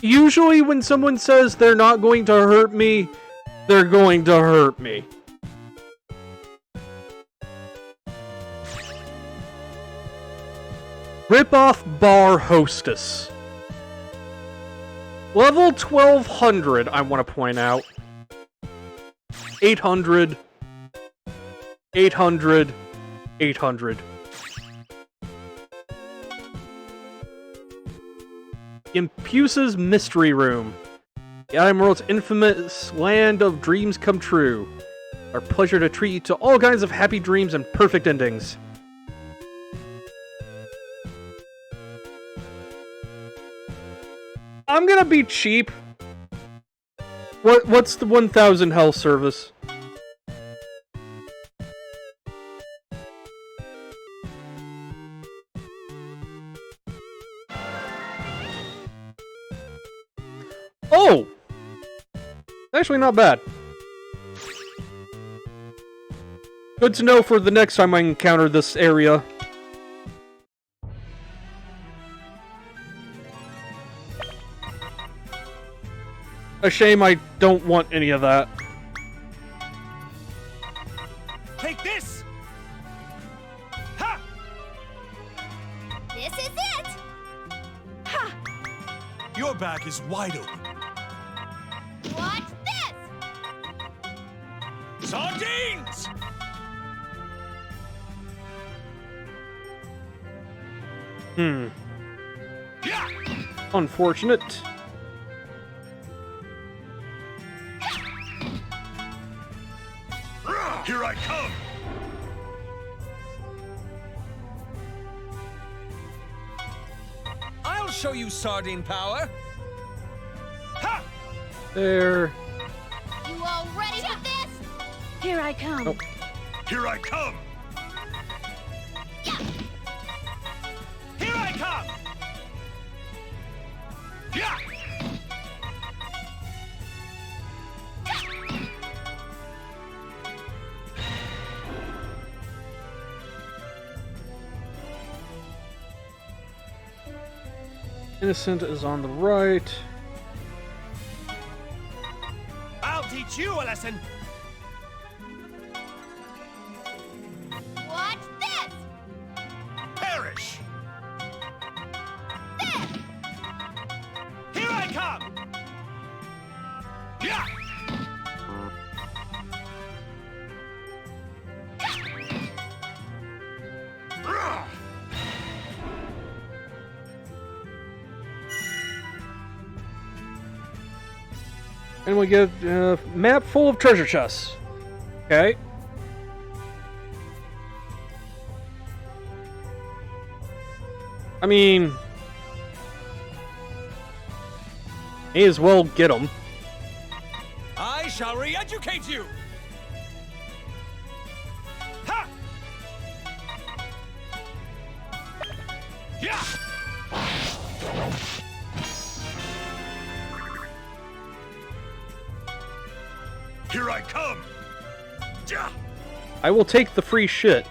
Usually when someone says they're not going to hurt me, they're going to hurt me. Rip-off bar hostess. Level 1200, I want to point out. 800. 800. 800. Impuse's Mystery Room. The Netherworld's infamous land of dreams come true. Our pleasure to treat you to all kinds of happy dreams and perfect endings. I'm gonna be cheap. What's the 1000 health service? Oh! Actually not bad. Good to know for the next time I encounter this area. A shame I don't want any of that. Take this! Ha! This is it. Ha! Your back is wide open. Watch this. Sardines! Yeah! Unfortunate. Here I come! I'll show you sardine power! Ha! There. You all ready for this? Here I come. Nope. Here I come! Yeah. Here I come! Yeah! Innocent is on the right. I'll teach you a lesson! Watch this. come! Yeah! And we get a map full of treasure chests. Okay. I mean, may as well get them. I shall re-educate you! Ha! Yeah! Here I come! Ja! I will take the free shit.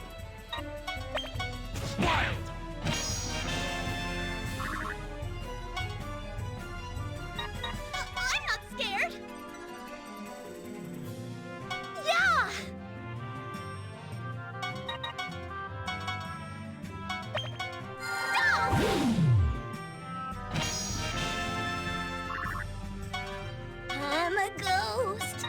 Wild! I'm not scared. Yeah! I'm a ghost.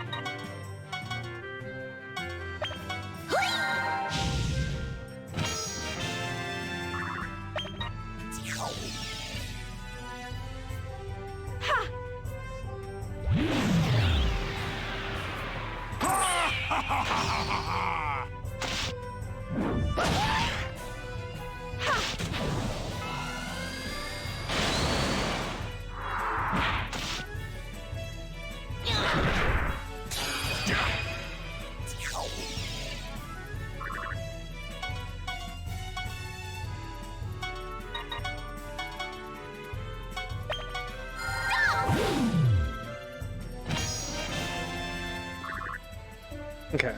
Okay.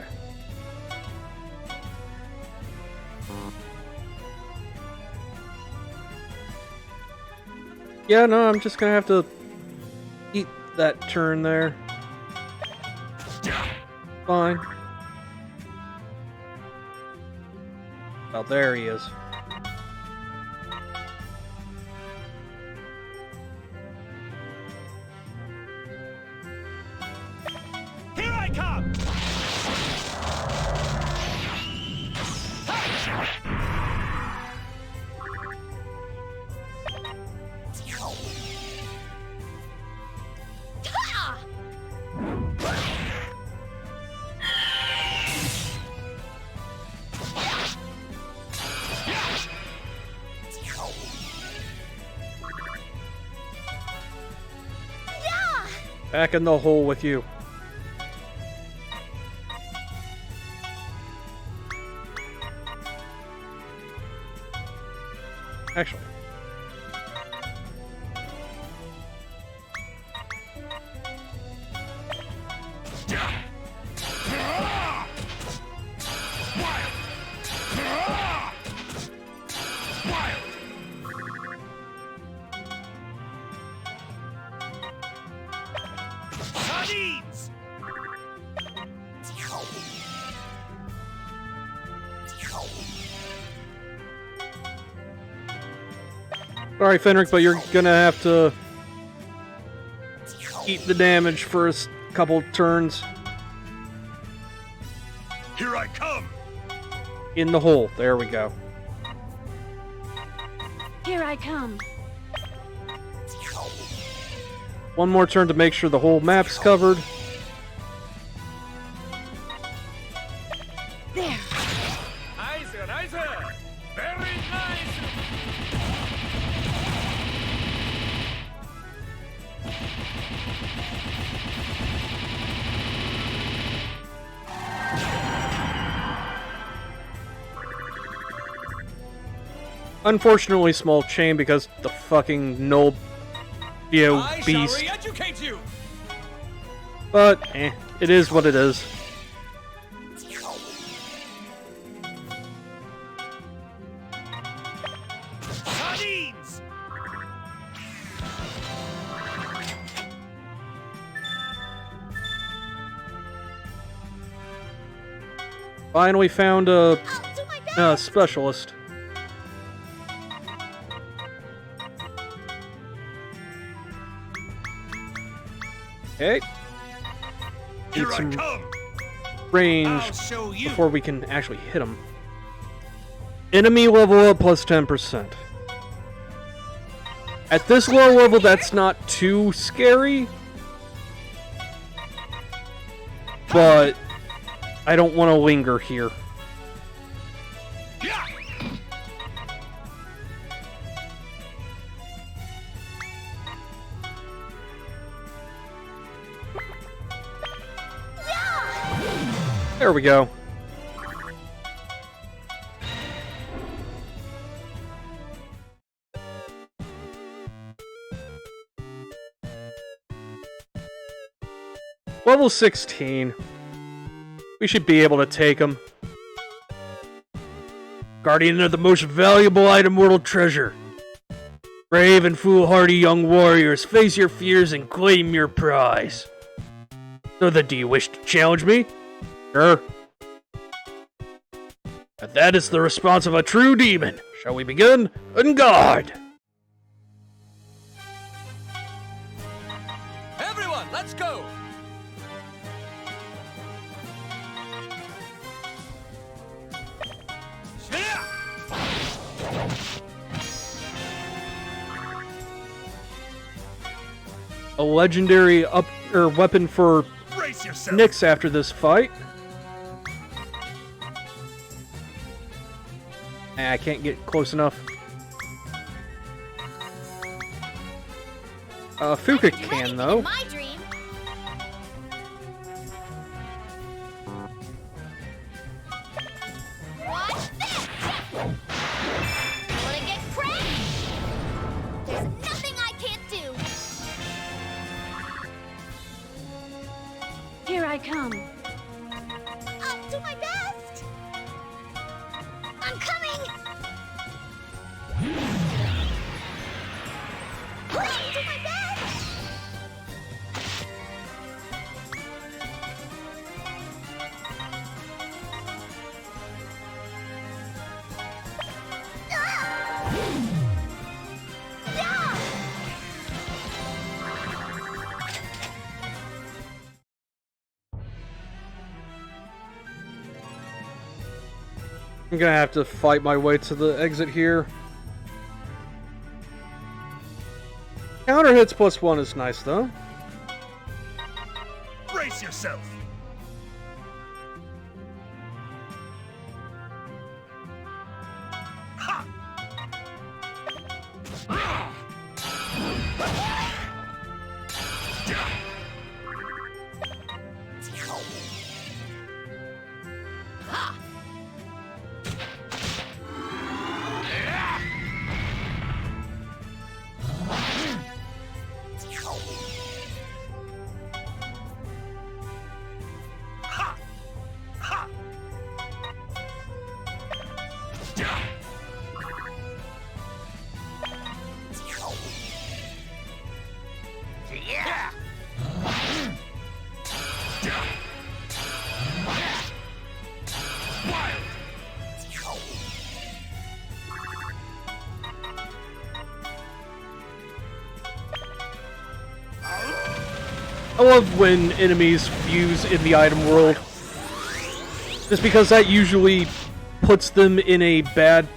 Yeah, no, I'm just gonna have to eat that turn there. Fine. Oh, there he is. Here I come! Back in the hole with you. Actually. Sardines! Sorry, Fenric, but you're gonna have to eat the damage for a couple turns Here I come! in the hole. There we go. Here I come. One more turn to make sure the whole map's covered. There. Nice, nice! Very nice! Unfortunately, small chain because the fucking null I shall beast. re-educate you! But, it is what it is. Sardines! Finally found a I'll do my best. specialist. Okay. Need Here I some come! range I'll show you. before we can actually hit him. Enemy level up plus 10%. At this low level, that's not too scary. But I don't want to linger here. Yeah! There we go. Level 16. We should be able to take him. Guardian of the most valuable item, world treasure. Brave and foolhardy young warriors, face your fears and claim your prize. So then, do you wish to challenge me? Sure. And that is the response of a true demon. Shall we begin? On guard! Everyone, let's go! A legendary weapon for Brace yourself! Nyx after this fight. I can't get close enough. Fuka can, though. My dream. Watch this! Wanna get cracked? There's nothing I can't do. Here I come. I'll do my best. I'm coming. I'll do my best. I'm gonna have to fight my way to the exit here. Counter hits +1 is nice, though. Brace yourself! Ha! I love when enemies fuse in the item world. Just because that usually puts them in a bad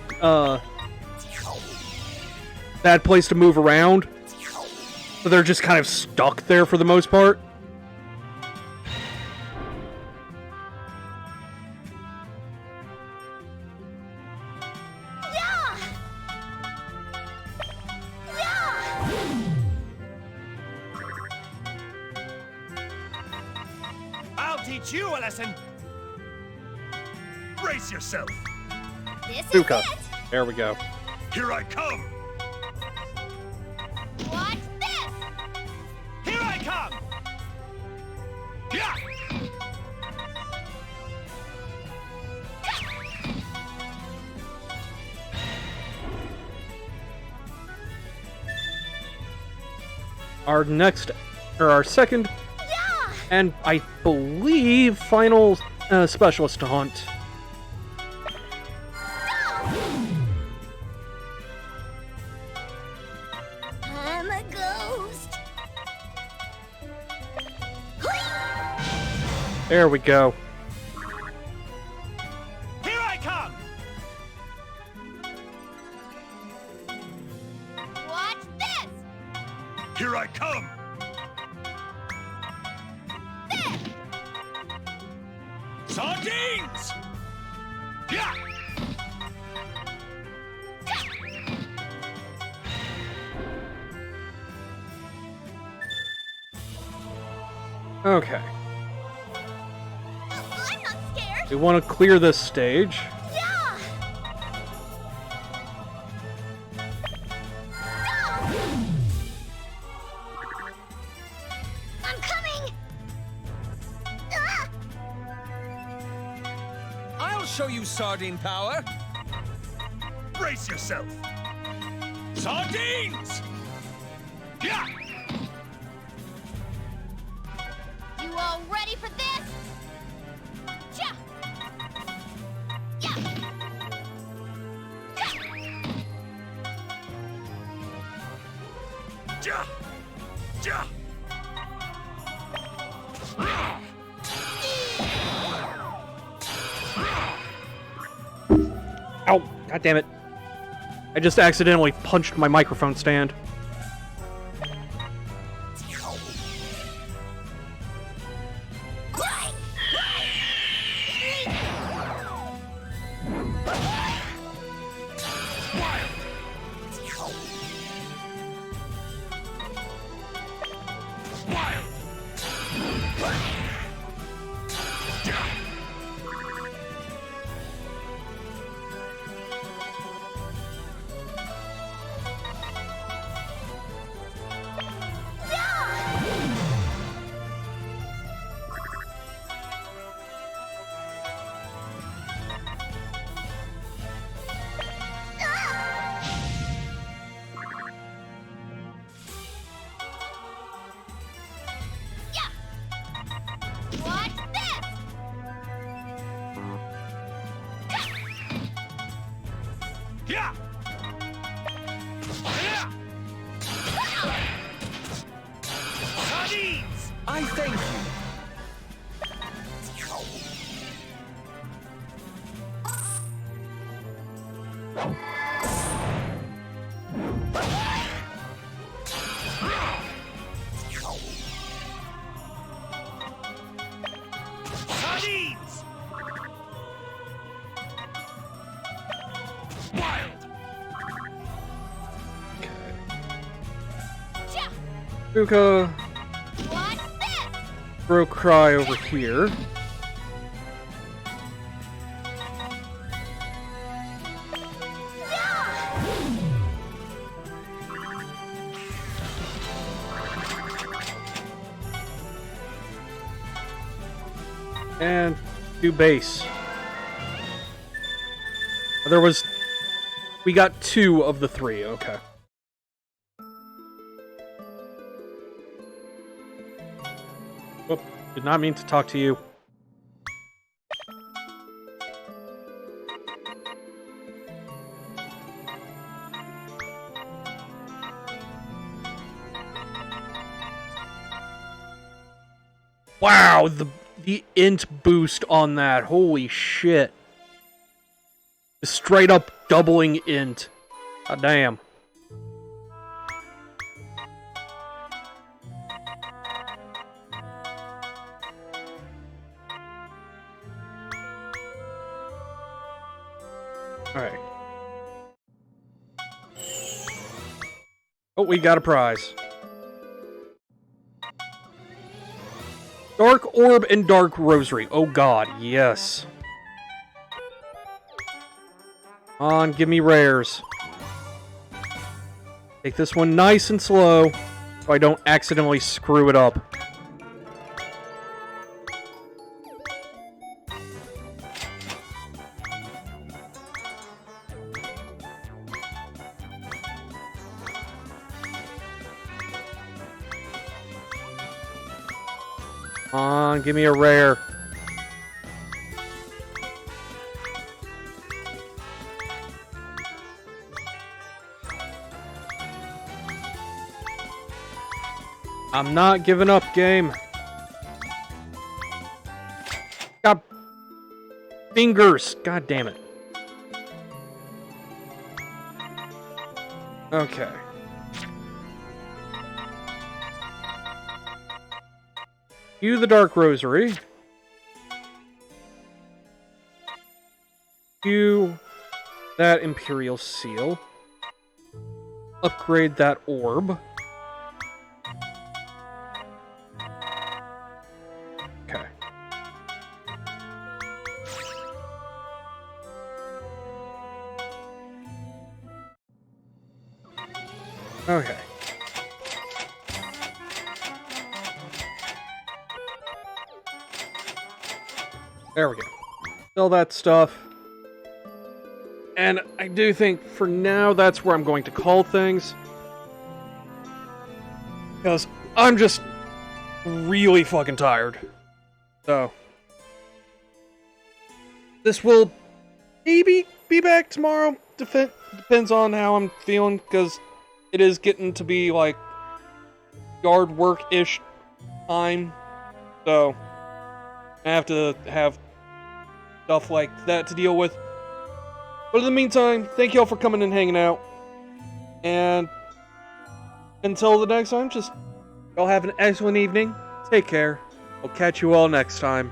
place to move around. So they're just kind of stuck there for the most part. I'll teach you a lesson! Brace yourself! This is Fuka. it. There we go. Here I come! Watch this. Here I come! Yeah! Our second, and I believe final specialist to hunt. I'm a ghost. There we go. Here I come! Watch this! Here I come! Sardines! Yeah! Okay. I'm not scared. We want to clear this stage. Yeah! No! I'm coming! Ah! I'll show you sardine power. Brace yourself! Sardines! Yeah! You all ready for this? Ja! Yeah! Ja! Ja! Ja! Ow! God damn it. I just accidentally punched my microphone stand. Watch this! Yeah! Yeah! Sardines! I thank you. Sardines! Wild! Ja! Puka, Watch this! throw Cry over here. And do base. There was... We got 2 of the 3, okay. Whoop, did not mean to talk to you. Wow, the int boost on that, holy shit. Straight up doubling int. God damn. Alright. Oh, we got a prize. Dark Orb and Dark Rosary. Oh god, yes. Come on, give me rares. Take this one nice and slow, so I don't accidentally screw it up. Come on, give me a rare. I'm not giving up, game. Fingers! God damn it. Okay. You the Dark Rosary. You that Imperial Seal. Upgrade that orb. Okay. Okay. There we go. Sell that stuff. And I do think for now that's where I'm going to call things. Because I'm just really fucking tired. So. This will maybe be back tomorrow. Depends on how I'm feeling. Because it is getting to be like yard work-ish time. So. I have to have stuff like that to deal with. But in the meantime, thank y'all for coming and hanging out. And until the next time, just y'all have an excellent evening. Take care. I'll catch you all next time.